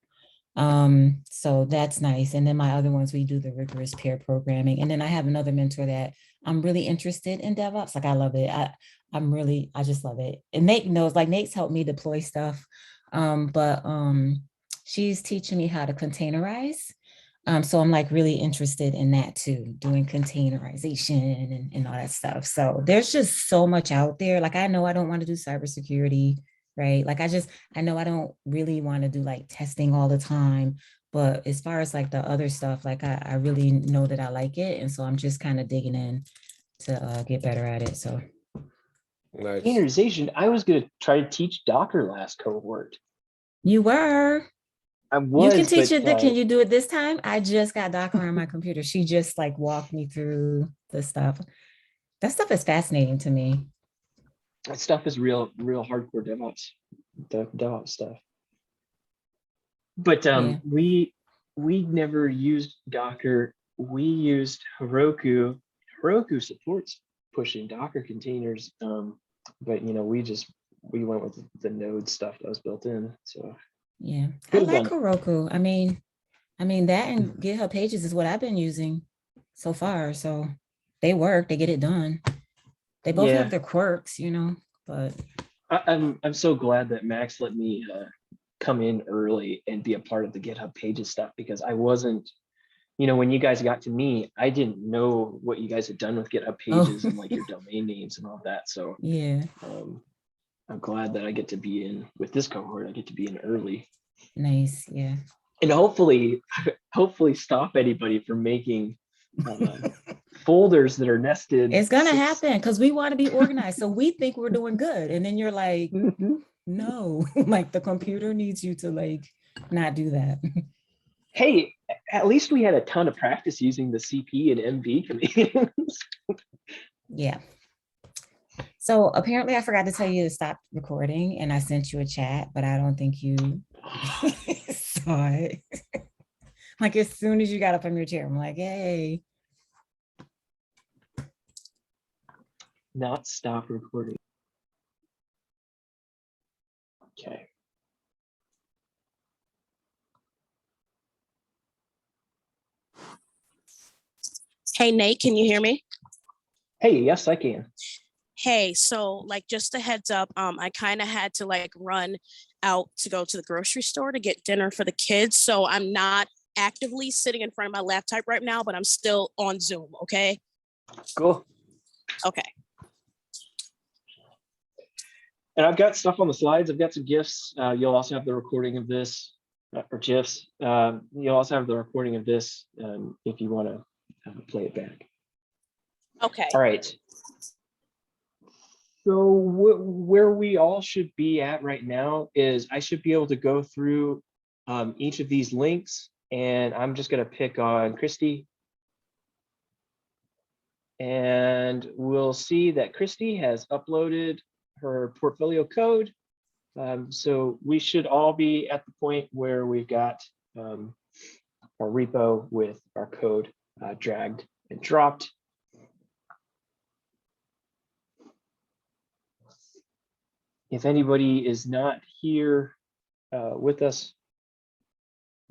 So that's nice. And then my other ones, we do the rigorous pair programming. And then I have another mentor that I'm really interested in DevOps. Like I love it. I just love it. And Nate knows, like Nate's helped me deploy stuff. But she's teaching me how to containerize. So I'm like really interested in that too, doing containerization and all that stuff. So there's just so much out there. Like I know I don't want to do cybersecurity, right? Like I know I don't really want to do like testing all the time. But as far as like the other stuff, like I really know that I like it. And so I'm just kind of digging in to get better at it. So Nice. Containerization. I was going to try to teach Docker last cohort. you were. I You was, can teach but it. Can you do it this time? I just got Docker on my computer. She just like walked me through the stuff. That stuff is fascinating to me. that stuff is real hardcore DevOps stuff. But Yeah. we never used Docker. We used Heroku. Heroku supports pushing Docker containers, but you know we went with the node stuff that was built in. So Yeah, I Could've like done. Heroku. I mean that and GitHub Pages is what I've been using so far. So they work. They get it done. They both Yeah. have their quirks, you know. But I'm so glad that Max let me come in early and be a part of the GitHub Pages stuff because I wasn't, you know, when you guys got to me, I didn't know what you guys had done with GitHub Pages and like your domain names and all that. So yeah, I'm glad that I get to be in with this cohort. I get to be in early nice. Yeah. and hopefully stop anybody from making folders that are nested. It's gonna happen because we want to be organized. So we think we're doing good. And then you're like, no, like the computer needs you to like not do that. Hey, at least we had a ton of practice using the CP and MV commands. Yeah. So apparently I forgot to tell you to stop recording and I sent you a chat, but I don't think you saw it. Like as soon as you got up from your chair, I'm like, hey. Not stop recording. Okay. Hey, Nate, can you hear me? Hey, yes, I can. Hey, so like just a heads up, I kind of had to like run out to go to the grocery store to get dinner for the kids. So I'm not actively sitting in front of my laptop right now, but I'm still on Zoom, okay? Cool. Okay. And I've got stuff on the slides. I've got some GIFs. You'll also have the recording of this, or GIFs. You'll also have the recording of this if you want to play it back. Okay. All right. So where we all should be at right now is I should be able to go through each of these links, and I'm just going to pick on Christy. And we'll see that Christy has uploaded her portfolio code. So we should all be at the point where we've got our repo with our code dragged and dropped. If anybody is not here with us,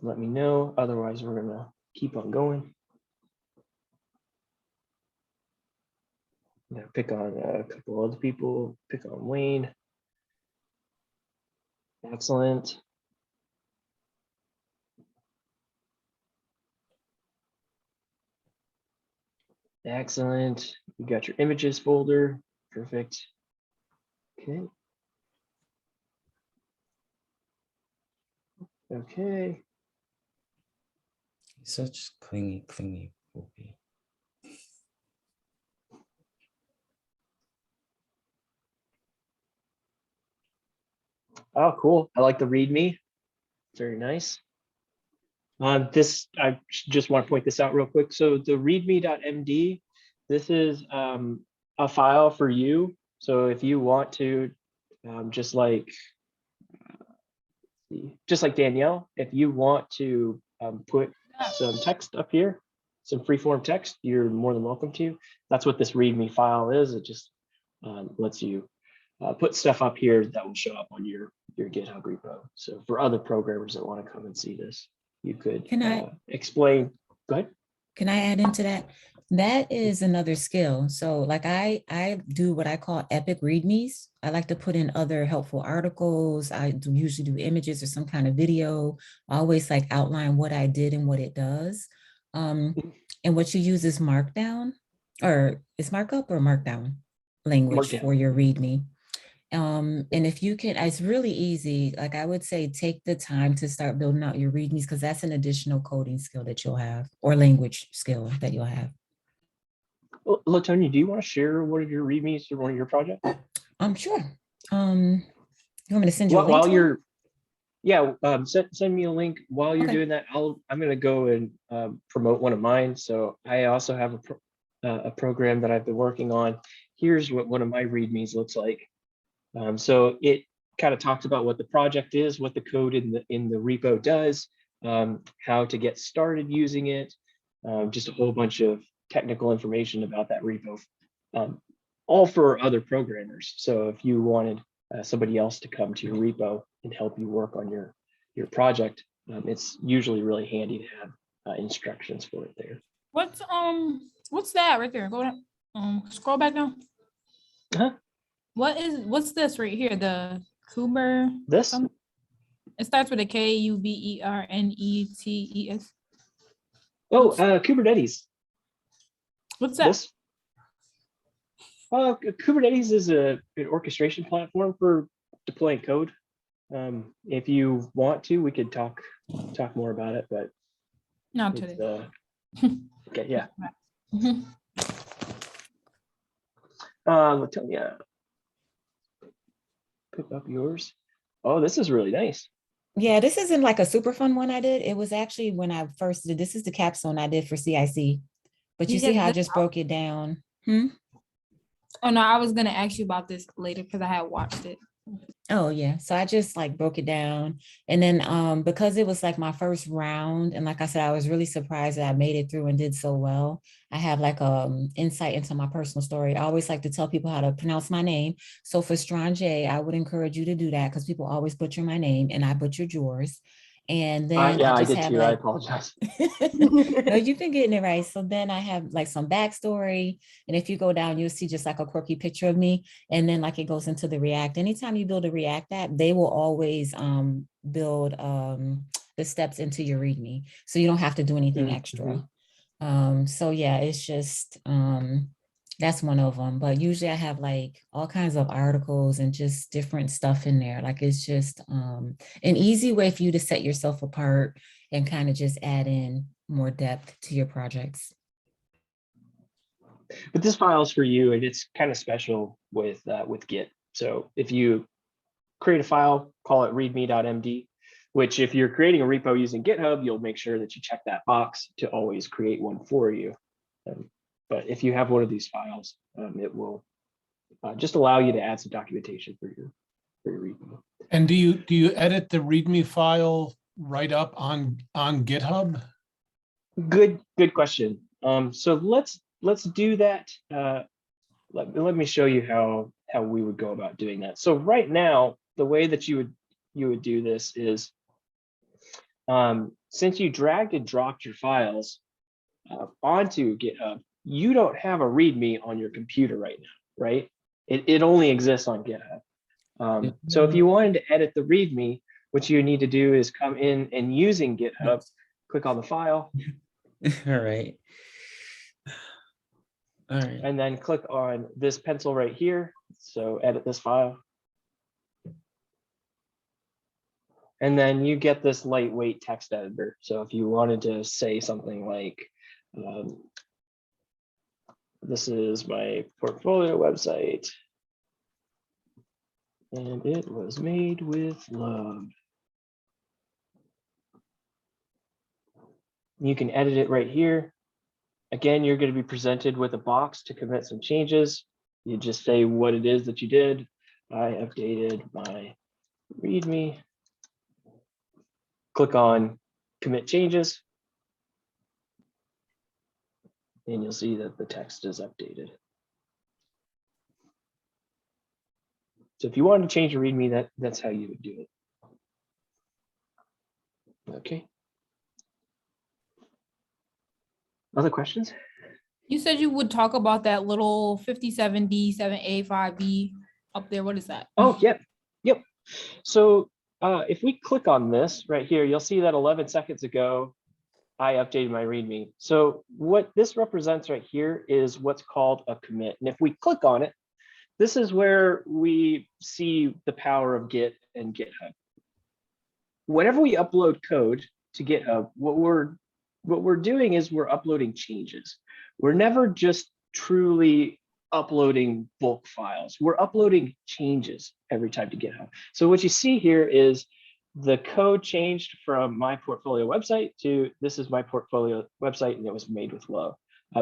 let me know. Otherwise, we're gonna keep on going. Now pick on a couple other people, pick on Wayne. Excellent. Excellent. You got your images folder. Perfect. Okay. Okay. Such clingy poopy. Oh, cool. I like the README. Very nice. This, I just want to point this out real quick. So the readme.md, this is a file for you. So if you want to, just like Danielle, if you want to put some text up here, some freeform text, you're more than welcome to. That's what this README file is. It just lets you put stuff up here that will show up on your GitHub repo. So for other programmers that want to come and see this, you could Can I- explain. Go ahead. Can I add into that? That is another skill. So like I do what I call epic readmes. I like to put in other helpful articles. Usually do images or some kind of video. I always like outline what I did and what it does. And what you use is Markdown, or is markup or Markdown language Markdown. for your readme. And if you can, it's really easy. Like I would say, take the time to start building out your readmes, because that's an additional coding skill that you'll have, or language skill that you'll have. Well, Latonia, do you want to share one of your readmes or one of your projects? Sure. You want me to send you a link While to it? you're, yeah, send me a link while you're Okay. doing that. I'm going to go and promote one of mine. So I also have a program that I've been working on. Here's what one of my readmes looks like. So it kind of talks about what the project is, what the code in the repo does, how to get started using it, just a whole bunch of technical information about that repo, all for other programmers. So if you wanted somebody else to come to your repo and help you work on your project, it's usually really handy to have instructions for it there. What's that right there? Go down. Scroll back down. Huh? What's this right here? The Kuber. This? It starts with a Kubernetes. Oh, Kubernetes. What's that? This? Kubernetes is an orchestration platform for deploying code. If you want to, we could talk more about it, but Not today. Okay, yeah. Mhm. Latonia, pick up yours. Oh, this is really nice. Yeah, this isn't like a super fun one I did. It was actually when I first did, this is the capstone I did for CIC. But you see how I just broke it down? Oh no, I was gonna ask you about this later because I had watched it. Oh yeah. So I just like broke it down. And then because it was like my first round, and like I said, I was really surprised that I made it through and did so well. I have like insight into my personal story. I always like to tell people how to pronounce my name. So for Strange, I would encourage you to do that, because people always butcher my name and I butchered yours. And then Yeah, I just did have too. like, I apologize. no, you've been getting it right. So then I have like some backstory. And if you go down, you'll see just like a quirky picture of me. And then like it goes into the React. Anytime you build a React app, they will always build the steps into your README. So you don't have to do anything extra. So yeah, it's just, that's one of them. But usually I have like all kinds of articles and just different stuff in there. Like it's just an easy way for you to set yourself apart and kind of just add in more depth to your projects. But this file is for you, and it's kind of special with Git. So if you create a file, call it readme.md, which if you're creating a repo using GitHub, you'll make sure that you check that box to always create one for you. But if you have one of these files, it will just allow you to add some documentation for your repo. And do you edit the README file right up on GitHub? Good question. So let's do that. Let me show you how we would go about doing that. So right now, the way that you would do this is, since you dragged and dropped your files onto GitHub, you don't have a README on your computer right now, right? It only exists on GitHub. So if you wanted to edit the README, what you need to do is come in and using GitHub, click on the file. All right. All right. and then click on this pencil right here. So edit this file. And then you get this lightweight text editor. So if you wanted to say something like, this is my portfolio website, and it was made with love. You can edit it right here. Again, you're going to be presented with a box to commit some changes. You just say what it is that you did. I updated my README. Click on commit changes. And you'll see that the text is updated. So if you wanted to change your README, that's how you would do it. Okay. Other questions? You said you would talk about that little 57D, 7A, 5B up there. What is that? Oh, yep. Yep. So if we click on this right here, you'll see that 11 seconds ago, I updated my README. So what this represents right here is what's called a commit. And if we click on it, this is where we see the power of Git and GitHub. Whenever we upload code to GitHub, what we're doing is we're uploading changes. We're never just truly uploading bulk files. We're uploading changes every time to GitHub. So what you see here is the code changed from my portfolio website to this is my portfolio website and it was made with love.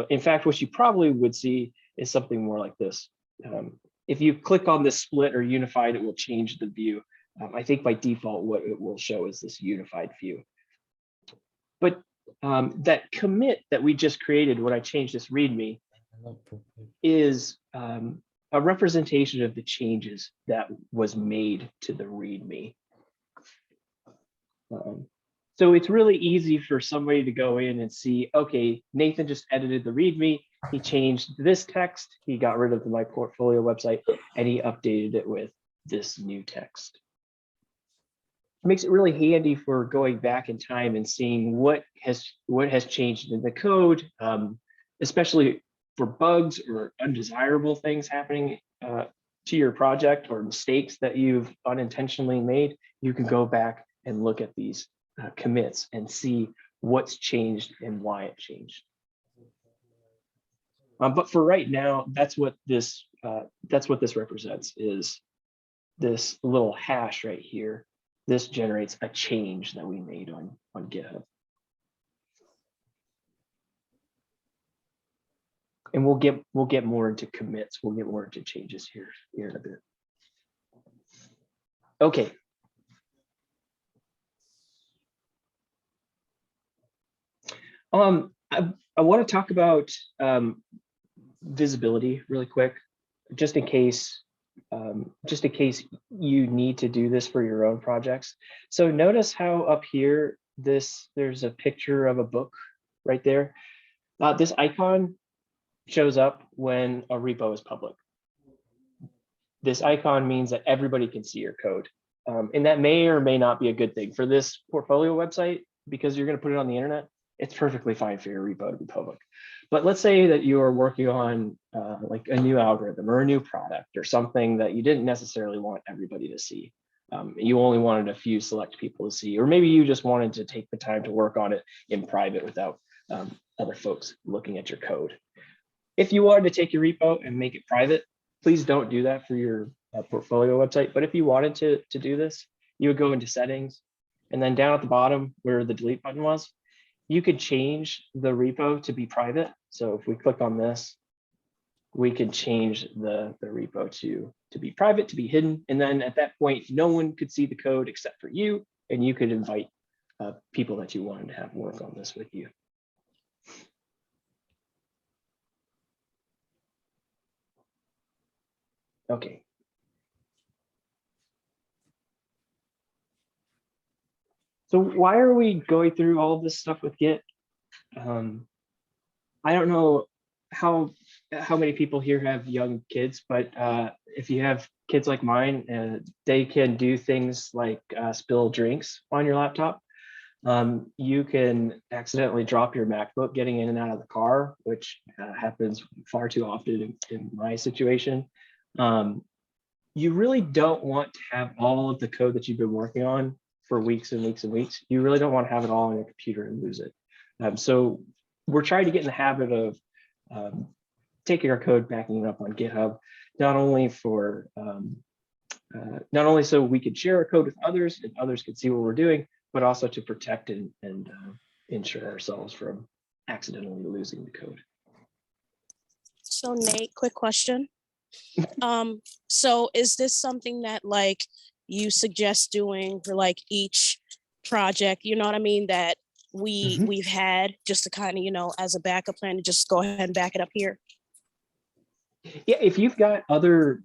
In fact, what you probably would see is something more like this. If you click on this split or unified, it will change the view. I think by default, what it will show is this unified view. But that commit that we just created when I changed this README is a representation of the changes that was made to the README. So it's really easy for somebody to go in and see, okay, Nathan just edited the README. He changed this text. He got rid of my portfolio website and he updated it with this new text. It makes it really handy for going back in time and seeing what has changed in the code, especially for bugs or undesirable things happening to your project or mistakes that you've unintentionally made. You can go back and look at these commits and see what's changed and why it changed. But for right now, that's what this represents, is this little hash right here. This generates a change that we made on GitHub. And we'll get more into commits. We'll get more into changes here in a bit. Okay. I want to talk about visibility really quick, just in case you need to do this for your own projects. So notice how up here, there's a picture of a book right there. This icon shows up when a repo is public. This icon means that everybody can see your code. And that may or may not be a good thing for this portfolio website, because you're going to put it on the internet. It's perfectly fine for your repo to be public. But let's say that you are working on like a new algorithm or a new product or something that you didn't necessarily want everybody to see. You only wanted a few select people to see, or maybe you just wanted to take the time to work on it in private without other folks looking at your code. If you wanted to take your repo and make it private, please don't do that for your portfolio website. But if you wanted to do this, you would go into settings, and then down at the bottom where the delete button was, you could change the repo to be private. So if we click on this, we could change the repo to be private, to be hidden. And then at that point, no one could see the code except for you, and you could invite people that you wanted to have work on this with you. Okay. So why are we going through all of this stuff with Git? I don't know how many people here have young kids, but if you have kids like mine, they can do things like spill drinks on your laptop. You can accidentally drop your MacBook getting in and out of the car, which happens far too often in my situation. You really don't want to have all of the code that you've been working on for weeks and weeks and weeks. You really don't want to have it all on your computer and lose it. So we're trying to get in the habit of taking our code, backing it up on GitHub, not only so we could share our code with others and others can see what we're doing, but also to protect and ensure ourselves from accidentally losing the code. So Nate, quick question. So is this something that like you suggest doing for like each project, you know what I mean, that we've had, just to kind of, you know, as a backup plan to just go ahead and back it up here? Yeah, if you've got other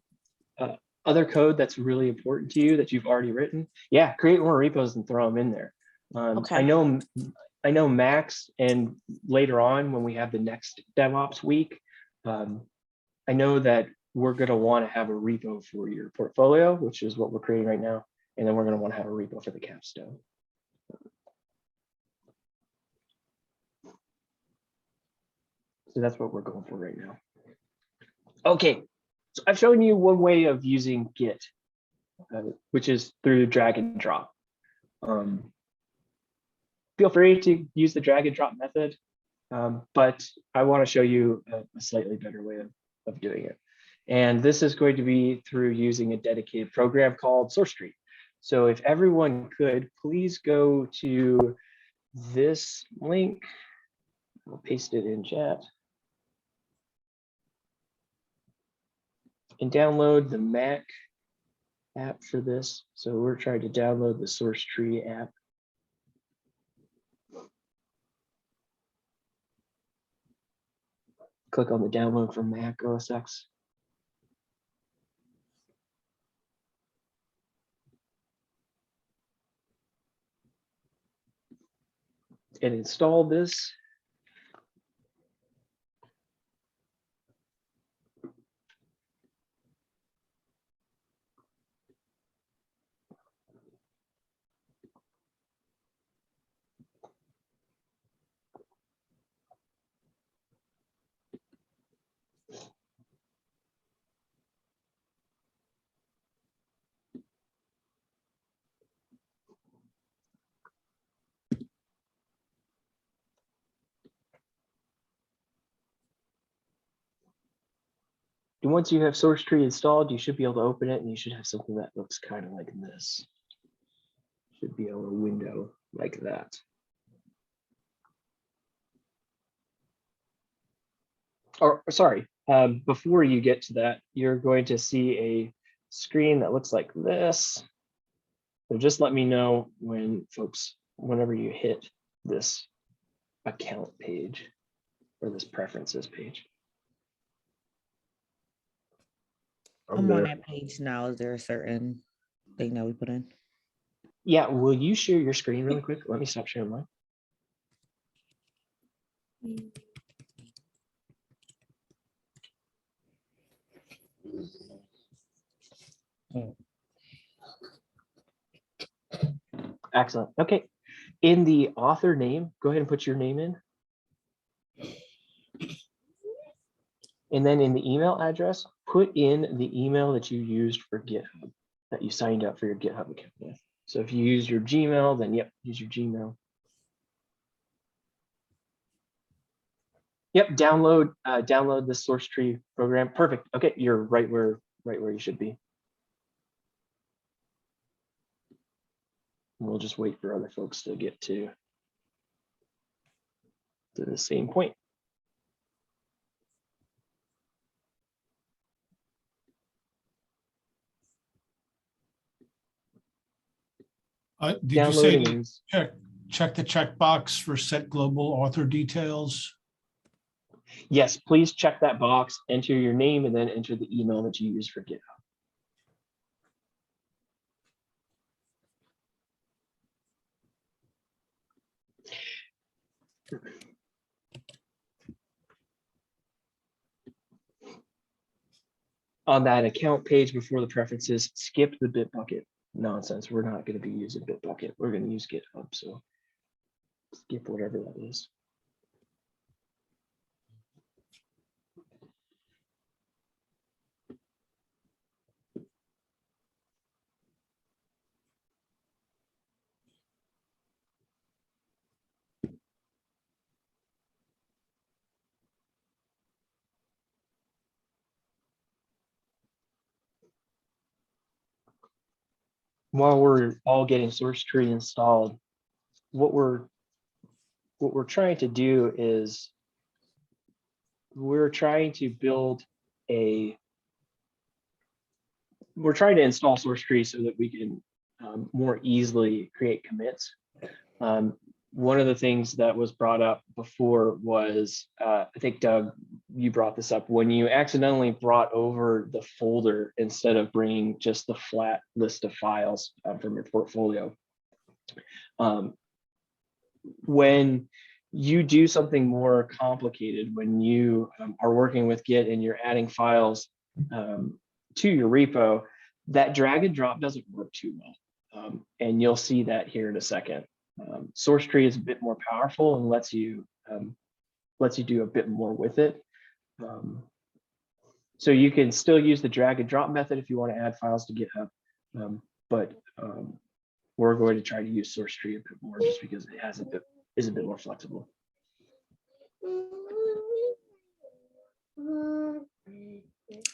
code that's really important to you that you've already written, yeah, create more repos and throw them in there. Okay. I know Max, and later on when we have the next DevOps week, I know that we're going to want to have a repo for your portfolio, which is what we're creating right now, and then we're going to want to have a repo for the capstone. So that's what we're going for right now. Okay, so I've shown you one way of using Git, which is through drag and drop. Feel free to use the drag and drop method, but I want to show you a slightly better way of doing it. And this is going to be through using a dedicated program called Sourcetree. So if everyone could please go to this link, I'll paste it in chat, and download the Mac app for this. So we're trying to download the Sourcetree app. Click on the download for Mac OS X. And install this. And once you have Sourcetree installed, you should be able to open it, and you should have something that looks kind of like this. Should be a little window like that. Or sorry, before you get to that, you're going to see a screen that looks like this. So just let me know whenever you hit this account page or this preferences page. I'm on that page now. Is there a certain thing that we put in? Yeah, will you share your screen really quick? Let me stop sharing mine. Excellent. Okay. In the author name, go ahead and put your name in. And then in the email address, put in the email that you used for GitHub, that you signed up for your GitHub account with. So if you use your Gmail, then yep, use your Gmail. Yep, download the Sourcetree program. Perfect. Okay, you're right where you should be. We'll just wait for other folks to get to the same point. Did you say to check the checkbox for set global author details? Yes, please check that box, enter your name, and then enter the email that you use for GitHub. On that account page before the preferences, skip the Bitbucket nonsense. We're not going to be using Bitbucket. We're going to use GitHub. So skip whatever that is. While we're all getting Sourcetree installed, what we're trying to do is we're trying to install Sourcetree so that we can more easily create commits. One of the things that was brought up before was, I think Doug, you brought this up, when you accidentally brought over the folder instead of bringing just the flat list of files from your portfolio. When you do something more complicated, when you are working with Git and you're adding files to your repo, that drag and drop doesn't work too well. And you'll see that here in a second. Sourcetree is a bit more powerful and lets you do a bit more with it. So you can still use the drag and drop method if you want to add files to GitHub, but we're going to try to use Sourcetree a bit more just because it is a bit more flexible.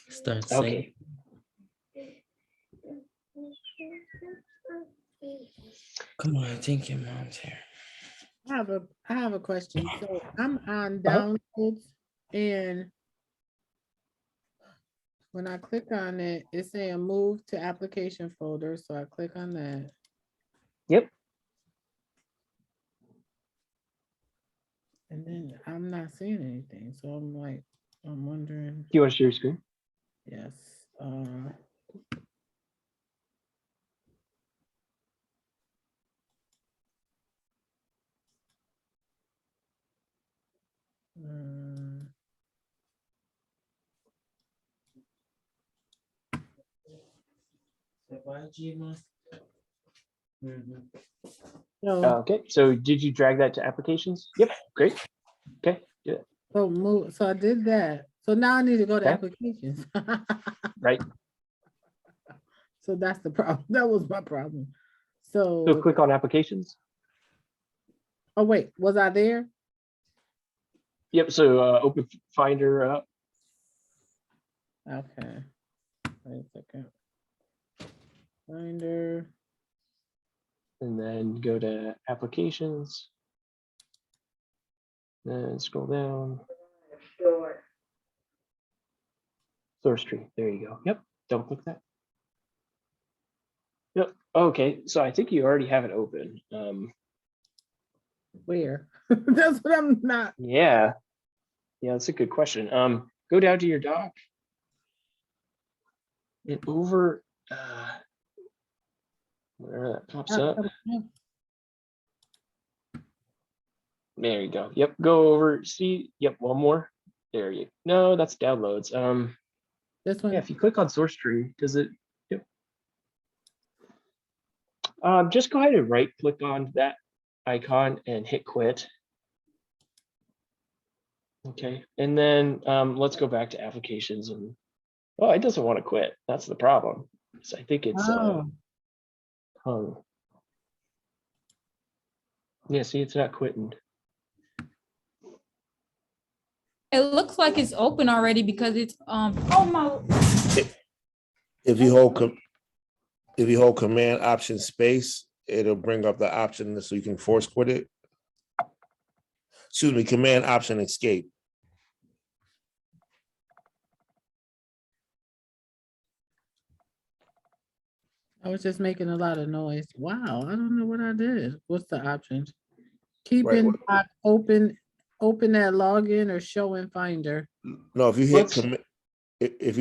Start saying. Okay. Come on, I think your mom's here. I have a question. So I'm on Uh-huh. downloads, and when I click on it, it's saying move to application folder. So I click on that. Yep. And then I'm not seeing anything. So I'm wondering. Do you want to share your screen? Yes. So, Okay, so did you drag that to applications? Yep, great. Okay, good. so I did that. So now I need to go to Okay. applications. Right. So that's the problem. That was my problem. So click on applications. Oh wait, was I there? Yep, so open Finder up. Okay. Wait a second. Finder. And then go to applications. Then scroll down. Sourcetree, there you go. Yep, double click that. Yep, okay, so I think you already have it open. Where? That's what I'm not. Yeah, that's a good question. Go down to your doc. And over, where that pops up. There you go. Yep, go over, see, yep, one more. There you, no, that's downloads. This one. Yeah, if you click on Sourcetree, does it, yep. Just go ahead and right click on that icon and hit quit. Okay, and then let's go back to applications and, oh, it doesn't want to quit. That's the problem. So I think it's hung. Yeah, see, it's not quitting. It looks like it's open already because it's oh my. If you hold Command Option Space, it'll bring up the option so you can force quit it. Excuse me, Command Option Escape. I was just making a lot of noise. Wow, I don't know what I did. What's the options? Keep in doc, open that login or show in Finder. No, if you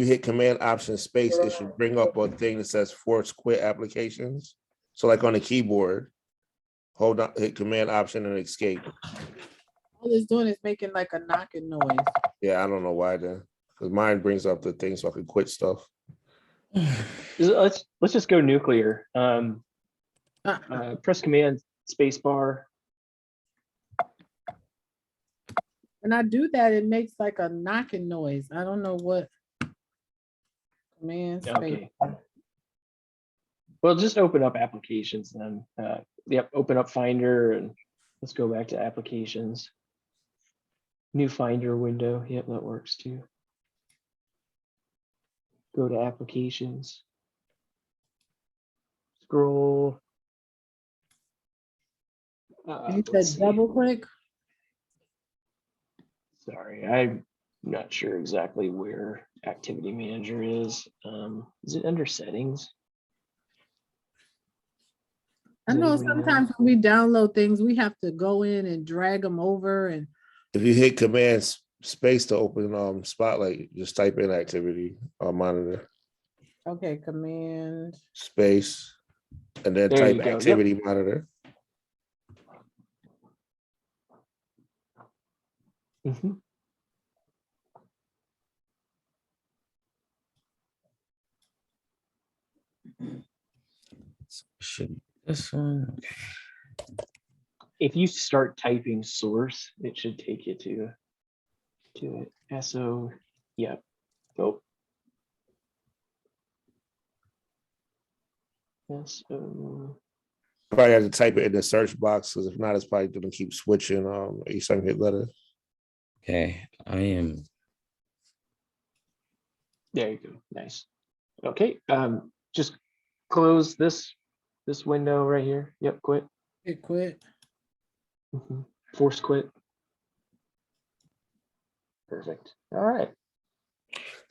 hit Command Option Space, it should bring up a thing that says force quit applications. So like on the keyboard, hold on, hit Command Option and Escape. All it's doing is making like a knocking noise. Yeah, I don't know why then, because mine brings up the thing so I can quit stuff. Let's just go nuclear. Press Command space bar. When I do that, it makes like a knocking noise. I don't know what. Command space. Okay. Well, just open up applications then. Yep, open up Finder and let's go back to applications. New Finder window. Yep, that works too. Go to applications. Scroll. You let's said see. double click. Sorry, I'm not sure exactly where Activity Manager is. Is it under settings? I Does know anybody sometimes when we download things, we have to go in and drag them over and If you hit Command space to open Spotlight, just type in activity monitor okay, command. space, and then There type you go. Yep. activity monitor. Mhm. Should this one? If you start typing source, it should take you to it. SO. Yep. Oh. SO. Probably have to type it in the search box because if not, it's probably going to keep switching each time you hit letter. Okay, I am. There you go. Nice. Okay. Just close this window right here. Yep. Quit. Hit quit. Force quit. Perfect. All right.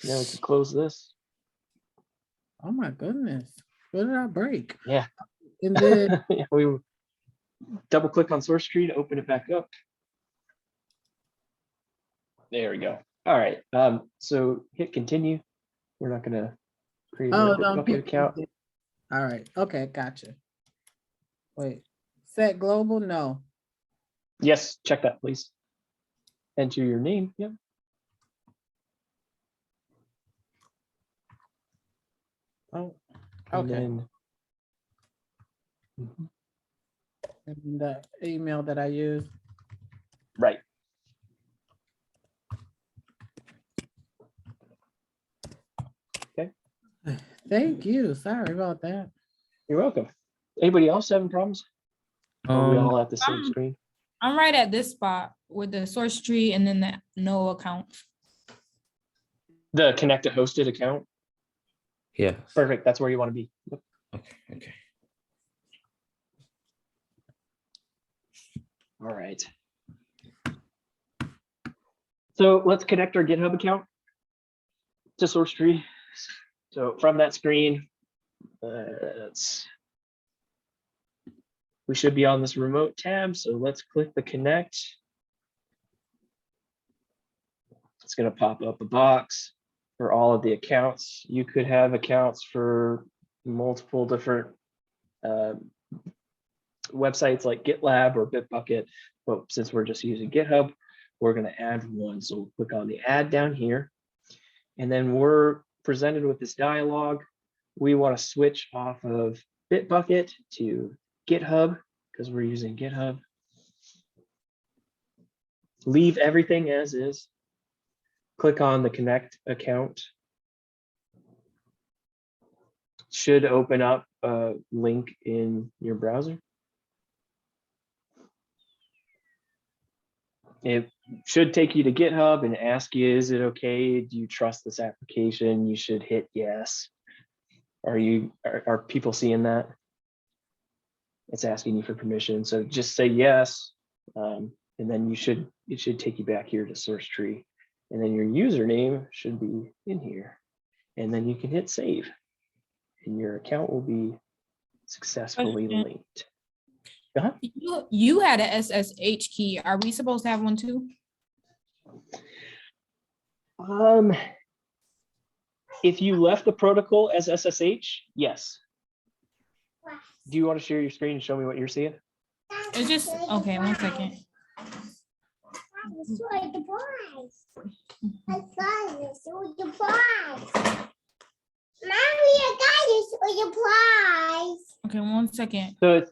Now we can close this. Oh my goodness. What did I break? Yeah. And then Yeah, we double click on Sourcetree to open it back up. There we go. All right. So hit continue. We're not gonna create a don't Bitbucket hit account. continue. All right. Okay, gotcha. Wait. Set global? No. Yes, check that, please. Enter your name. Yep. Oh, And okay. then, Mhm. And the email that I use. Right. Okay. Thank you. Sorry about that. You're welcome. Anybody else having problems? Or are we all at the same screen? I'm right at this spot with the source tree and then the no account. The connect to hosted account. Yeah. Perfect. That's where you want to be. Yep. Okay. All right. So let's connect our GitHub account to Sourcetree. So from that screen, we should be on this remote tab. So let's click the connect. It's going to pop up a box for all of the accounts. You could have accounts for multiple different websites like GitLab or Bitbucket, but since we're just using GitHub, we're going to add one. So we'll click on the add down here, and then we're presented with this dialog. We want to switch off of Bitbucket to GitHub because we're using GitHub. Leave everything as is. Click on the connect account. Should open up a link in your browser. It should take you to GitHub and ask you, is it okay? Do you trust this application? You should hit yes. Are people seeing that? It's asking you for permission. So just say yes. And then it should take you back here to Sourcetree. And then your username should be in here. And then you can hit save. And your account will be successfully linked. Uh-huh. You had a SSH key. Are we supposed to have one too? If you left the protocol as SSH, yes. Do you want to share your screen and show me what you're seeing? It's just okay. 1 second. Okay, 1 second. So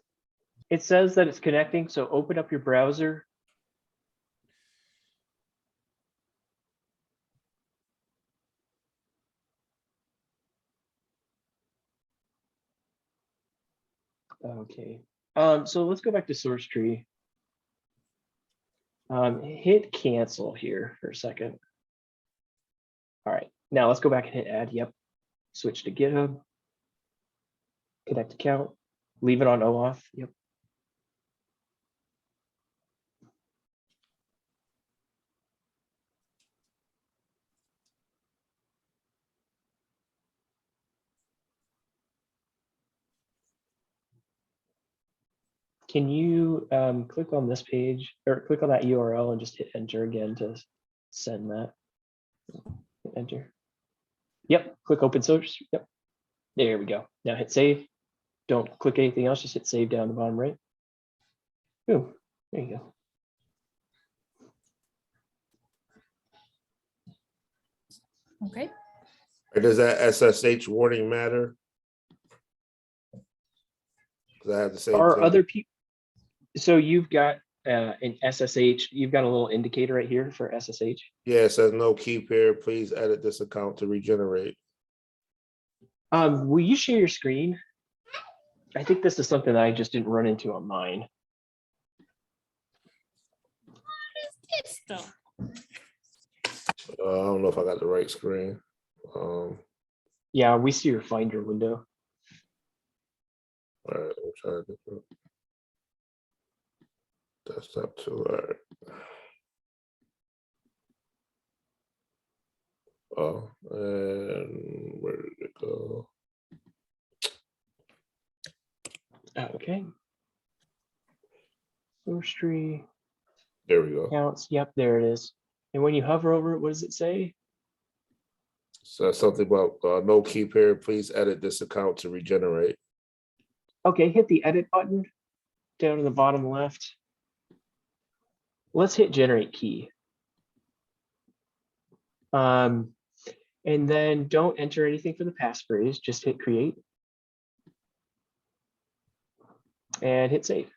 it says that it's connecting. So open up your browser. Okay. So let's go back to Sourcetree. Hit cancel here for a second. All right, now let's go back and hit add. Yep. Switch to GitHub. Connect account. Leave it on OAuth. Yep. Can you click on this page or click on that URL and just hit enter again to send that? Hit enter. Yep, click open source. Yep, there we go. Now hit save. Don't click anything else, just hit save down the bottom right. Boom, there you go. Okay. Does that SSH warning matter? Because I have the same Are thing. other people, so you've got an SSH, you've got a little indicator right here for SSH. Yeah, it says no key pair. Please edit this account to regenerate. Will you share your screen? I think this is something that I just didn't run into on mine. I don't know if I got the right screen. Yeah, we see your Finder window. All right, we'll try different. Desktop 2. All right. Oh, and where did it go? Okay. Sourcetree. There we go. Accounts. Yep, there it is. And when you hover over it, what does it say? So something about no key pair. Please edit this account to regenerate. Okay, hit the edit button down in the bottom left. Let's hit generate key. And then don't enter anything for the passphrase, just hit create. And hit save.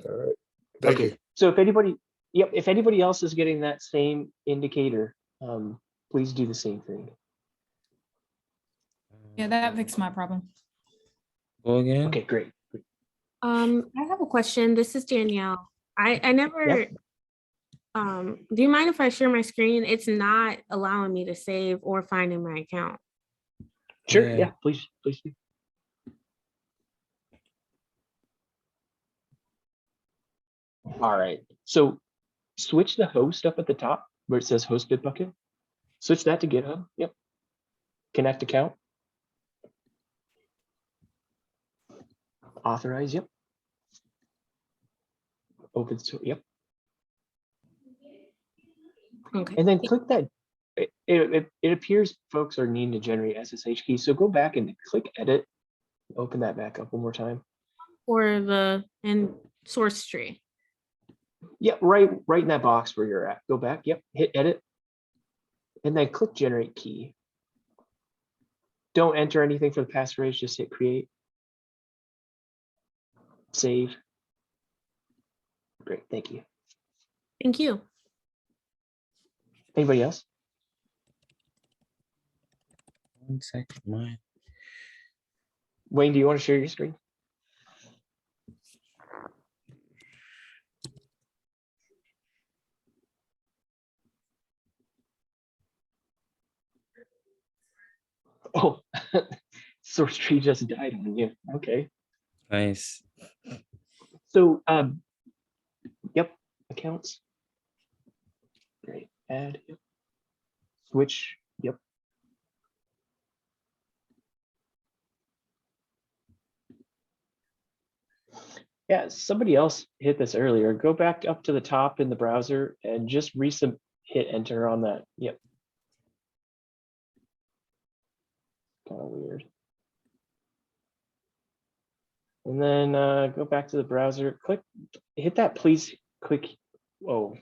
All right. Thank you. So if anybody, yep, if anybody else is getting that same indicator, please do the same thing. Yeah, that fixed my problem. Go again. Okay, great. I have a question. This is Danielle. I never, Yep. Do you mind if I share my screen? It's not allowing me to save or finding my account. Sure, Yeah. yeah, please do. All right, so switch the host up at the top where it says host Bitbucket. Switch that to GitHub. Yep. Connect account. Authorize. Yep. Open source. Yep. Okay. And then click that. It appears folks are needing to generate SSH keys. So go back and click edit. Open that back up one more time. Or the Sourcetree. Yep, right in that box where you're at. Go back. Yep. Hit edit. And then click generate key. Don't enter anything for the passphrase, just hit create. Save. Great, thank you. Thank you. Anybody else? 1 second, mine. Wayne, do you want to share your screen? Oh, Sourcetree just died on you. Okay. Nice. So, yep, accounts. Great. Add. Yep. Switch. Yep. Yeah, somebody else hit this earlier. Go back up to the top in the browser and just hit enter on that. Yep. Kind of weird. And then go back to the browser, hit that please click. Whoa.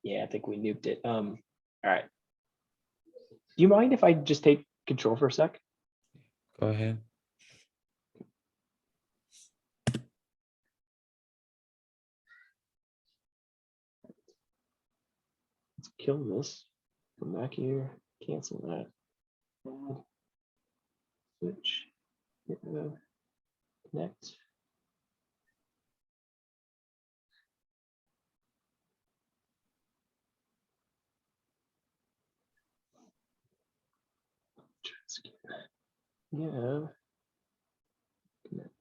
Yeah, I think we nuked it. All right. Do you mind if I just take control for a sec? Go ahead. Let's kill this. Come back here, cancel that. Switch. Connect. Yeah. Connect.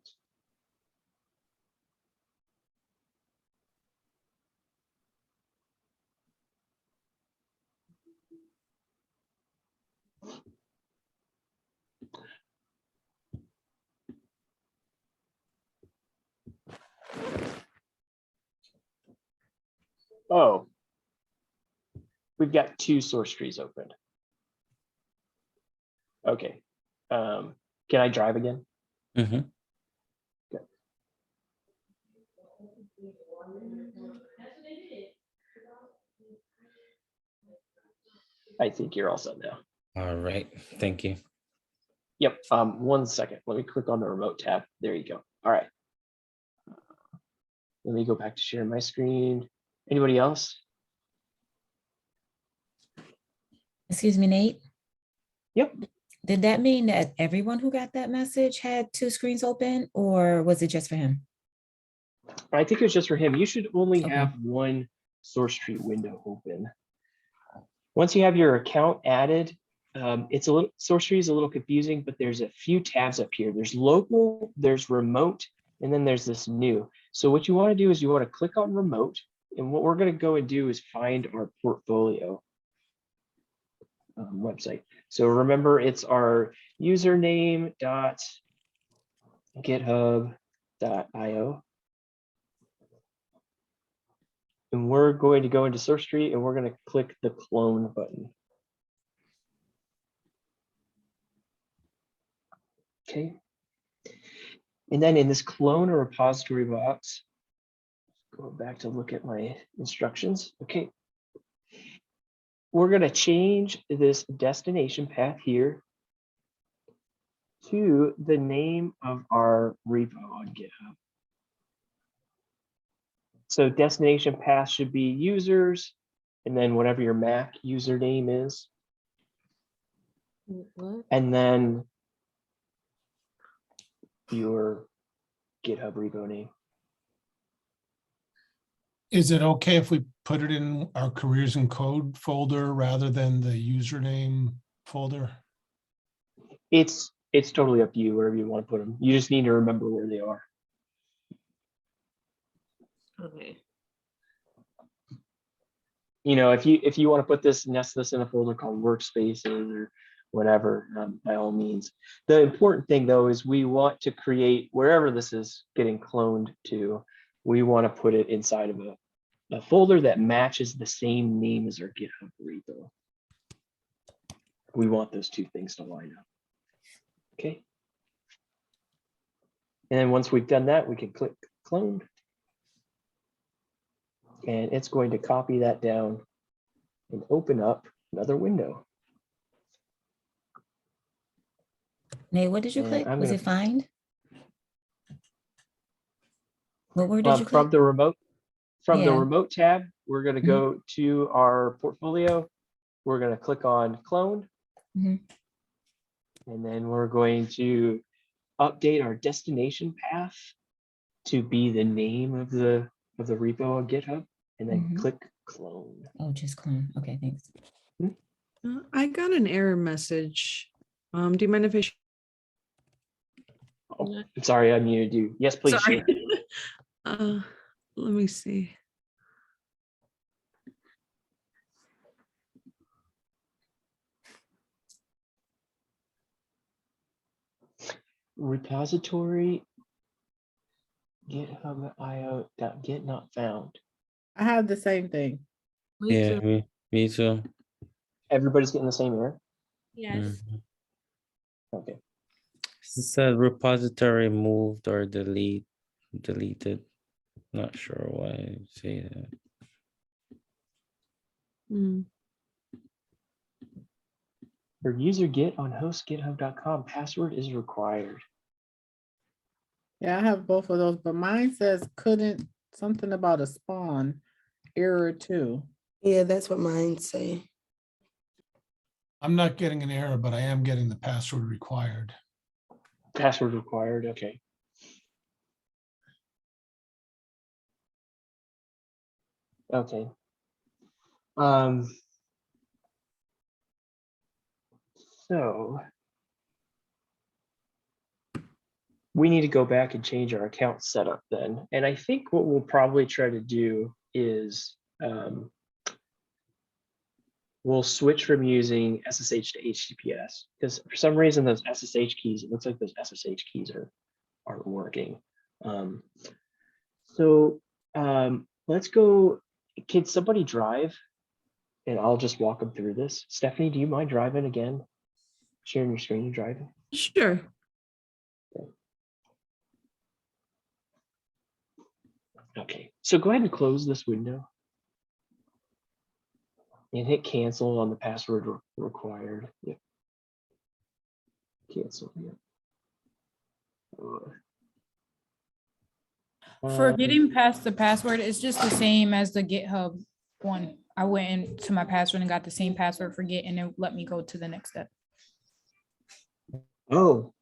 Oh, we've got two source trees open. Okay. Can I drive again? Mhm. I think you're all set now. All right, thank you. Yep. 1 second. Let me click on the remote tab. There you go. All right. Let me go back to share my screen. Anybody else? Excuse me, Nate. Yep. Did that mean that everyone who got that message had two screens open, or was it just for him? I think it was just for him. You should only Okay. have one source tree window open. Once you have your account added, it's a little source tree is a little confusing, but there's a few tabs up here. There's local, there's remote, and then there's this new. So what you want to do is you want to click on remote, and what we're going to go and do is find our portfolio website. So remember, it's our username.github.io. And we're going to go into Sourcetree and we're going to click the clone button. Okay. And then in this clone or repository box, go back to look at my instructions. Okay. We're going to change this destination path here to the name of our repo on GitHub. So destination path should be users, and then whatever your Mac username is. What? And then your GitHub repo name. Is it okay if we put it in our careers and code folder rather than the username folder? It's totally up to you wherever you want to put them. You just need to remember where they are. Okay. You know, if you want to put this, nest this in a folder called workspaces or whatever, by all means. The important thing though is we want to create wherever this is getting cloned to, we want to put it inside of a folder that matches the same name as our GitHub repo. We want those two things to line up. Okay. And then once we've done that, we can click clone. And it's going to copy that down and open up another window. Nate, what did you And click? I'm Was gonna- it find? What word did you From click? the remote, the Yeah. remote tab, we're going to go to our portfolio. We're going to click on clone. Mhm. And then we're going to update our destination path to be the name of the repo on GitHub, and then Mhm. click clone. Oh, just clone. Okay, thanks. I got an error message. Do you mind if I? Oh, I'm sorry, I muted you. Yes, please. Sorry. Share. Let me see. Repository github.io.get not found. I have the same thing. Yeah, me too. Everybody's getting the same error. Yes. Mhm. Okay. It said repository moved or deleted. Not sure why I say that. For user git on host github.com, password is required. Yeah, I have both of those, but mine says couldn't, something about a spawn error too. Yeah, that's what mine say. I'm not getting an error, but I am getting the password required. Password required, okay. Okay. So we need to go back and change our account setup then. And I think what we'll probably try to do is we'll switch from using SSH to HTTPS because for some reason those SSH keys, it looks like those SSH keys aren't working. Let's go. Can somebody drive? And I'll just walk them through this. Stephanie, do you mind driving again? Sharing your screen and driving? Sure. Okay, so go ahead and close this window. And hit cancel on the password required. Yep. Cancel, yep. For getting past the password, it's just the same as the GitHub one. I went into my password and got the same password for Git, and it let me go to the next step. Oh.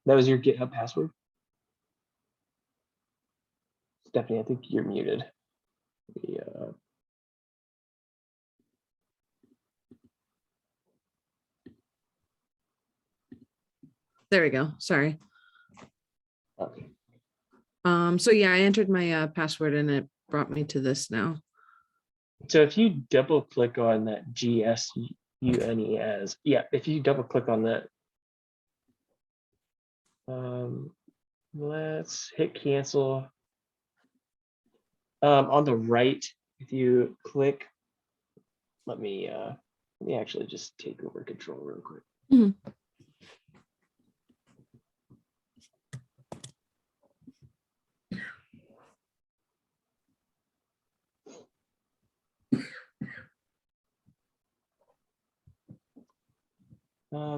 That was your GitHub password? Stephanie, I think you're muted. Yeah. There we go. Sorry. Okay. So yeah, I entered my password and it brought me to this now. So if you double click on that GSUNES, yeah, if you double click on that, let's hit cancel. On the right, if you click, let me actually just take over control real quick. Mm-hmm.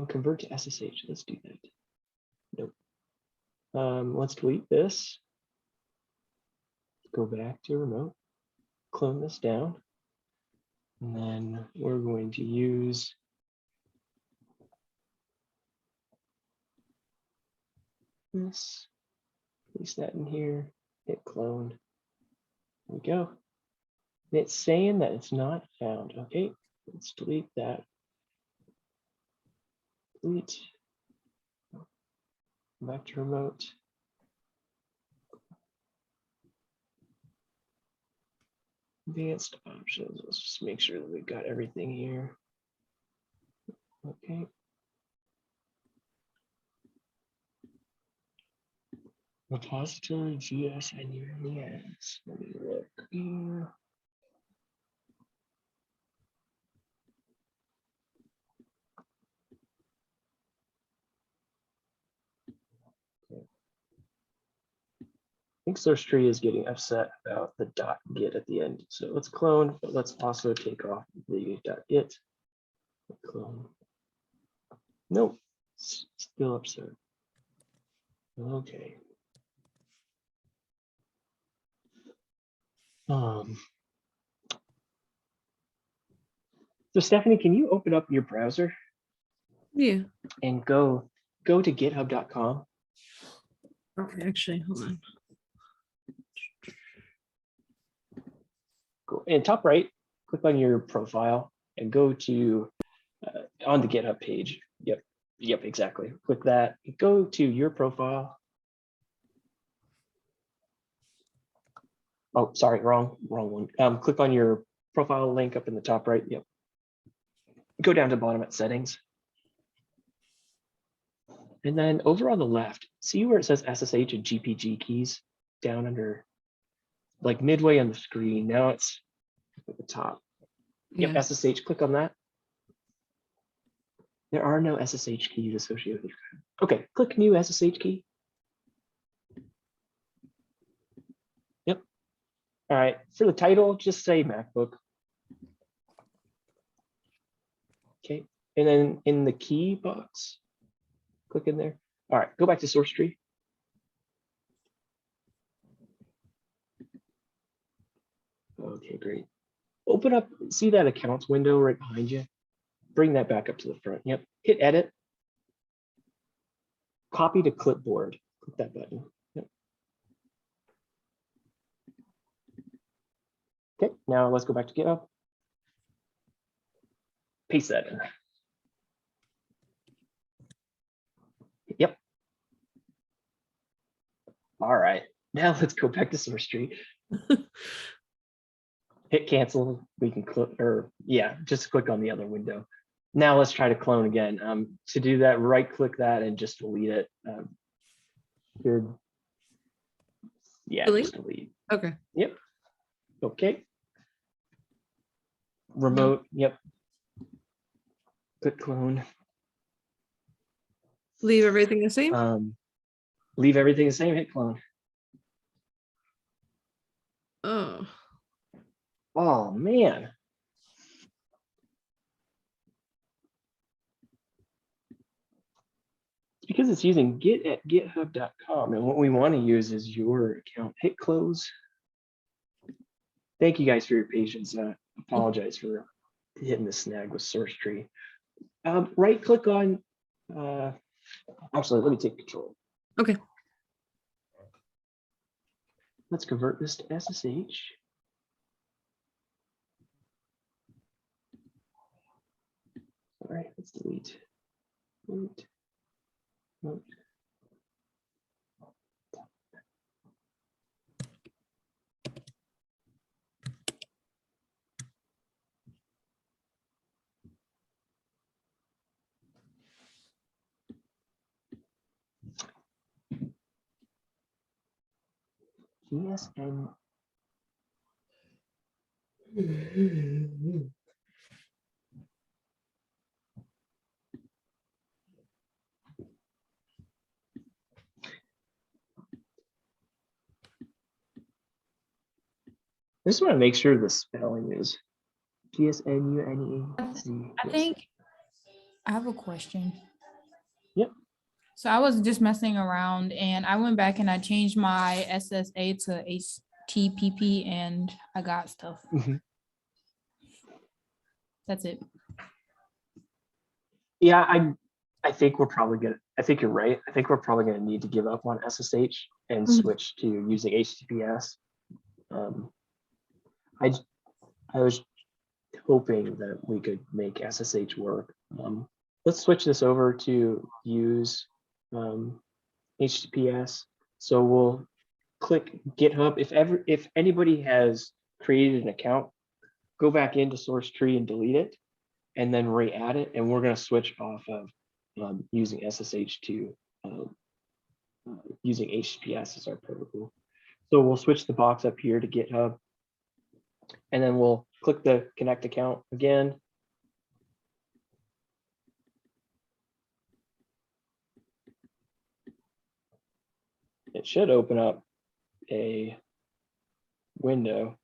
Convert to SSH. Let's do that. Nope. Let's delete this. Go back to remote. Clone this down. And then we're going to use this. Place that in here. Hit clone. There we go. And it's saying that it's not found. Okay, let's delete that. Delete. Back to remote. Advanced options. Let's just make sure that we've got everything here. Okay. Repository GSNUNES. Let me look here. I think Sourcetree is getting upset about the .git at the end. So let's clone, but let's also take off the .git. Clone. Nope, still upset. Okay. So Stephanie, can you open up your browser? Yeah. And go to github.com. Okay, actually, hold on. Cool. And top right, click on your profile and go to on the GitHub page. Yep, exactly. Click that. Go to your profile. Oh, sorry, wrong one. Click on your profile link up in the top right. Yep. Go down to bottom at settings. And then over on the left, see where it says SSH and GPG keys down under, like midway on the screen. Now it's at the top. Yep, Yeah. SSH, click on that. There are no SSH keys associated with your. Okay, click new SSH key. Yep. All right, for the title, just say MacBook. Okay, and then in the key box, click in there. All right, go back to Sourcetree. Okay, great. open up, see that accounts window right behind you? Bring that back up to the front. Yep. Hit edit. Copy to clipboard. Click that button. Yep. Okay, now let's go back to GitHub. Paste that in. Yep. All right, now let's go back to Sourcetree. Hit cancel. We can click, or yeah, just click on the other window. Now let's try to clone again. To do that, right click that and just delete it. Good. Yeah, Delete? just delete. Okay. Yep. Okay. Remote. Yep. Click clone. Leave everything the same? Leave everything the same. Hit clone. Oh. Oh man. It's because it's using git at github.com, and what we want to use is your account. Hit close. Thank you guys for your patience. Apologize for hitting the snag with Sourcetree. Right click on, actually, let me take control. Okay. Let's convert this to SSH. All right, let's delete. Delete. Nope. Yes, and I just want to make sure the spelling is GSNUNEC. I think I have a question. Yep. So I was just messing around and I went back and I changed my SSA to HTTP and I got stuff. That's it. Yeah, I think we're probably gonna. I think you're right. I think we're probably gonna need to give up on SSH and switch to using HTTPS. I was hoping that we could make SSH work. Let's switch this over to use HTTPS. So we'll click GitHub. If anybody has created an account, go back into Sourcetree and delete it, and then re-add it. And we're going to switch off of using SSH to using HTTPS as our protocol. So we'll switch the box up here to GitHub, and then we'll click the connect account again. It should open up a window.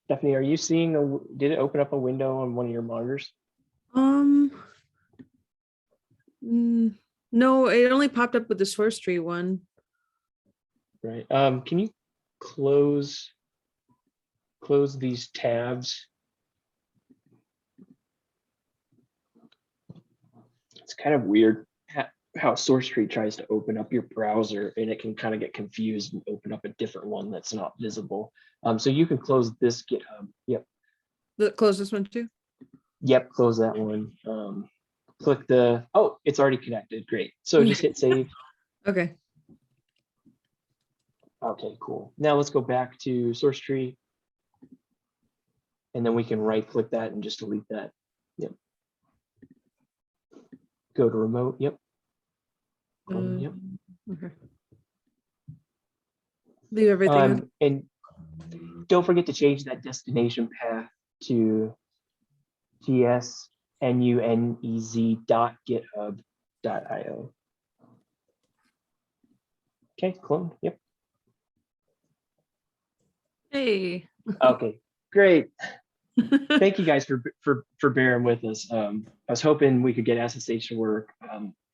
Stephanie, are you seeing did it open up a window on one of your monitors? No, it only popped up with the Sourcetree one. Right. Can you close these tabs? It's kind of weird how Sourcetree tries to open up your browser and it can kind of get confused and open up a different one that's not visible. So you can close this GitHub. Yep. Close this one too? Yep, close that one. Click the, oh, it's already connected. Great. So just hit save. Okay. Okay, cool. Now let's go back to Sourcetree. And then we can right click that and just delete that. Yep. Go to remote. Yep. Yep. Okay. Leave everything. And don't forget to change that destination path to gsnunez.github.io. Okay, clone. Yep. Hey. Okay, great. Thank you guys for bearing with us. I was hoping we could get SSH to work,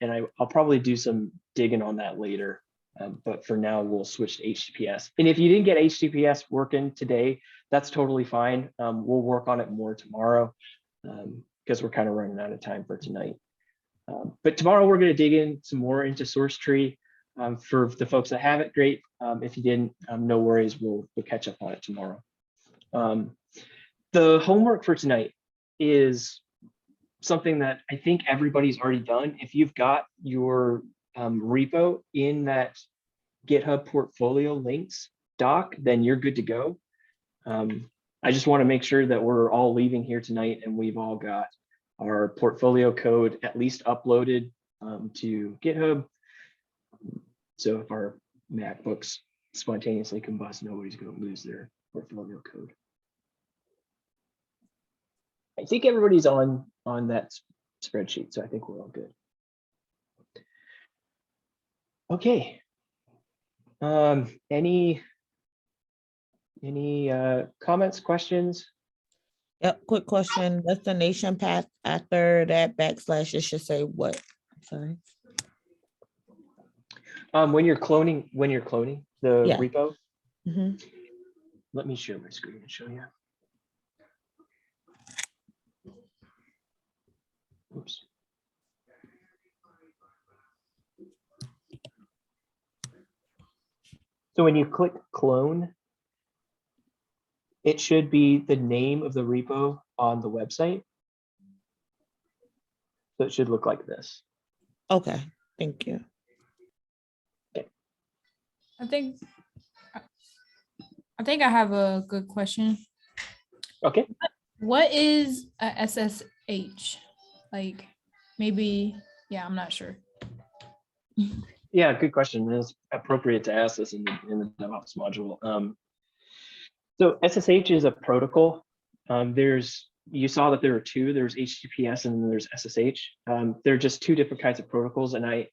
and I'll probably do some digging on that later. But for now, we'll switch to HTTPS. And if you didn't get HTTPS working today, that's totally fine. We'll work on it more tomorrow because we're kind of running out of time for tonight. But tomorrow we're going to dig in some more into Sourcetree. For the folks that have it, great. If you didn't, no worries. We'll catch up on it tomorrow. The homework for tonight is something that I think everybody's already done. If you've got your repo in that GitHub portfolio links doc, then you're good to go. I just want to make sure that we're all leaving here tonight and we've all got our portfolio code at least uploaded to GitHub. So if our MacBooks spontaneously combust, nobody's going to lose their portfolio code. I think everybody's on that spreadsheet, so I think we're all good. Okay. Any comments, questions? Yep, quick question. Destination path after that backslash, it should say what? Sorry. When you're cloning the Yeah. repo, Mhm. let me share my screen and show you. Oops. So when you click clone, it should be the name of the repo on the website. So it should look like this. Okay, thank you. I think I have a good question. Okay. What is a SSH? Like maybe, yeah, I'm not sure. Yeah, good question. It's appropriate to ask this in the DevOps module. So SSH is a protocol. You saw that there are two. There's HTTPS and then there's SSH. They're just two different kinds of protocols. And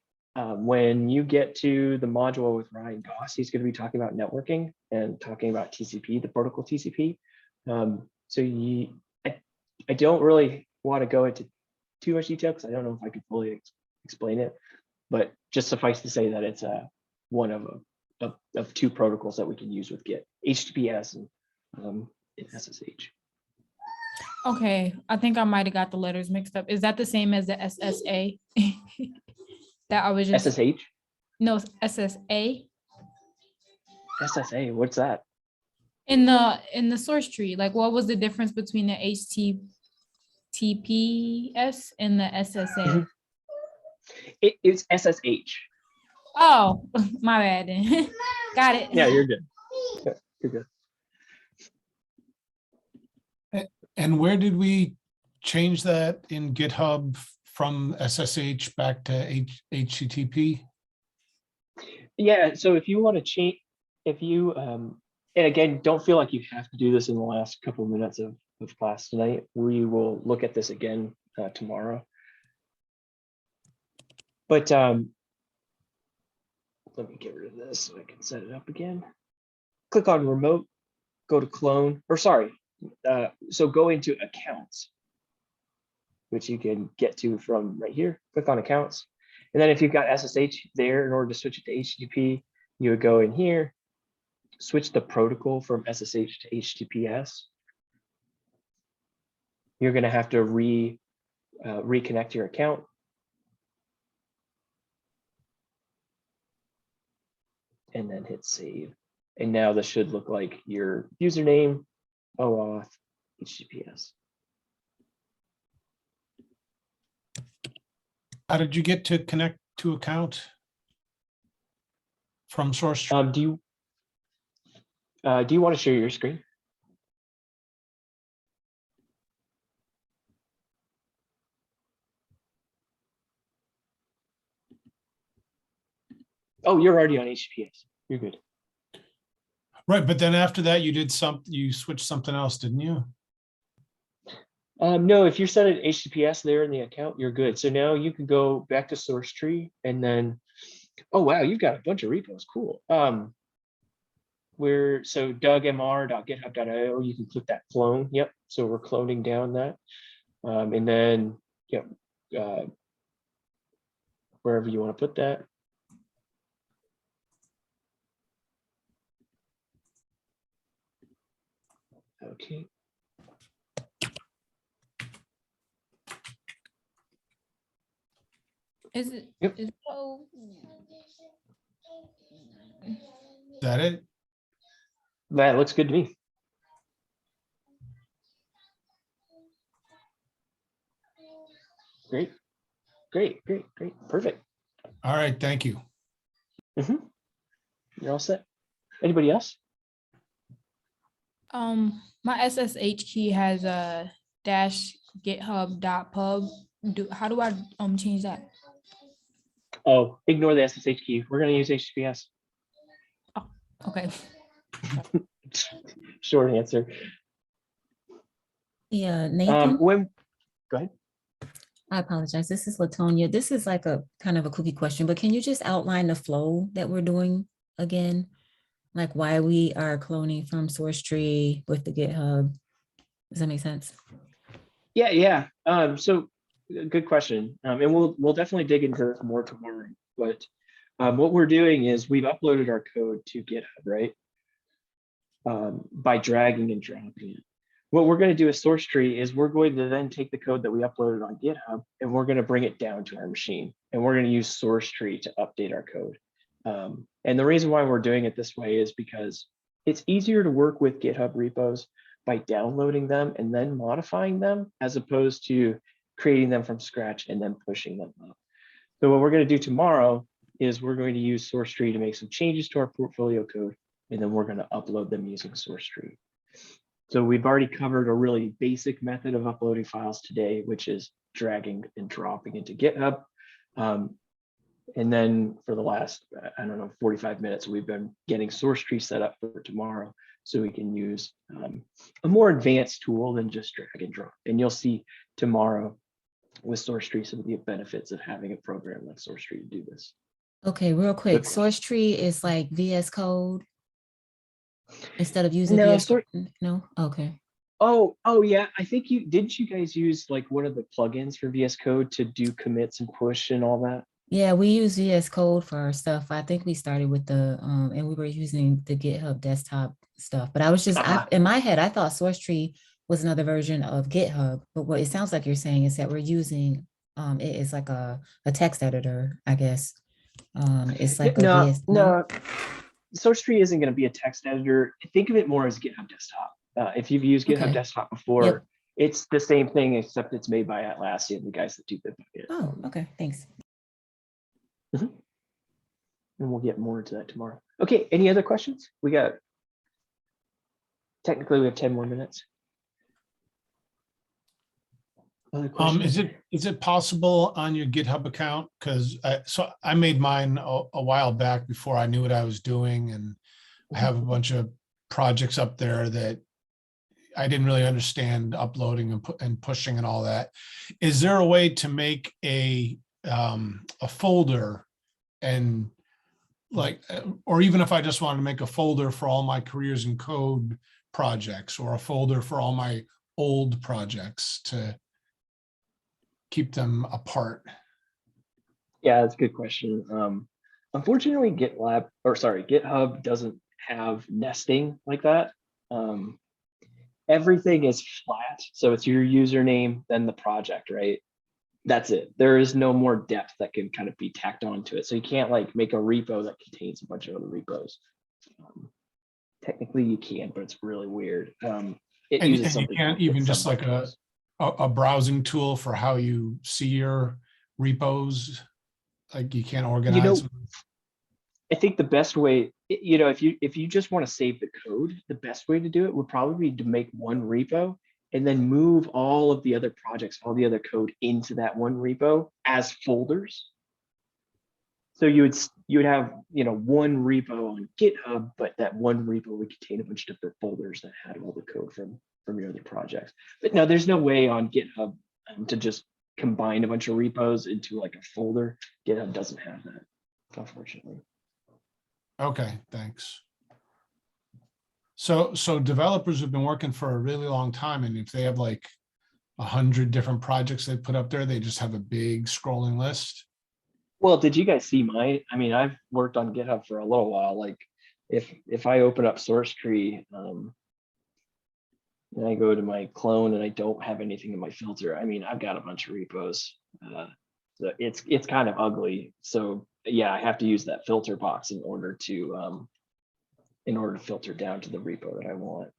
when you get to the module with Ryan Goss, he's going to be talking about networking and talking about TCP, the protocol TCP. I don't really want to go into too much detail because I don't know if I can fully explain it. But just suffice to say that it's one of two protocols that we can use with Git, HTTPS and SSH. Okay, I think I might have got the letters mixed up. Is that the same as the SSA? That I was just SSH? No, SSA. SSA, what's that? In the source tree, like what was the difference between the HTTPS and the SSA? It's SSH. Oh, my bad then. Got it. Yeah, you're good. Yeah, you're good. And where did we change that in GitHub from SSH back to HTTP? Yeah, so if you want to change, and again, don't feel like you have to do this in the last couple of minutes of class tonight. We will look at this again tomorrow. But let me get rid of this so I can set it up again. Click on remote, go to clone, or sorry, so go into accounts, which you can get to from right here. Click on accounts. And then if you've got SSH there, in order to switch it to HTTP, you would go in here, switch the protocol from SSH to HTTPS. You're going to have to reconnect your account. And then hit save. And now this should look like your username, OAuth, HTTPS. How did you get to connect to account from Sourcetree? Do you want to share your screen? Oh, you're already on HTTPS. You're good. Right, but then after that, you switched something else, didn't you? No, if you're set at HTTPS there in the account, you're good. So now you can go back to Sourcetree and then, oh wow, you've got a bunch of repos. Cool. So dougmr.github.io, you can click that clone. Yep. So we're cloning down that, and then wherever you want to put that. Okay. Is it? Yep. Is, oh, Is that it? That looks good to me. Great, great, great, great, perfect. All right, thank you. You're all set. Anybody else? my SSH key has a dash github.pub. How do I change that? Oh, ignore the SSH key. We're gonna use HTTPS. Okay. Short answer. Yeah, Nathan. Go ahead. I apologize. This is Latonia. This is like a kind of a cookie question, but can you just outline the flow that we're doing again? Like why we are cloning from Sourcetree with the GitHub. Does that make sense? Yeah. So good question. And we'll definitely dig into this more tomorrow. But what we're doing is we've uploaded our code to GitHub, right? By dragging and dropping it. What we're going to do with Sourcetree is we're going to then take the code that we uploaded on GitHub and we're going to bring it down to our machine. And we're going to use Sourcetree to update our code. And the reason why we're doing it this way is because it's easier to work with GitHub repos by downloading them and then modifying them as opposed to creating them from scratch and then pushing them up. So what we're going to do tomorrow is we're going to use Sourcetree to make some changes to our portfolio code, and then we're going to upload them using Sourcetree. So we've already covered a really basic method of uploading files today, which is dragging and dropping into GitHub. And then for the last, 45 minutes, we've been getting Sourcetree set up for tomorrow so we can use a more advanced tool than just drag and drop. And you'll see tomorrow with Sourcetree some of the benefits of having a program like Sourcetree to do this. Okay, real quick. Sourcetree is like VS Code instead of using VS Code. No? Okay. Oh yeah. I think didn't you guys use like one of the plugins for VS Code to do commits and push and all that? Yeah, we use VS Code for our stuff. I think we started with the and we were using the GitHub desktop stuff. But I was just in my head, I thought Sourcetree was another version of GitHub. But what it sounds like you're saying is that we're using it is like a text editor, I guess. It's like a VS. No. Sourcetree isn't going to be a text editor. Think of it more as GitHub desktop. If you've used GitHub desktop before, it's the same thing except it's made by Atlassian, the guys that do Bitbucket. Oh, okay, thanks. And we'll get more into that tomorrow. Okay, any other questions? Technically we have 10 more minutes. Is it possible on your GitHub account? Because I made mine a while back before I knew what I was doing, and I have a bunch of projects up there that I didn't really understand uploading and pushing and all that. Is there a way to make a folder and or even if I just wanted to make a folder for all my careers in code projects or a folder for all my old projects to keep them apart? Yeah, that's a good question. Unfortunately, GitHub doesn't have nesting like that. Everything is flat. So it's your username, then the project, right? That's it. There is no more depth that can kind of be tacked onto it. So you can't like make a repo that contains a bunch of other repos. Technically you can, but it's really weird. It uses and you something can't even just like a browsing tool for how you see your repos. Like you can't organize them. I think the best way, if you just want to save the code, the best way to do it would probably be to make one repo and then move all of the other projects, all the other code into that one repo as folders. So you would have one repo on GitHub, but that one repo would contain a bunch of different folders that had all the code from your other projects. But no, there's no way on GitHub to just combine a bunch of repos into like a folder. GitHub doesn't have that, unfortunately. Okay, thanks. So developers have been working for a really long time, and if they have like 100 different projects they put up there, they just have a big scrolling list. Well, did you guys see I've worked on GitHub for a little while. Like if I open up Sourcetree, and I go to my clone and I don't have anything in my filter, I mean, I've got a bunch of repos. So it's kind of ugly. So yeah, I have to use that filter box in order to filter down to the repo that I want.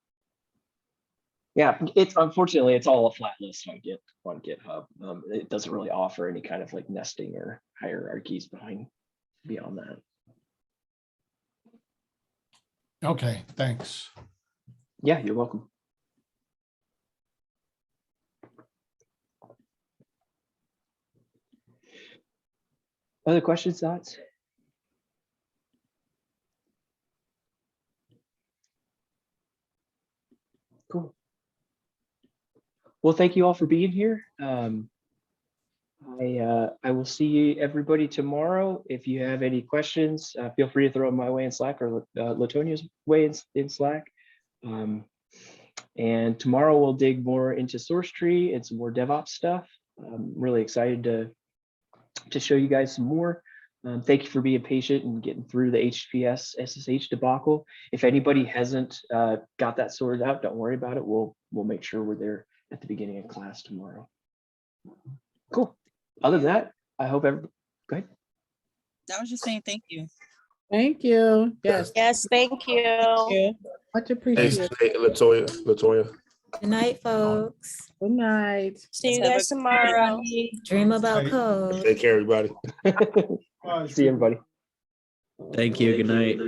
Yeah, it's unfortunately it's all a flat list on GitHub. It doesn't really offer any kind of like nesting or hierarchies beyond that. Okay, thanks. Yeah, you're welcome. Other questions, thoughts? Cool. Well, thank you all for being here. I will see everybody tomorrow. If you have any questions, feel free to throw them my way in Slack or Latonia's way in Slack. And tomorrow we'll dig more into Sourcetree and some more DevOps stuff. I'm really excited to show you guys some more. Thank you for being patient and getting through the HTTPS SSH debacle. If anybody hasn't got that sorted out, don't worry about it. We'll make sure we're there at the beginning of class tomorrow. Cool. Other than that, I hope everybody, go ahead. I was just saying thank you. Thank you. Yes, Yes, thank you. much Thanks, appreciated. Latoya. Good night, folks. Good night. See you Have a guys good tomorrow. Dream about Night. code. Take care, everybody. See everybody. Thank you. Good night.